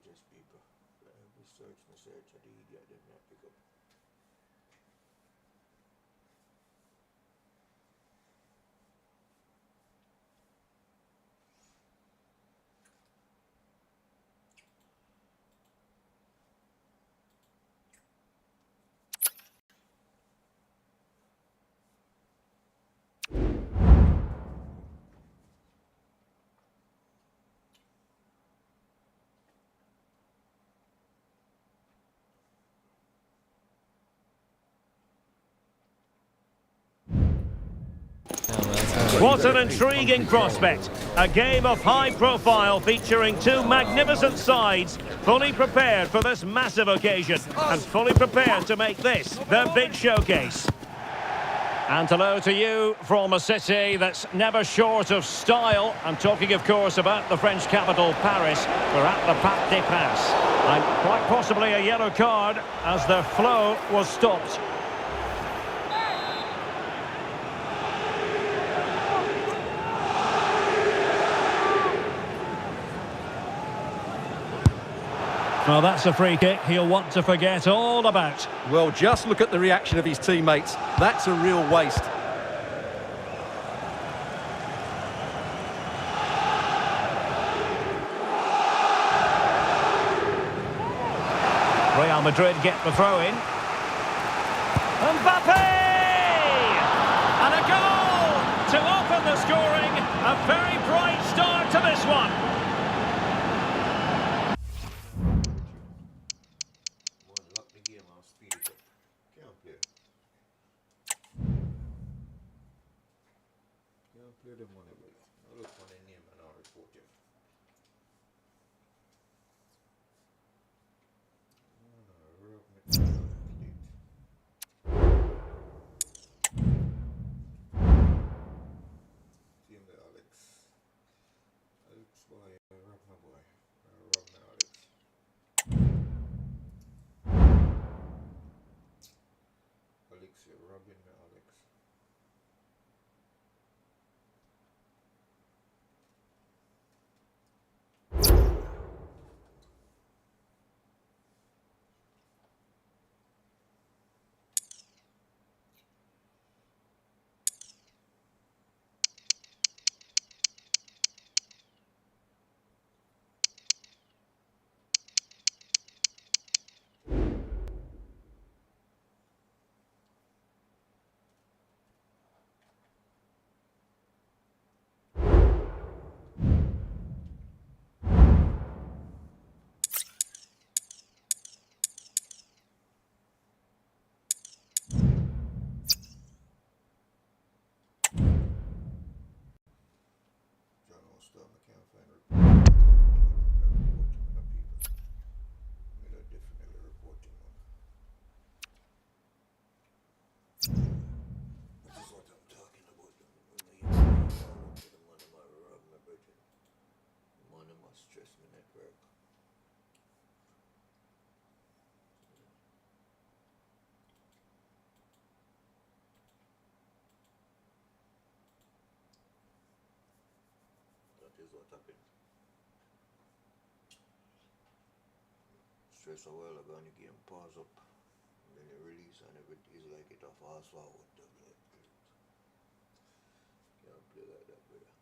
Just people. We search the idiot, then I pick up. What an intriguing prospect. A game of high profile featuring two magnificent sides, fully prepared for this massive occasion and fully prepared to make this their big showcase. And hello to you from a city that's never short of style. I'm talking, of course, about the French capital, Paris. We're at the Parc des Princes. And quite possibly a yellow card as their flow was stopped. Well, that's a free kick he'll want to forget all about. Well, just look at the reaction of his teammates. That's a real waste. Real Madrid get the throw-in. Mbappe! And a goal to open the scoring. A very bright start to this one. Play them on it. I'll look for their name and I'll report you. Team the Alex. Alex boy, rock my boy. Rock my Alex. Alex, you're rubbing me, Alex. stress my network. That is what happened. Stress a while ago and the game pause up. And then you release and everything is like it a fast forward. Can't play like that, brother.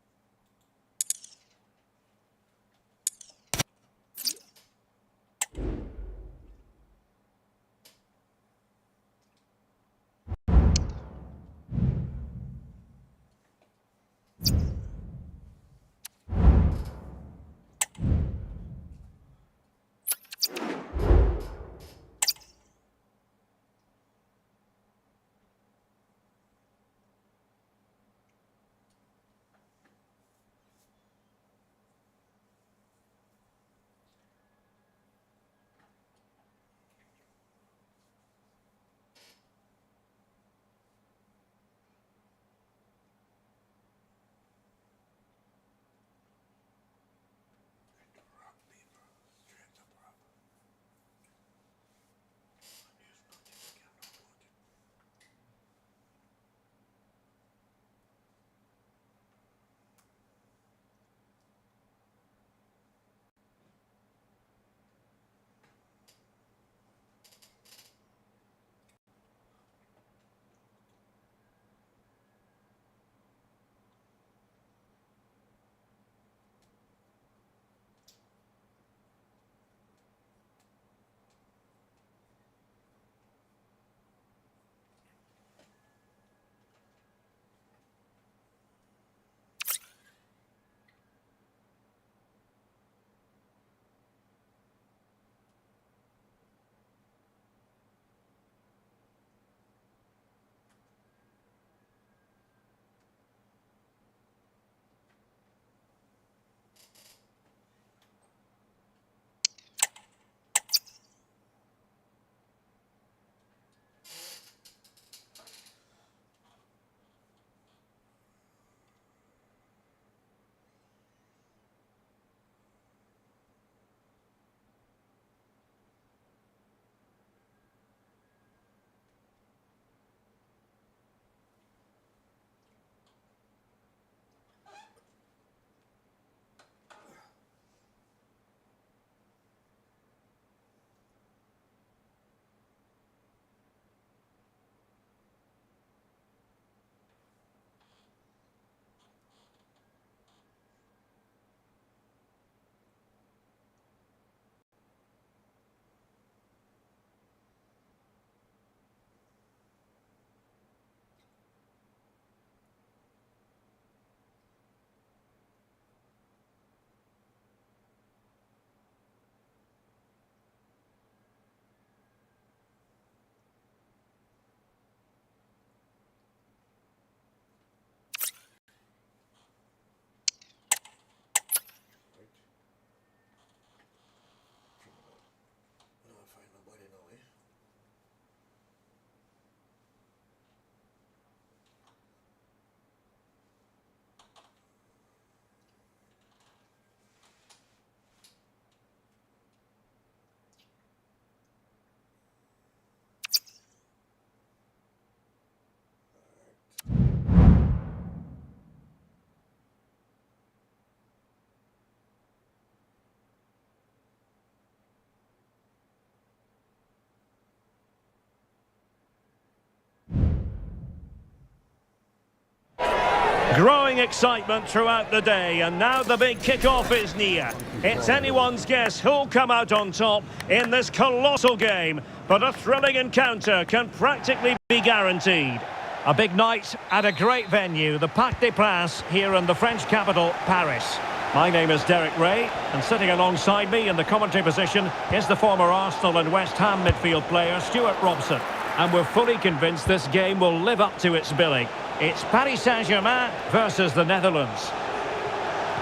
Growing excitement throughout the day, and now the big kick-off is near. It's anyone's guess who'll come out on top in this colossal game, but a thrilling encounter can practically be guaranteed. A big night at a great venue, the Parc des Princes, here in the French capital, Paris. My name is Derek Ray, and sitting alongside me in the commentary position is the former Arsenal and West Ham midfield player, Stuart Robson. And we're fully convinced this game will live up to its billing. It's Paris Saint-Germain versus the Netherlands.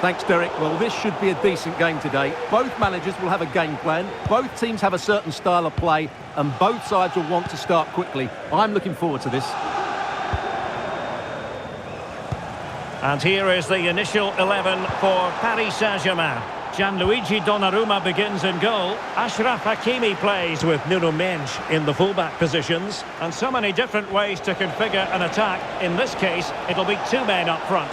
Thanks, Derek. Well, this should be a decent game today. Both managers will have a game plan. Both teams have a certain style of play, and both sides will want to start quickly. I'm looking forward to this. And here is the initial 11 for Paris Saint-Germain. Gianluigi Donnarumma begins in goal. Ashraf Hakimi plays with Nuno Mendes in the fullback positions. And so many different ways to configure an attack. In this case, it'll be two men up front.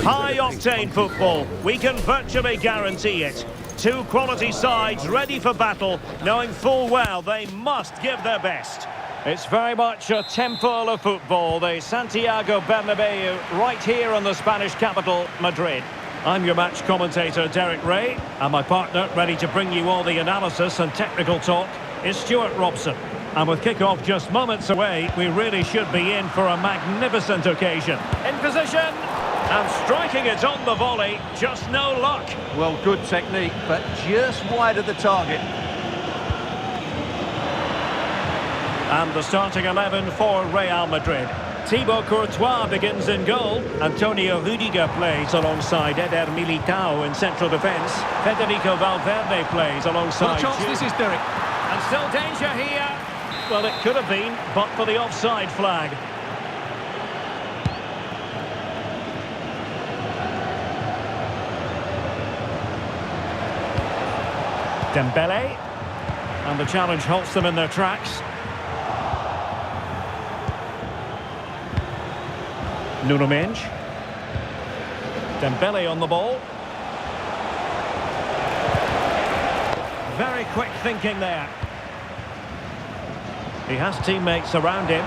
High-octane football, we can virtually guarantee it. Two quality sides ready for battle, knowing full well they must give their best. It's very much a temple of football, the Santiago Bernabeu, right here in the Spanish capital, Madrid. I'm your match commentator, Derek Ray, and my partner, ready to bring you all the analysis and technical talk, is Stuart Robson. And with kick-off just moments away, we really should be in for a magnificent occasion. In position, and striking it on the volley, just no luck. Well, good technique, but just wide of the target. And the starting 11 for Real Madrid. Thibaut Courtois begins in goal. Antonio Rudiger plays alongside Eder Militao in central defence. Federico Valverde plays alongside... What a chance this is, Derek. And still danger here. Well, it could have been, but for the offside flag. Dembele. And the challenge halts them in their tracks. Nuno Mendes. Dembele on the ball. Very quick thinking there. He has teammates around him.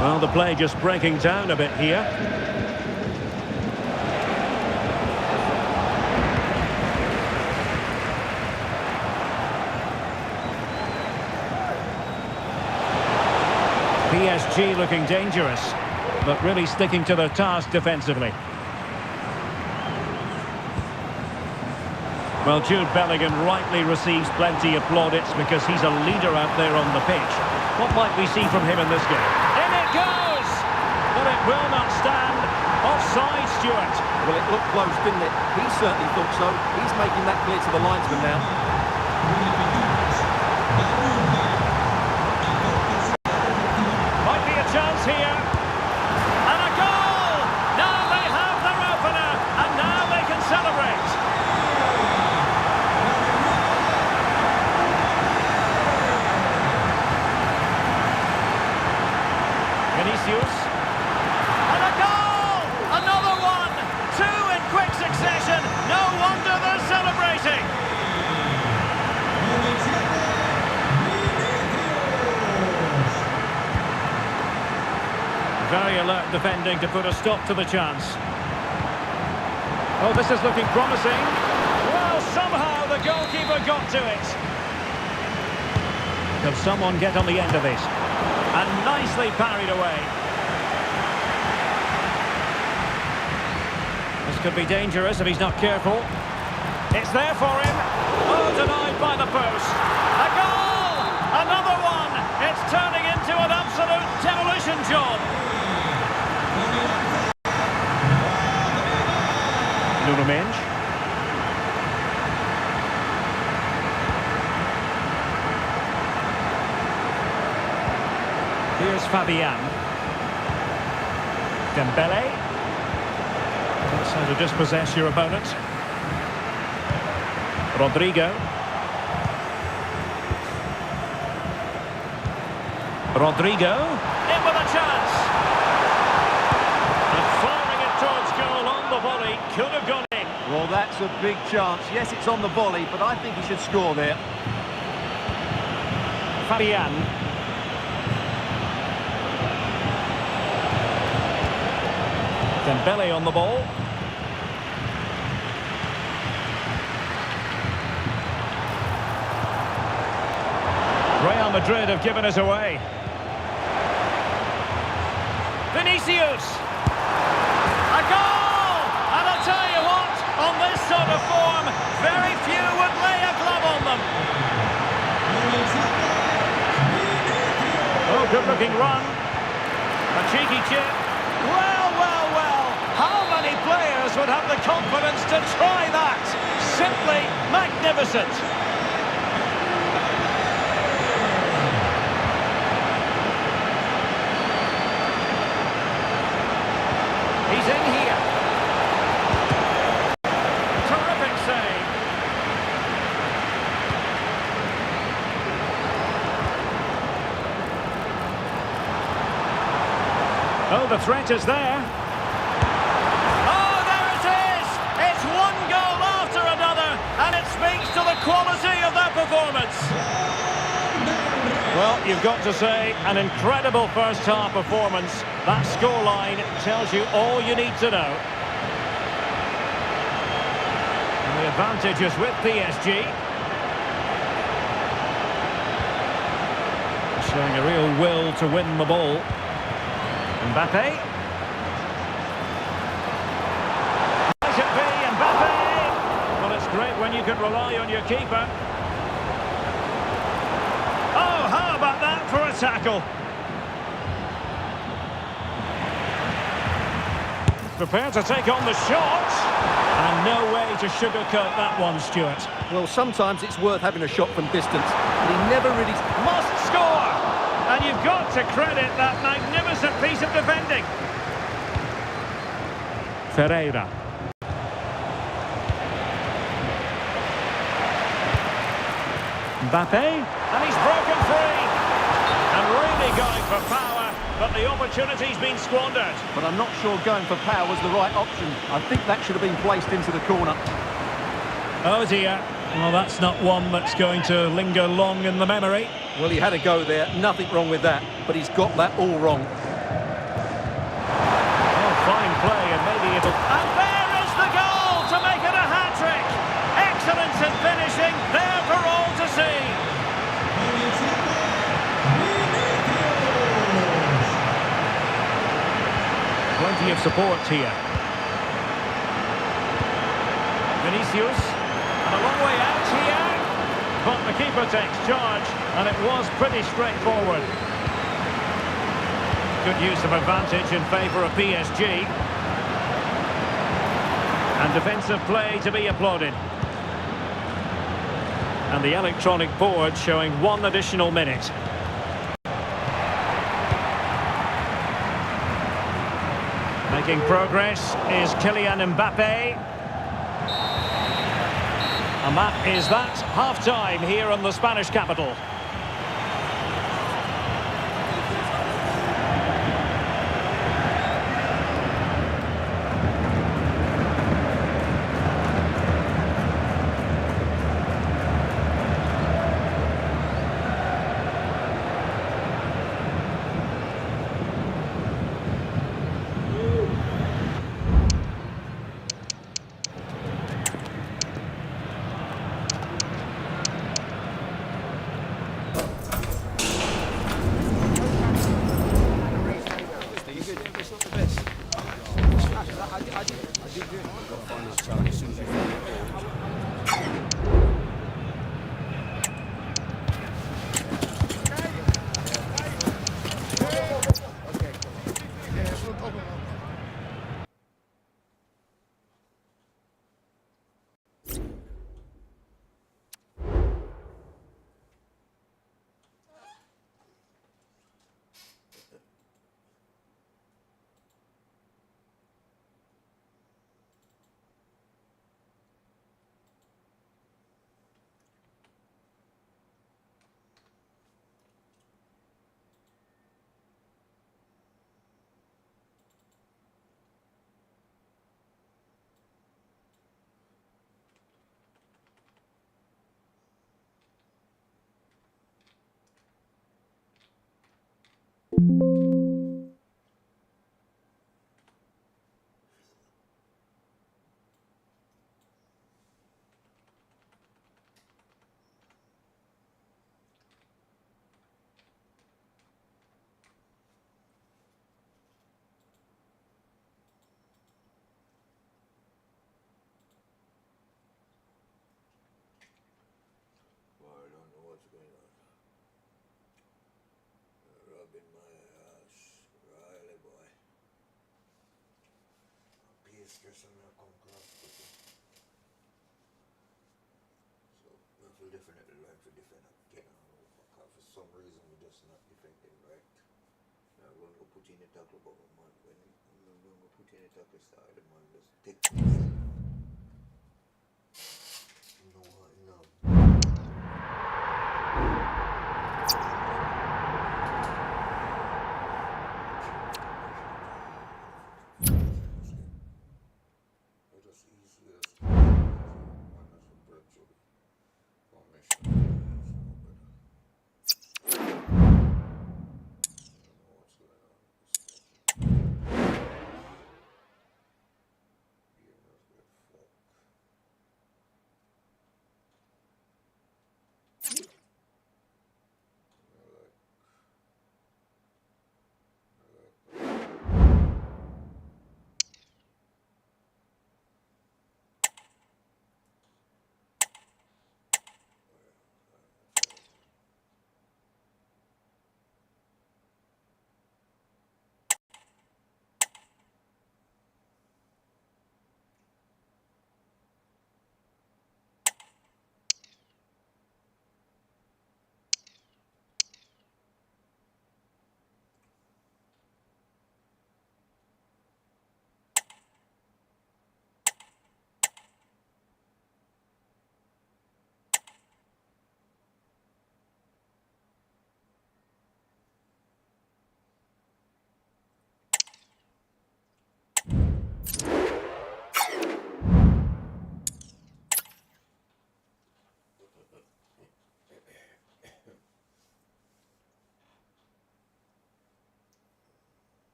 Well, the play just breaking down a bit here. PSG looking dangerous, but really sticking to their task defensively. Well, Jude Bellingham rightly receives plenty of plaudits because he's a leader out there on the pitch. What might we see from him in this game? In it goes! But it will not stand. Offside, Stuart. Well, it looked close, didn't it? He certainly thought so. He's making that clear to the linesman now. Might be a chance here. alert defending to put a stop to the chance. Oh, this is looking promising. Well, somehow the goalkeeper got to it. Can someone get on the end of it? And nicely parried away. This could be dangerous if he's not careful. It's there for him. Oh, denied by the post. A goal! Another one! It's turning into an absolute demolition job. Nuno Mendes. Here's Fabian. Dembele. That's how to dispossess your opponent. Rodrigo. Rodrigo. In with a chance. And firing it towards goal on the volley. Could have gone in. Well, that's a big chance. Yes, it's on the volley, but I think he should score there. Fabian. Dembele on the ball. Real Madrid have given us away. Vinicius! A goal! And I'll tell you what, on this sort of form, very few would lay a glove on them. Oh, good-looking run. A cheeky chip. Well, well, well. How many players would have the confidence to try that? Simply magnificent. He's in here. Terrific save. Oh, the threat is there. Oh, there it is! It's one goal after another, and it speaks to the quality of their performance. Well, you've got to say, an incredible first-half performance. That scoreline tells you all you need to know. And the advantage is with PSG. Showing a real will to win the ball. Mbappe. Might it be Mbappe? Well, it's great when you can rely on your keeper. Oh, how about that for a tackle? Prepared to take on the shot. And no way to sugarcoat that one, Stuart. Well, sometimes it's worth having a shot from distance, but he never really... Must score! And you've got to credit that magnificent piece of defending. Ferreira. Mbappe. And he's broken free. And really going for power, but the opportunity's been squandered. But I'm not sure going for power was the right option. I think that should have been placed into the corner. Oh dear. Well, that's not one that's going to linger long in the memory. Well, he had a go there, nothing wrong with that, but he's got that all wrong. Oh, fine play, and maybe it'll... And there is the goal to make it a hat-trick! Excellence in finishing, there for all to see! Plenty of support here. Vinicius, and a long way out here. But the keeper takes charge, and it was pretty straightforward. Good use of advantage in favour of PSG. And defensive play to be applauded. And the electronic board showing 1 additional minute. Making progress is Kylian Mbappe. And that is that, half-time here in the Spanish capital. did hear. You've got to find that challenge as soon as you find the ball. Well, I don't know what's going on. Rubbing my ass, Riley boy. Peace, just on come cross cooking. So, we feel definitely learn to defend again. Because for some reason, we just not defending right. Now, we're going to put in the tackle, but man, when we're going to put in the tackle style, the man just take it. No, no. Just easy as one as a breakthrough formation. I don't know what's going on. Game must get fucked.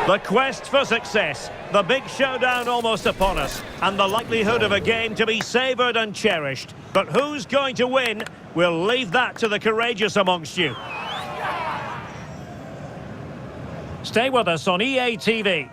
The quest for success, the big showdown almost upon us, and the likelihood of a game to be savoured and cherished. But who's going to win? We'll leave that to the courageous amongst you. Stay with us on EA TV.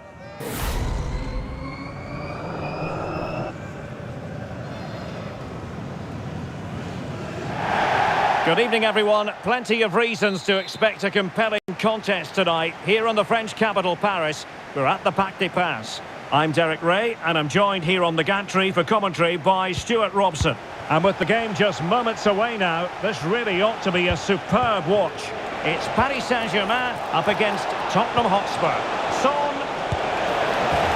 Good evening, everyone. Plenty of reasons to expect a compelling contest tonight here in the French capital, Paris. We're at the Parc des Princes. I'm Derek Ray, and I'm joined here on the gantry for commentary by Stuart Robson. And with the game just moments away now, this really ought to be a superb watch. It's Paris Saint-Germain up against Tottenham Hotspur. Son.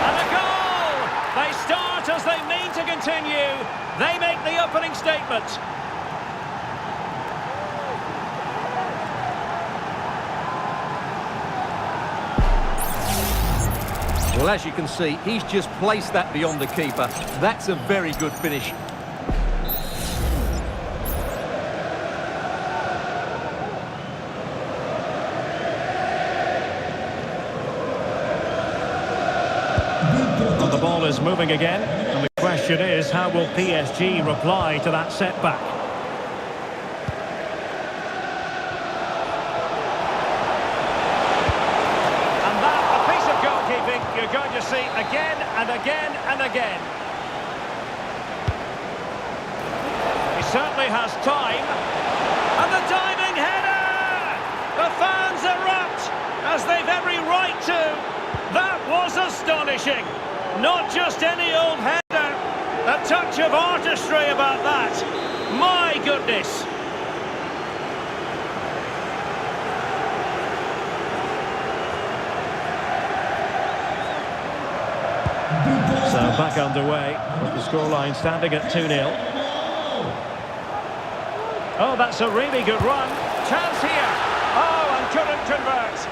And a goal! They start as they mean to continue. They make the opening statement. Well, as you can see, he's just placed that beyond the keeper. That's a very good finish. And the ball is moving again. And the question is, how will PSG reply to that setback? You're going to see again and again and again. He certainly has time. And the diving header! The fans erupt, as they've every right to. That was astonishing. Not just any old header. A touch of artistry about that. My goodness. So back underway, with the scoreline standing at 2-0. Oh, that's a really good run. Chance here. Oh, and couldn't convert.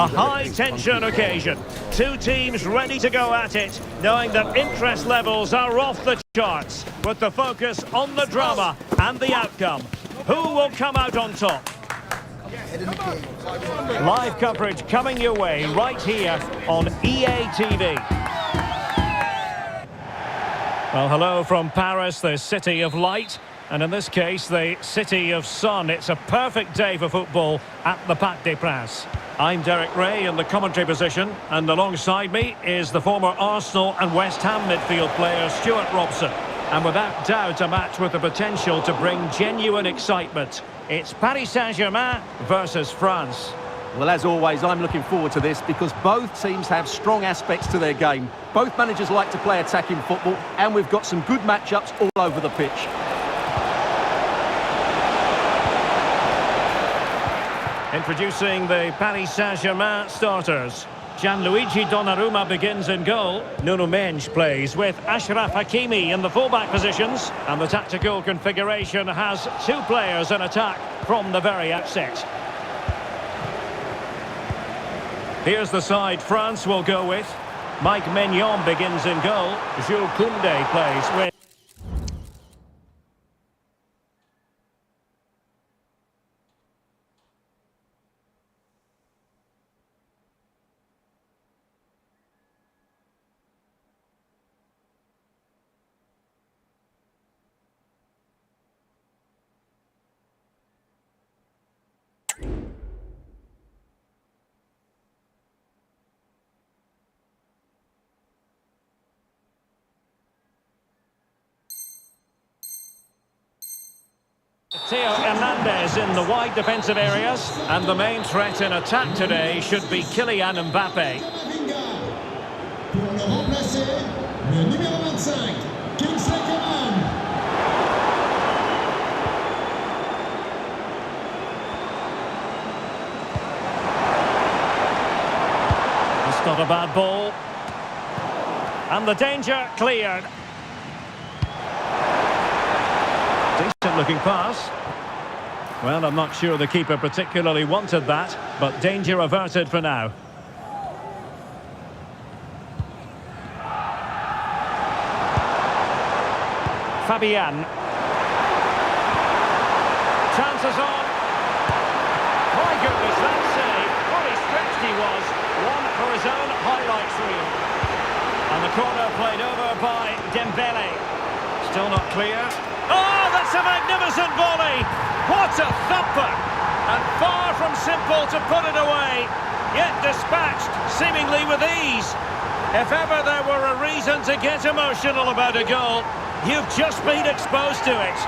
A high-tension occasion. Two teams ready to go at it, knowing that interest levels are off the charts, with the focus on the drama and the outcome. Who will come out on top? Live coverage coming your way right here on EA TV. Well, hello from Paris, the city of light. And in this case, the city of sun. It's a perfect day for football at the Parc des Princes. I'm Derek Ray in the commentary position, and alongside me is the former Arsenal and West Ham midfield player Stuart Robson. And without doubt, a match with the potential to bring genuine excitement. It's Paris Saint-Germain versus France. Well, as always, I'm looking forward to this because both teams have strong aspects to their game. Both managers like to play attacking football, and we've got some good matchups all over the pitch. Introducing the Paris Saint-Germain starters. Gianluigi Donnarumma begins in goal. Nuno Mendes plays with Achraf Hakimi in the fullback positions. And the tactical configuration has two players in attack from the very outset. Here's the side France will go with. Mike Maignan begins in goal. Jules Koundé plays with... Theo Hernandez in the wide defensive areas, and the main threat in attack today should be Kylian Mbappe. Pour le remplacer, le numéro 25, Kingsley Coman. It's not a bad ball. And the danger cleared. Decent looking pass. Well, I'm not sure the keeper particularly wanted that, but danger averted for now. Fabian. Chances on. My goodness, that save. What a stretched he was. One for his own highlights reel. And the corner played over by Dembele. Still not clear. Oh, that's a magnificent volley! What a thumper! And far from simple to put it away, yet dispatched seemingly with ease. If ever there were a reason to get emotional about a goal, you've just been exposed to it.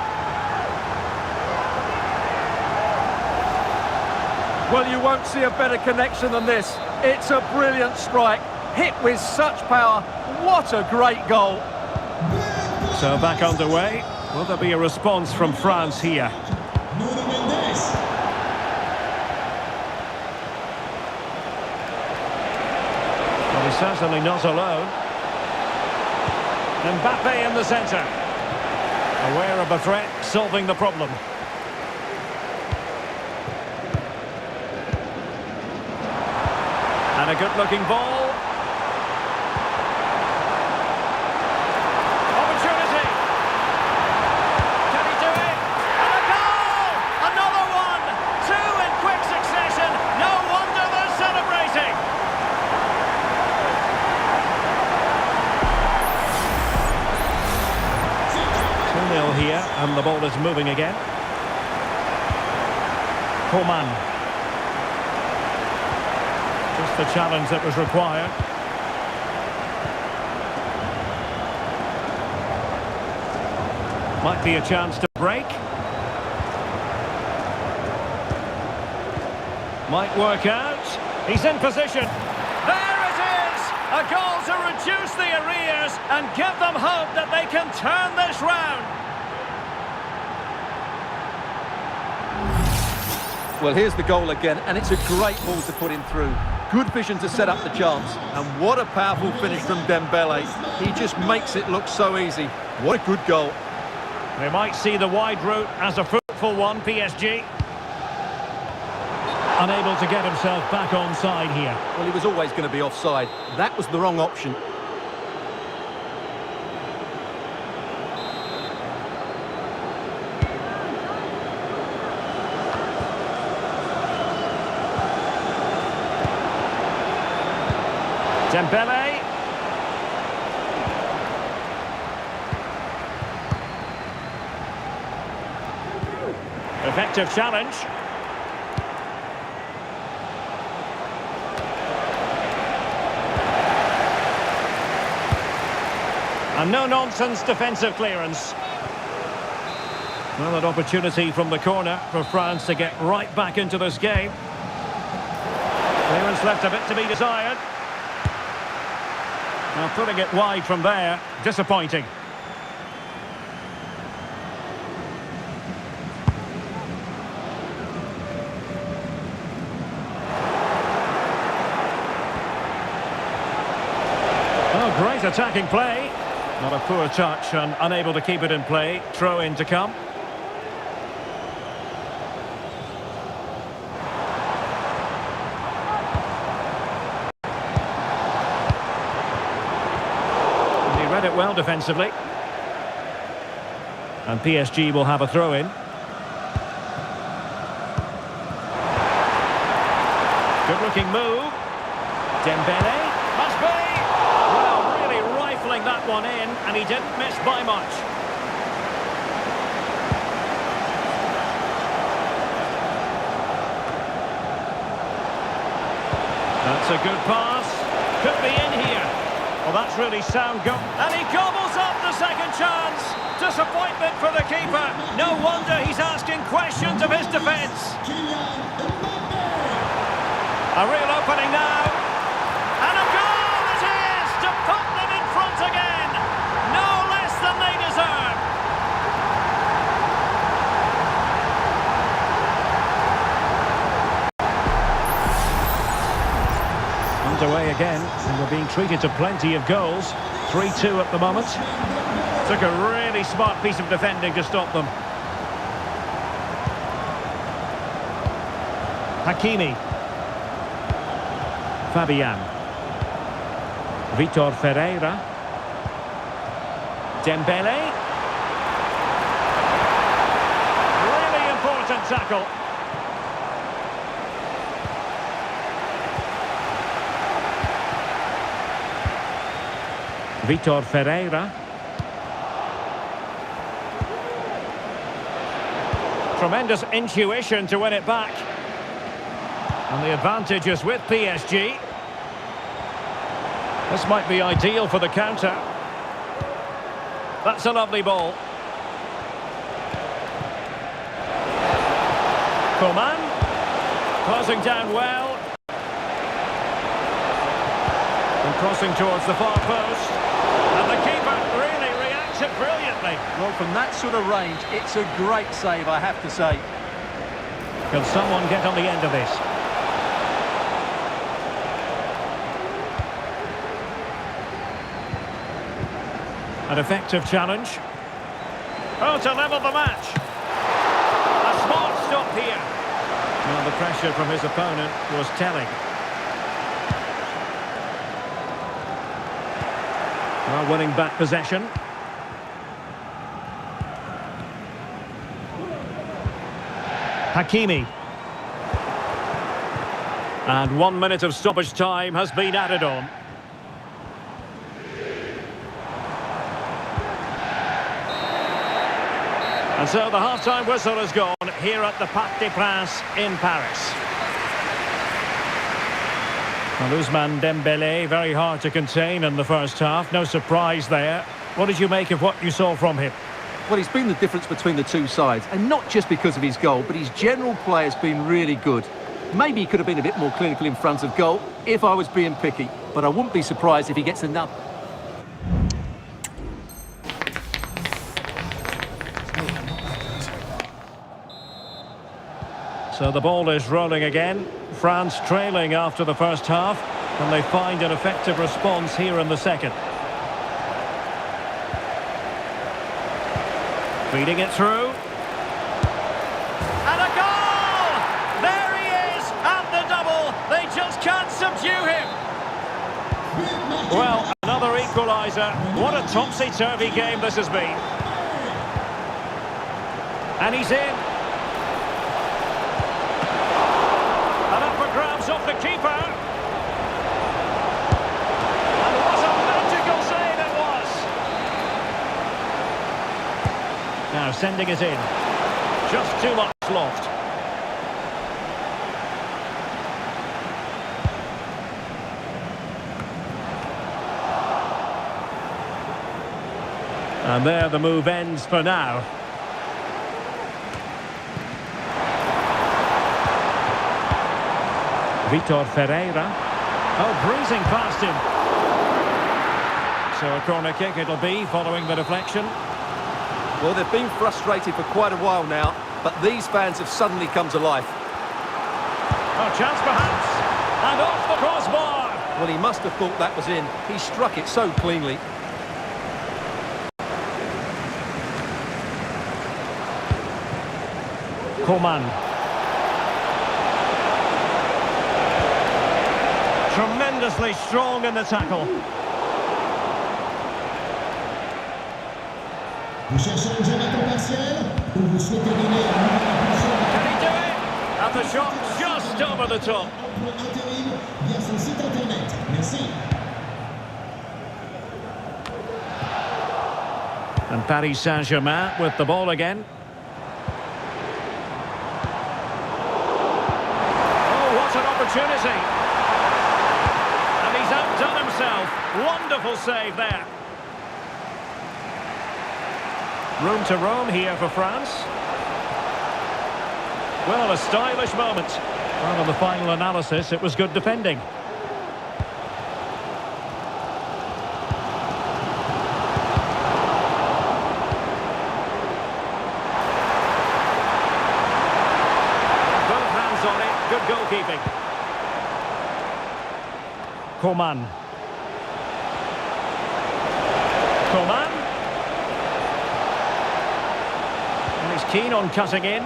Well, you won't see a better connection than this. It's a brilliant strike, hit with such power. What a great goal. So back underway. Will there be a response from France here? Nuno Mendes. Well, he's certainly not alone. Mbappe in the centre. Aware of the threat, solving the problem. And a good-looking ball. Opportunity. Can he do it? And a goal! Another one! Two in quick succession. No wonder they're celebrating. Here, and the ball is moving again. Coman. Just the challenge that was required. Might be a chance to break. Might work out. He's in position. There it is! A goal to reduce the arrears and give them hope that they can turn this round. Well, here's the goal again, and it's a great ball to put him through. Good vision to set up the chance, and what a powerful finish from Dembele. He just makes it look so easy. What a good goal. They might see the wide route as a fruitful one, PSG. unable to get himself back onside here. Well, he was always going to be offside. That was the wrong option. Dembele. Effective challenge. And no-nonsense defensive clearance. Well, an opportunity from the corner for France to get right back into this game. Clearance left a bit to be desired. Now putting it wide from there, disappointing. Oh, great attacking play. Not a poor touch and unable to keep it in play. Throw in to come. He read it well defensively. And PSG will have a throw in. Good looking move. Dembele. Must be. Well, really rifling that one in, and he didn't miss by much. That's a good pass. Could be in here. Well, that's really sound go. And he gobbles up the second chance. Disappointment for the keeper. No wonder he's asking questions of his defence. A real opening now. And a goal it is to put them in front again. No less than they deserve. Underway again, and we're being treated to plenty of goals. 3-2 at the moment. Took a really smart piece of defending to stop them. Hakimi. Fabian. Vitor Ferreira. Dembele. Really important tackle. Vitor Ferreira. Tremendous intuition to win it back. And the advantage is with PSG. This might be ideal for the counter. That's a lovely ball. Coman. Closing down well. And crossing towards the far post. And the keeper really reacted brilliantly. Well, from that sort of range, it's a great save, I have to say. Can someone get on the end of this? An effective challenge. Oh, to level the match. A smart stop here. Well, the pressure from his opponent was telling. Well, winning back possession. Hakimi. And 1 minute of stoppage time has been added on. And so the half-time whistle has gone here at the Parc des Princes in Paris. Well, Ousmane Dembele, very hard to contain in the first half. No surprise there. What did you make of what you saw from him? Well, he's been the difference between the two sides, and not just because of his goal, but his general play has been really good. Maybe he could have been a bit more clinical in front of goal, if I was being picky, but I wouldn't be surprised if he gets another. So the ball is rolling again. France trailing after the first half. Can they find an effective response here in the second? Feeding it through. And a goal! There he is! A pursue him. Well, another equaliser. What a topsy-turvy game this has been. And he's in. And up for grabs off the keeper. And what a magical save it was. Now sending it in. Just too much loft. And there the move ends for now. Vitor Ferreira. Oh, breezing past him. So a corner kick it'll be following the deflection. Well, they've been frustrated for quite a while now, but these fans have suddenly come to life. Oh, chance perhaps. And off the crossbar. Well, he must have thought that was in. He struck it so cleanly. Coman. Tremendously strong in the tackle. Vous cherchez un jeu à temps partiel ou vous souhaitez donner un nouvel impulsion Can he do it? And the shot just over the top. pour intérim via son site internet. Merci. And Paris Saint-Germain with the ball again. Oh, what an opportunity. And he's outdone himself. Wonderful save there. Room to roam here for France. Well, a stylish moment. Well, on the final analysis, it was good defending. Both hands on it. Good goalkeeping. Coman. Coman. And he's keen on cutting in,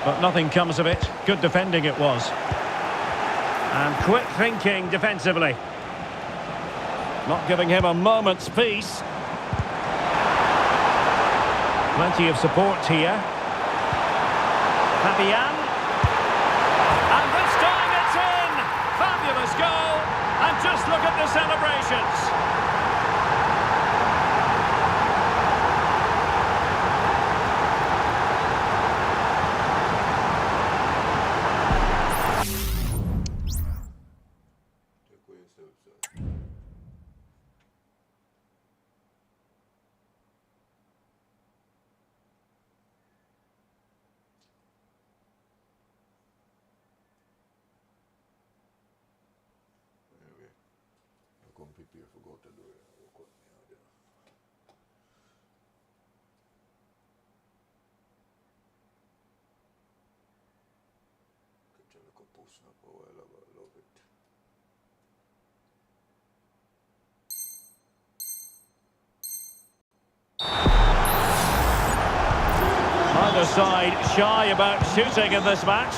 but nothing comes of it. Good defending it was. And quick thinking defensively. Not giving him a moment's peace. Plenty of support here. Fabian. And this time it's in! Fabulous goal! And just look at the celebrations. Pipi forgot to do it. Look at push up a while ago. I love it. Either side shy about shooting in this match.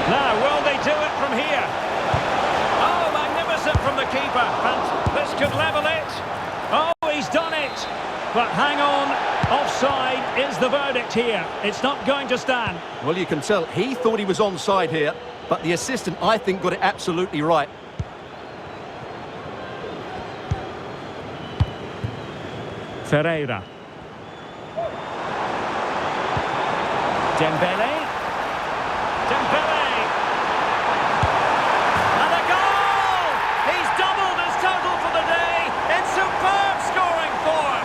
Now, will they do it from here? Oh, magnificent from the keeper. And this could level it. Oh, he's done it. But hang on, offside is the verdict here. It's not going to stand. Well, you can tell he thought he was onside here, but the assistant, I think, got it absolutely right. Ferreira. Dembele. Dembele. And a goal! He's doubled his total for the day in superb scoring form.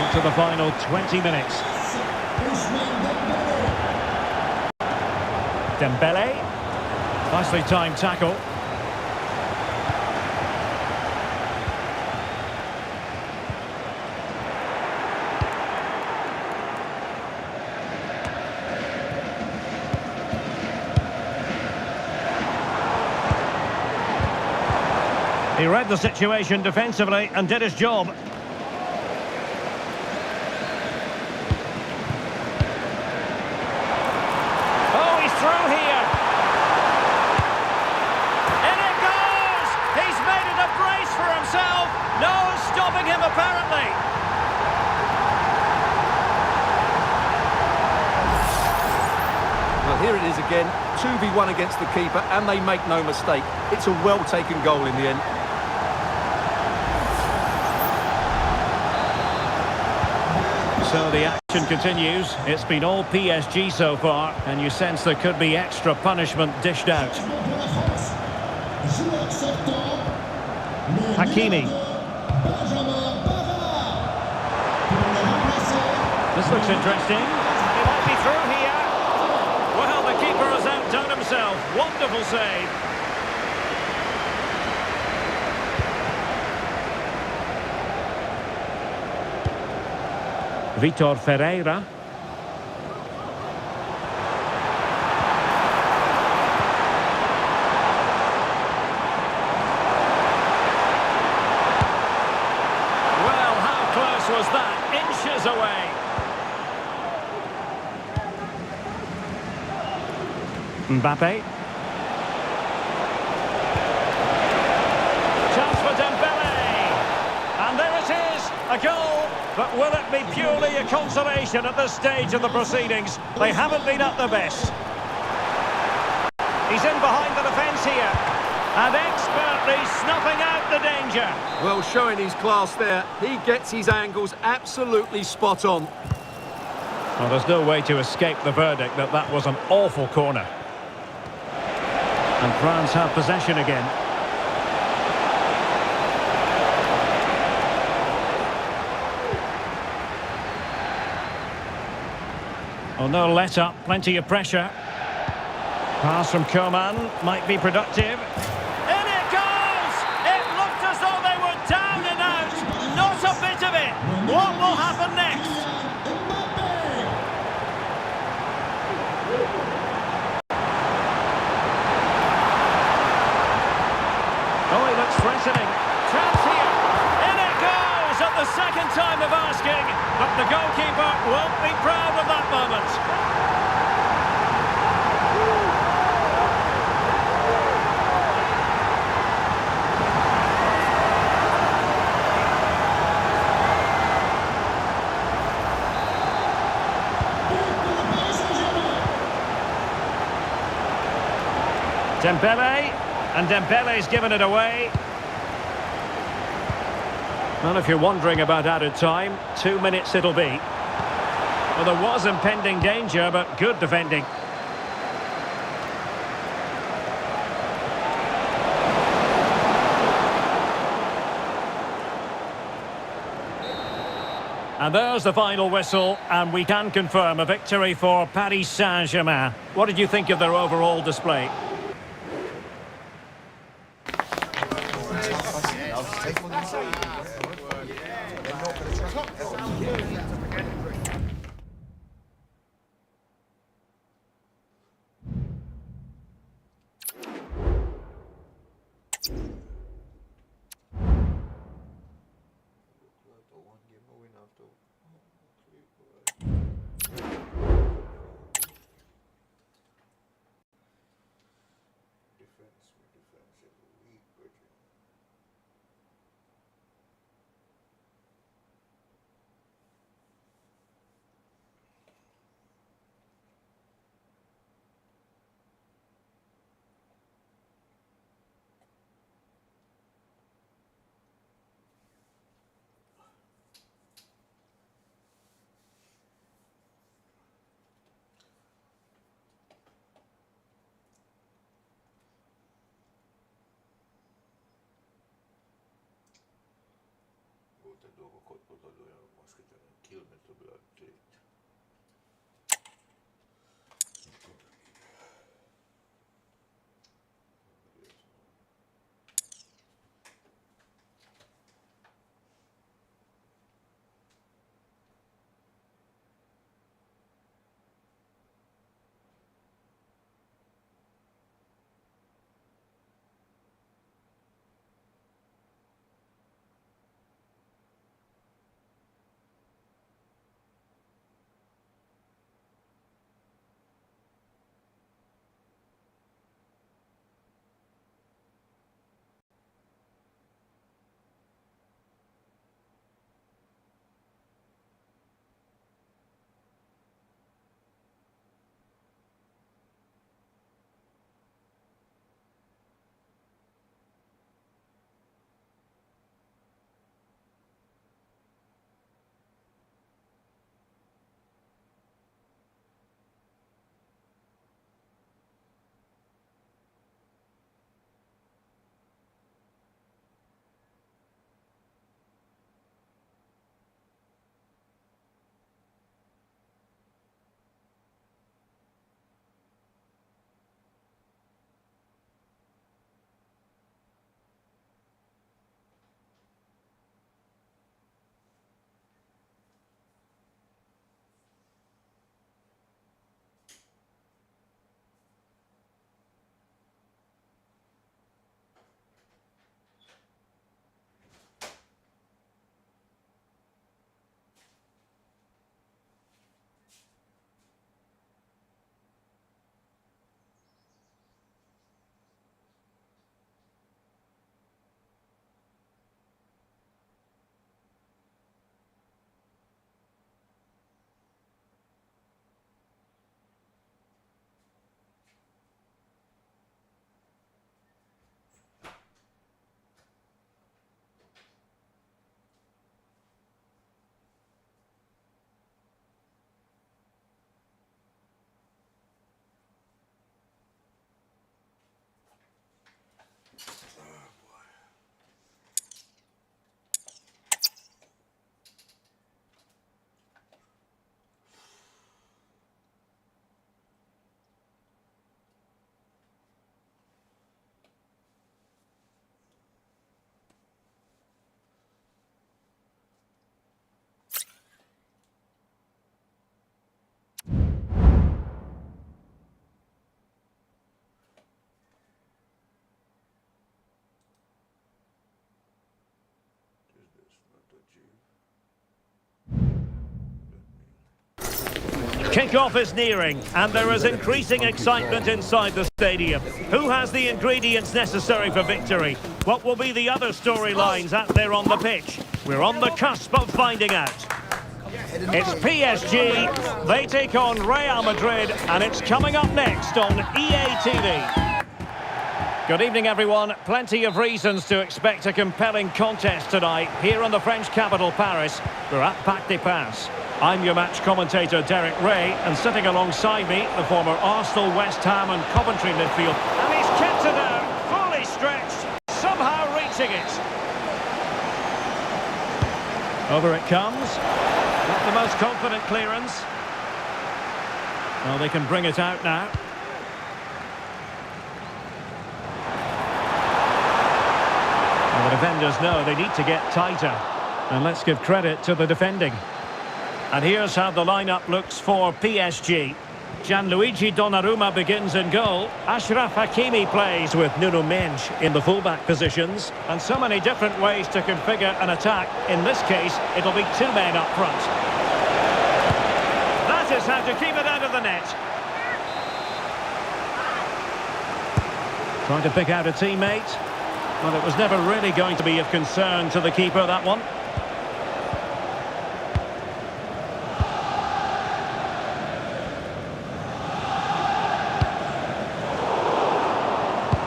Into the final 20 minutes. Dembele. Nicely timed tackle. He read the situation defensively and did his job. Oh, he's through here. In it goes! He's made it a brace for himself. No one's stopping him, apparently. Well, here it is again, 2v1 against the keeper, and they make no mistake. It's a well-taken goal in the end. So the action continues. It's been all PSG so far, and you sense there could be extra punishment dished out. Hakimi. This looks interesting. He might be through here. Well, the keeper has outdone himself. Wonderful save. Vitor Ferreira. Well, how close was that? Inches away. Mbappe. Chance for Dembele. And there it is, a goal. But will it be purely a consolation at this stage of the proceedings? They haven't been at their best. He's in behind the defence here. And expertly snuffing out the danger. Well, showing his class there. He gets his angles absolutely spot on. Well, there's no way to escape the verdict that that was an awful corner. And France have possession again. Oh, no let up, plenty of pressure. Pass from Coman might be productive. In it goes! It looked as though they were down and out. Not a bit of it. What will happen next? Oh, he looks threatening. Chance here. In it goes at the second time of asking. But the goalkeeper won't be proud of that moment. Dembele, and Dembele's given it away. Well, if you're wondering about added time, 2 minutes it'll be. Well, there was impending danger, but good defending. And there's the final whistle, and we can confirm a victory for Paris Saint-Germain. What did you think of their overall display? dolgokat odaadóan moszkítanak kilométerből tét. Kick-off is nearing, and there is increasing excitement inside the stadium. Who has the ingredients necessary for victory? What will be the other storylines out there on the pitch? We're on the cusp of finding out. It's PSG, they take on Real Madrid, and it's coming up next on EA TV. Good evening, everyone. Plenty of reasons to expect a compelling contest tonight here in the French capital, Paris. We're at Parc des Princes. I'm your match commentator, Derek Ray, and sitting alongside me, the former Arsenal, West Ham and Coventry midfield. And he's kept it out, fully stretched, somehow reaching it. Over it comes. Not the most confident clearance. Well, they can bring it out now. Well, the defenders know they need to get tighter. And let's give credit to the defending. And here's how the lineup looks for PSG. Gianluigi Donnarumma begins in goal. Achraf Hakimi plays with Nuno Mendes in the fullback positions. And so many different ways to configure an attack. In this case, it'll be two men up front. That is how to keep it out of the net. Trying to pick out a teammate. Well, it was never really going to be of concern to the keeper, that one.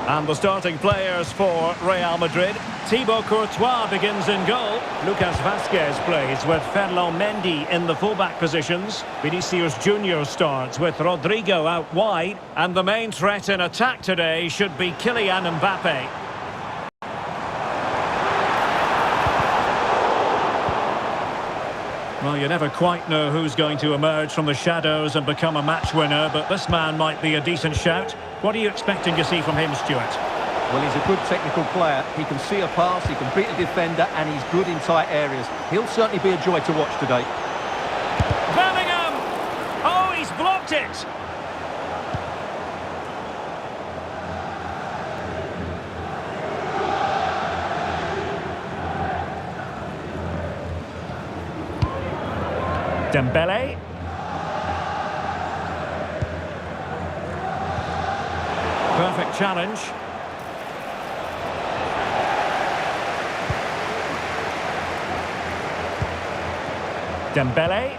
And the starting players for Real Madrid. Thibaut Courtois begins in goal. Lucas Vazquez plays with Ferland Mendy in the fullback positions. Vinicius Junior starts with Rodrigo out wide. And the main threat in attack today should be Kylian Mbappe. Well, you never quite know who's going to emerge from the shadows and become a match winner, but this man might be a decent shout. What are you expecting to see from him, Stuart? Well, he's a good technical player. He can see a pass, he can beat a defender, and he's good in tight areas. He'll certainly be a joy to watch today. Bellingham! Oh, he's blocked it! Dembele. Perfect challenge. Dembele.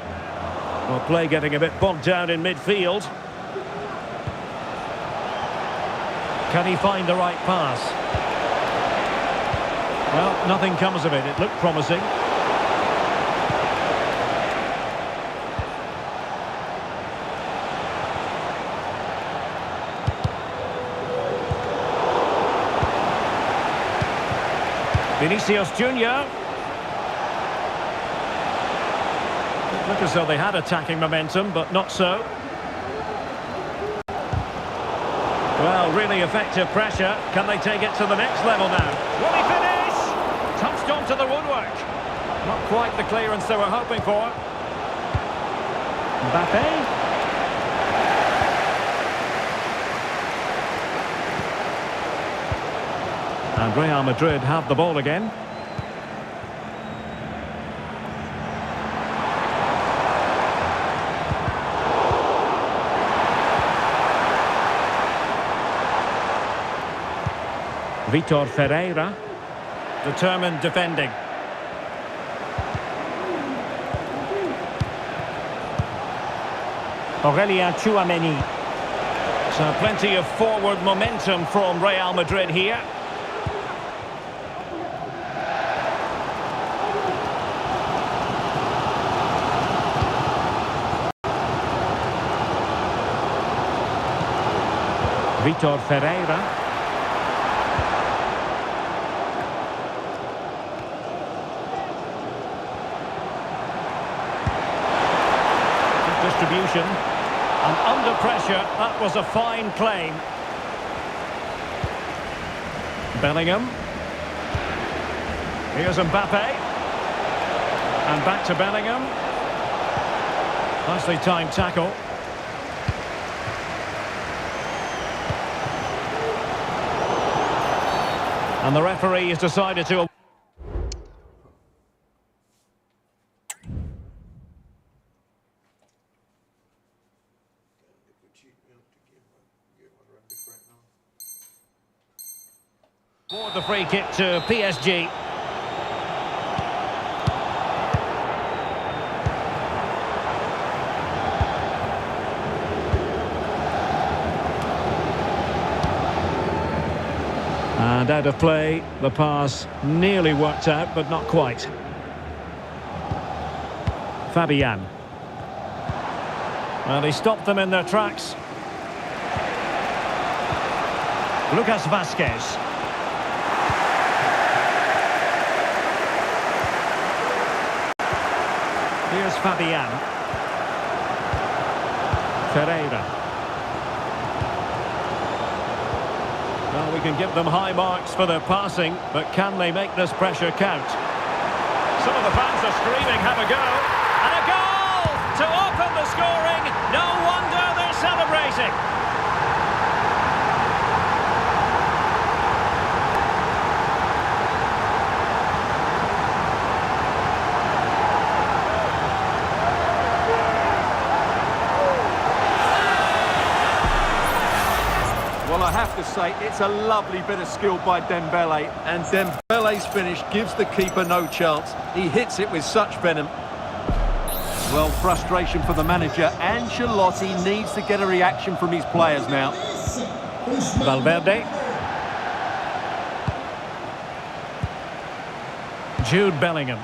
Well, play getting a bit bogged down in midfield. Can he find the right pass? Well, nothing comes of it. It looked promising. Vinicius Junior. Look as though they had attacking momentum, but not so. Well, really effective pressure. Can they take it to the next level now? Will he finish? Touched onto the woodwork. Not quite the clearance they were hoping for. Mbappe. And Real Madrid have the ball again. Vitor Ferreira, determined defending. Aurelien Tchouameni. So plenty of forward momentum from Real Madrid here. Vitor Ferreira. Good distribution. And under pressure, that was a fine claim. Bellingham. Here's Mbappe. And back to Bellingham. Nicely timed tackle. And the referee has decided to... run different now. For the free kick to PSG. And out of play, the pass nearly worked out, but not quite. Fabian. Well, he stopped them in their tracks. Lucas Vazquez. Here's Fabian. Ferreira. Well, we can give them high marks for their passing, but can they make this pressure count? Some of the fans are screaming, have a go. And a goal to open the scoring. No wonder they're celebrating. Well, I have to say, it's a lovely bit of skill by Dembele, and Dembele's finish gives the keeper no chance. He hits it with such venom. Well, frustration for the manager. Ancelotti needs to get a reaction from his players now. Valverde. Jude Bellingham.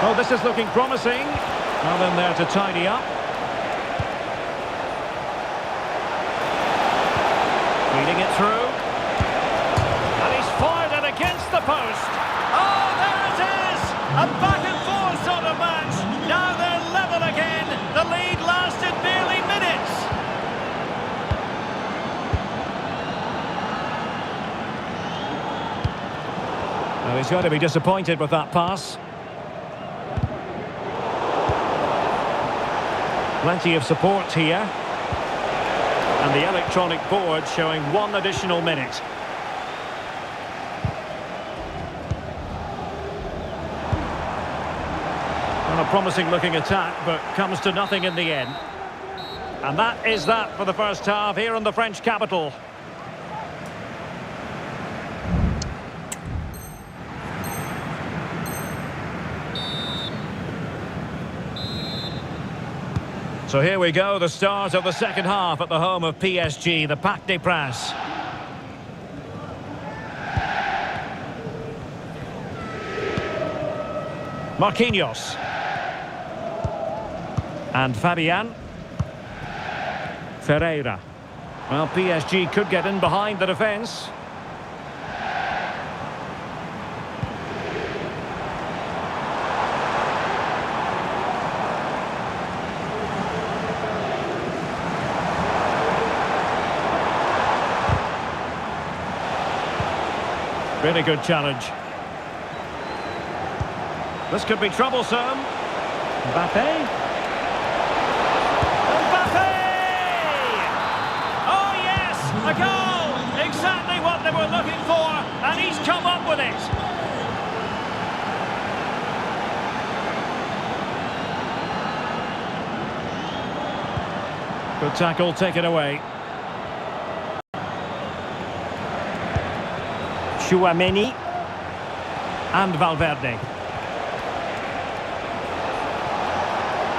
Oh, this is looking promising. Well, then there to tidy up. Feeding it through. And he's fired it against the post. Oh, there it is! A back-and-forth sort of match. Now they're level again. The lead lasted nearly minutes. Well, he's got to be disappointed with that pass. Plenty of support here. And the electronic board showing 1 additional minute. Well, a promising looking attack, but comes to nothing in the end. And that is that for the first half here in the French capital. So here we go, the start of the second half at the home of PSG, the Parc des Princes. Marquinhos. And Fabian. Ferreira. Well, PSG could get in behind the defence. Really good challenge. This could be troublesome. Mbappe. Mbappe! Oh yes, a goal! Exactly what they were looking for, and he's come up with it. Good tackle, taken away. Tchouaméni and Valverde.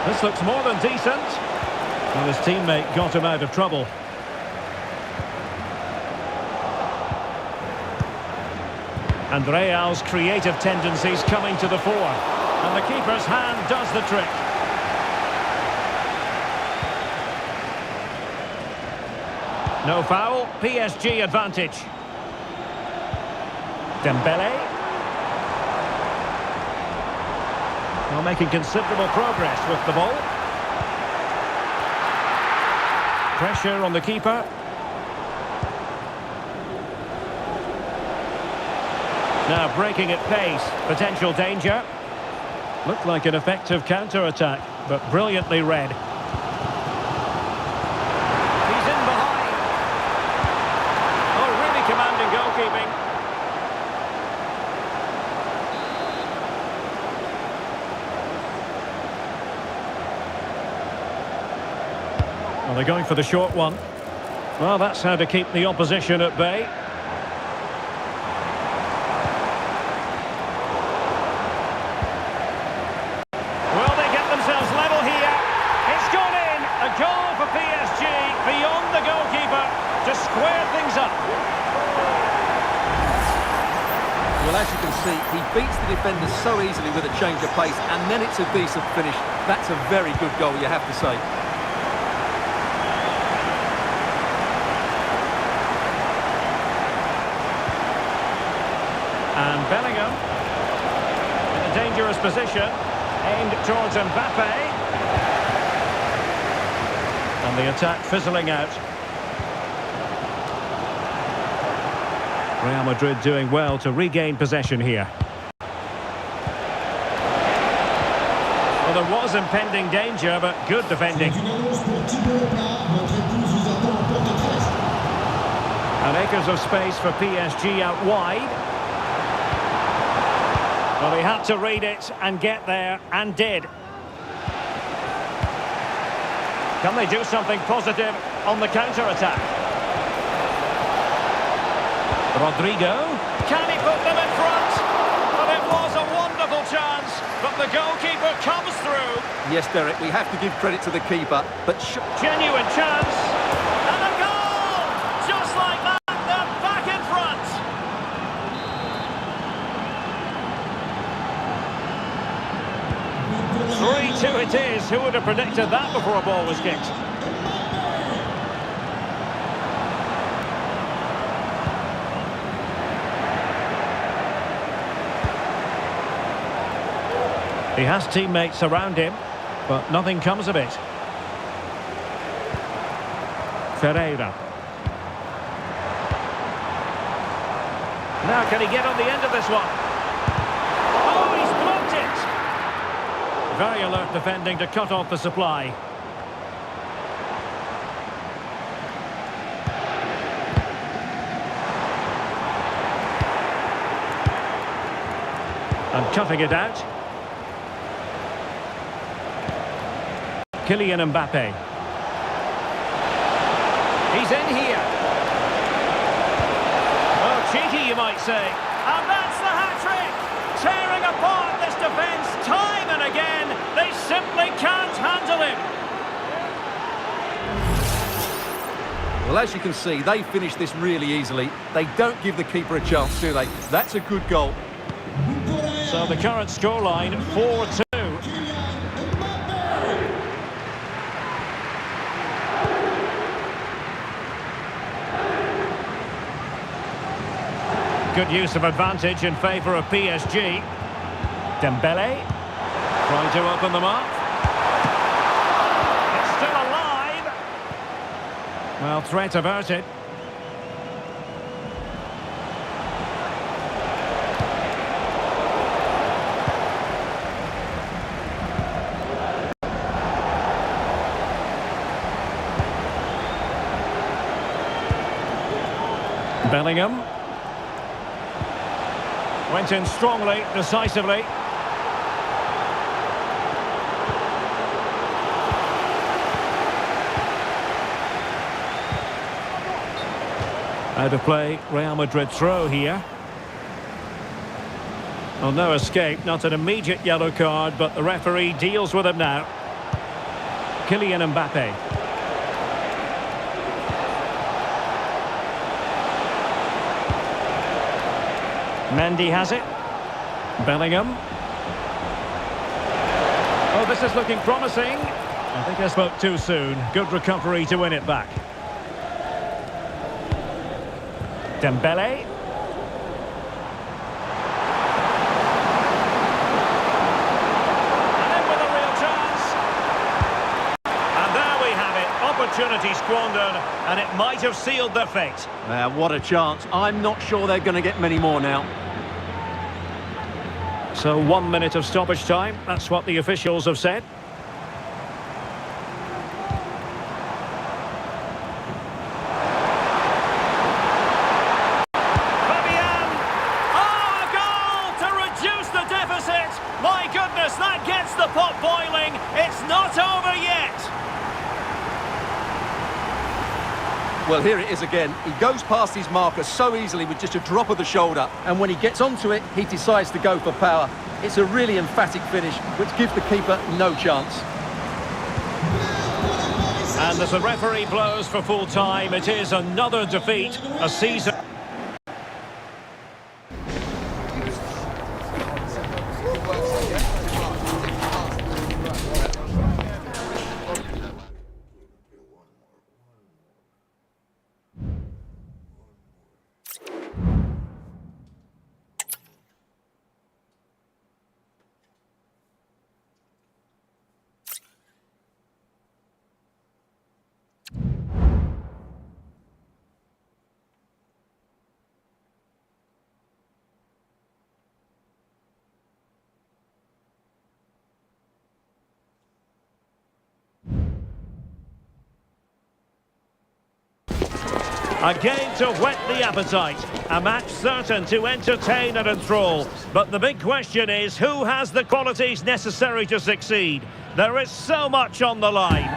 This looks more than decent. And his teammate got him out of trouble. And Real's creative tendencies coming to the fore. And the keeper's hand does the trick. No foul, PSG advantage. Dembele. Well, making considerable progress with the ball. Pressure on the keeper. Now breaking at pace. Potential danger. Looked like an effective counter-attack, but brilliantly read. He's in behind. Oh, really commanding goalkeeping. Well, they're going for the short one. Well, that's how to keep the opposition at bay. Will they get themselves level here? It's gone in! A goal for PSG beyond the goalkeeper to square things up. Well, as you can see, he beats the defender so easily with a change of pace, and then it's a decent finish. That's a very good goal, you have to say. And Bellingham in a dangerous position, aimed towards Mbappe. And the attack fizzling out. Real Madrid doing well to regain possession here. Well, there was impending danger, but good defending. And acres of space for PSG out wide. Well, he had to read it and get there, and did. Can they do something positive on the counter-attack? Rodrigo. Can he put them in front? Well, it was a wonderful chance, but the goalkeeper comes through. Yes, Derek, we have to give credit to the keeper, but... Genuine chance. And a goal! Just like that, they're back in front. Three-2 it is. Who would have predicted that before a ball was kicked? He has teammates around him, but nothing comes of it. Ferreira. Now can he get on the end of this one? Oh, he's blocked it! Very alert defending to cut off the supply. And cutting it out. Kylian Mbappe. He's in here. Oh, cheeky, you might say. And that's the hat-trick! Tearing apart this defence time and again. They simply can't handle him. Well, as you can see, they finish this really easily. They don't give the keeper a chance, do they? That's a good goal. So the current scoreline, 4-2. Good use of advantage in favour of PSG. Dembele trying to open them up. It's still alive. Well, threat averted. Bellingham. Went in strongly, decisively. Out of play, Real Madrid throw here. Well, no escape, not an immediate yellow card, but the referee deals with him now. Kylian Mbappe. Mendy has it. Bellingham. Oh, this is looking promising. I think I spoke too soon. Good recovery to win it back. Dembele. And in with a real chance. And there we have it. Opportunity squandered, and it might have sealed their fate. What a chance. I'm not sure they're going to get many more now. So 1 minute of stoppage time. That's what the officials have said. Fabian! Oh, a goal to reduce the deficit! My goodness, that gets the pot boiling. It's not over yet. Well, here it is again. He goes past his marker so easily with just a drop of the shoulder. And when he gets onto it, he decides to go for power. It's a really emphatic finish, which gives the keeper no chance. And as the referee blows for full time, it is another defeat, a season... A game to whet the appetite, a match certain to entertain and enthrall. But the big question is, who has the qualities necessary to succeed? There is so much on the line.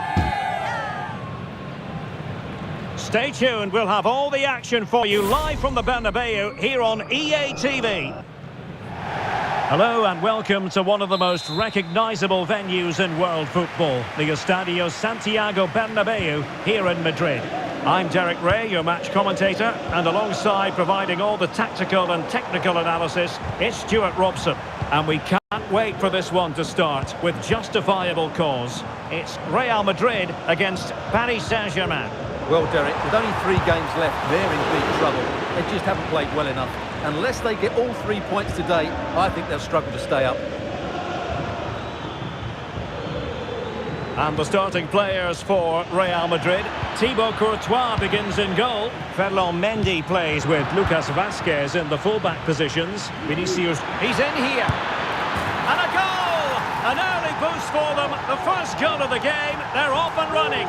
Stay tuned, we'll have all the action for you live from the Bernabeu here on EA TV. Hello and welcome to one of the most recognisable venues in world football, the Estadio Santiago Bernabeu here in Madrid. I'm Derek Ray, your match commentator, and alongside providing all the tactical and technical analysis, it's Stuart Robson. And we can't wait for this one to start with justifiable cause. It's Real Madrid against Paris Saint-Germain. Well, Derek, with only 3 games left, they're in big trouble. They just haven't played well enough. Unless they get all 3 points today, I think they'll struggle to stay up. And the starting players for Real Madrid. Thibaut Courtois begins in goal. Ferland Mendy plays with Lucas Vazquez in the fullback positions. Vinicius, he's in here. And a goal! An early boost for them. The first goal of the game. They're off and running.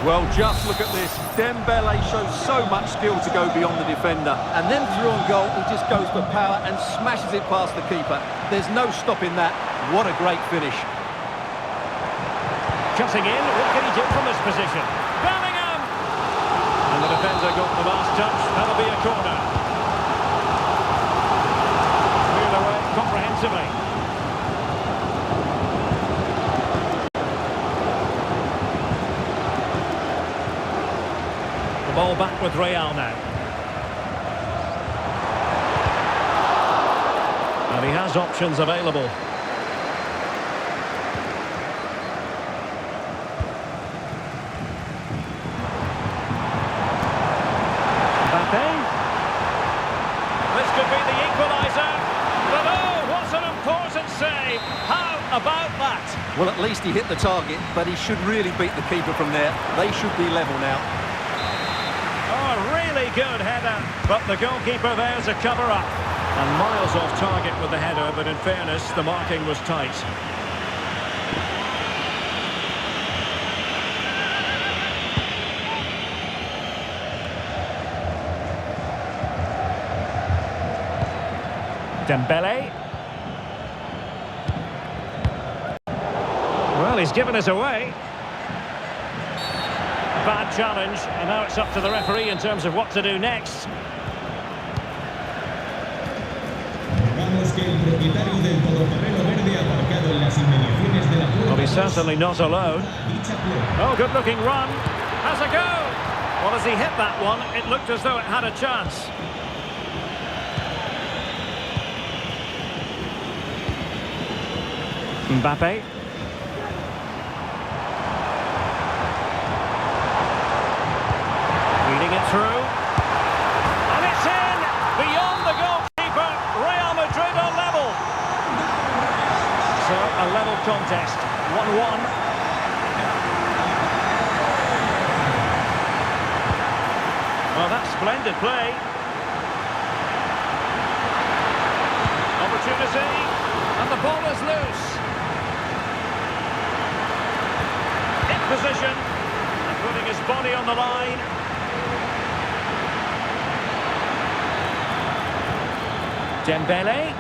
Well, just look at this. Dembele shows so much skill to go beyond the defender. And then through on goal, he just goes for power and smashes it past the keeper. There's no stopping that. What a great finish. Cutting in, what can he do from this position? Bellingham! And the defender got the last touch. That'll be a corner. Cleared away comprehensively. Ball back with Real now. And he has options available. Mbappe. This could be the equaliser. But oh, what an important save. How about that? Well, at least he hit the target, but he should really beat the keeper from there. They should be level now. Really good header, but the goalkeeper there to cover up. And miles off target with the header, but in fairness, the marking was tight. Dembele. Well, he's given us away. Bad challenge, and now it's up to the referee in terms of what to do next. Well, he's certainly not alone. Oh, good-looking run. Has a go. Well, as he hit that one, it looked as though it had a chance. Mbappe. Through, and it's in, beyond the goalkeeper. Real Madrid are level. So a level contest, 1-1. Well, that's splendid play. Opportunity, and the ball is loose. In position, and putting his body on the line. Dembele.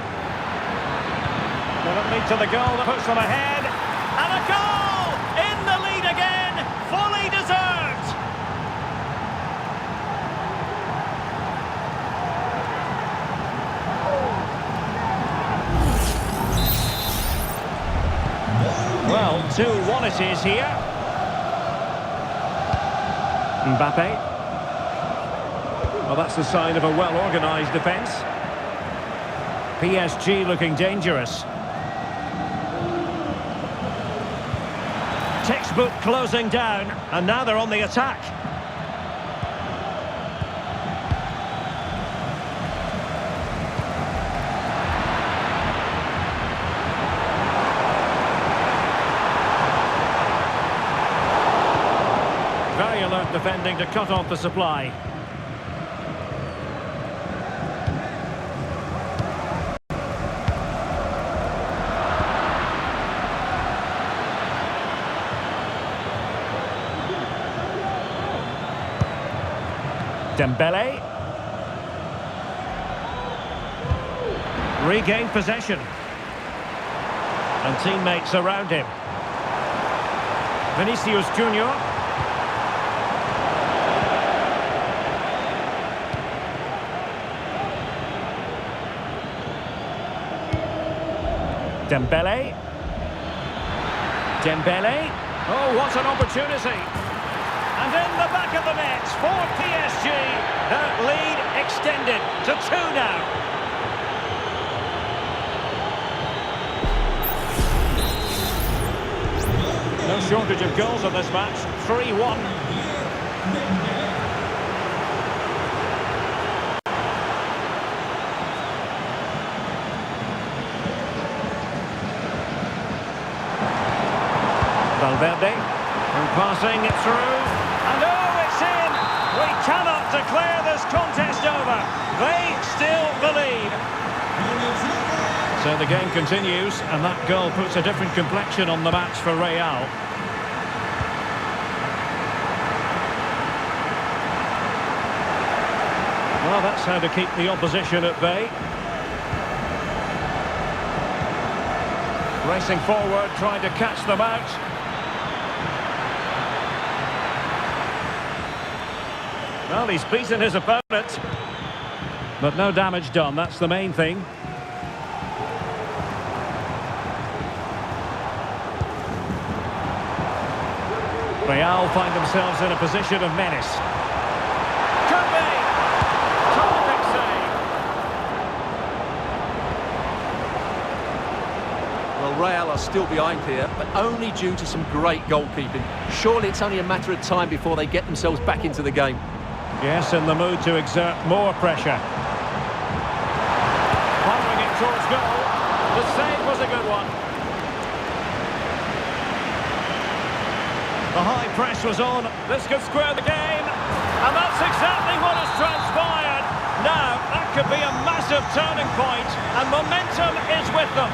Will it lead to the goal that puts them ahead? And a goal! In the lead again! Fully deserved! Well, 2-1 it is here. Mbappe. Well, that's the sign of a well-organised defence. PSG looking dangerous. Textbook closing down, and now they're on the attack. Very alert defending to cut off the supply. Dembele. Regained possession. And teammates around him. Vinicius Junior. Dembele. Dembele. Oh, what an opportunity. And in the back of the net for PSG. That lead extended to 2 now. No shortage of goals in this match. 3-1. Valverde, and passing it through, and oh, it's in! We cannot declare this contest over. They still believe. So the game continues, and that goal puts a different complexion on the match for Real. Well, that's how to keep the opposition at bay. Racing forward, trying to catch them out. Well, he's beaten his opponent, but no damage done, that's the main thing. Real find themselves in a position of menace. Could be! Terrific save! Well, Real are still behind here, but only due to some great goalkeeping. Surely it's only a matter of time before they get themselves back into the game. Yes, in the mood to exert more pressure. Firing it towards goal. The save was a good one. The high press was on. This could square the game. And that's exactly what has transpired. Now, that could be a massive turning point, and momentum is with them.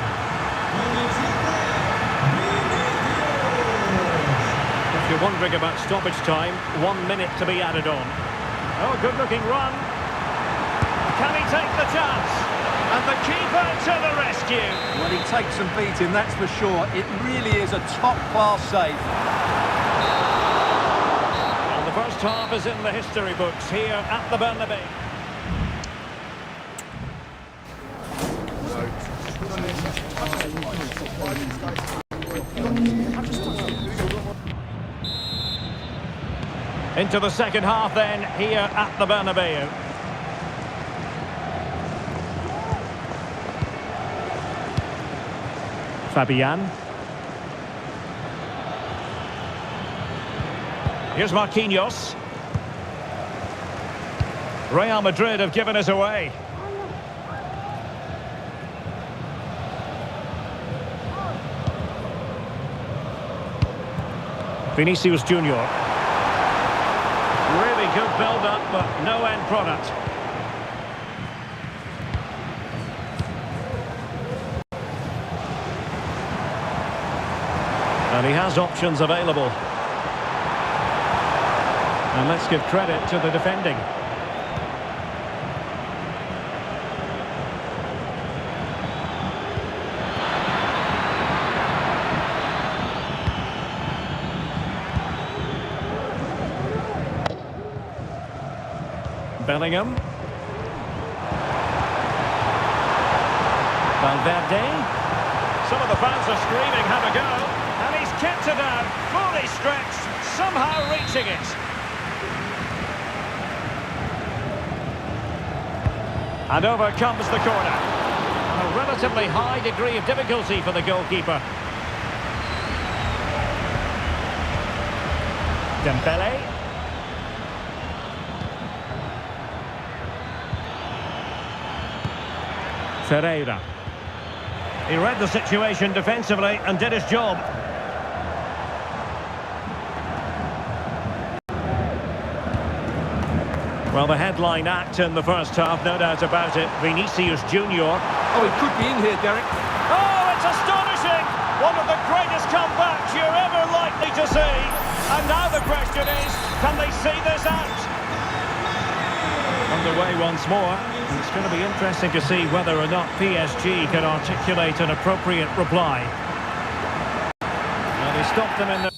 If you're wondering about stoppage time, 1 minute to be added on. Oh, good-looking run. Can he take the chance? And the keeper to the rescue. Well, he takes some beating, that's for sure. It really is a top-class save. And the first half is in the history books here at the Bernabeu. Into the second half then, here at the Bernabeu. Fabian. Here's Marquinhos. Real Madrid have given us away. Vinicius Junior. Really good build-up, but no end product. And he has options available. And let's give credit to the defending. Bellingham. Valverde. Some of the fans are screaming, have a go. And he's kept it out, fully stretched, somehow reaching it. And over comes the corner. A relatively high degree of difficulty for the goalkeeper. Dembele. Ferreira. He read the situation defensively and did his job. Well, the headline act in the first half, no doubt about it. Vinicius Junior. Oh, he could be in here, Derek. Oh, it's astonishing! One of the greatest comebacks you're ever likely to see. And now the question is, can they see this out? Underway once more. It's going to be interesting to see whether or not PSG can articulate an appropriate reply. Well, they stopped them in the...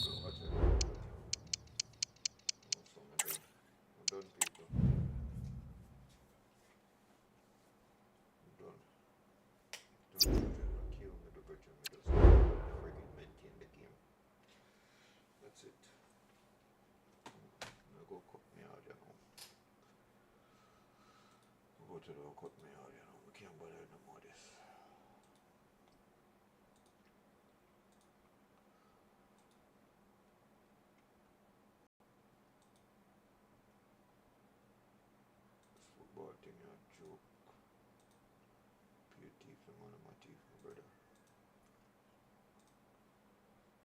That's it. Go cut me out, you know. Go to the cut me out, you know. We can't bother no more this. This football thing a joke. Pure teeth and one of my teeth.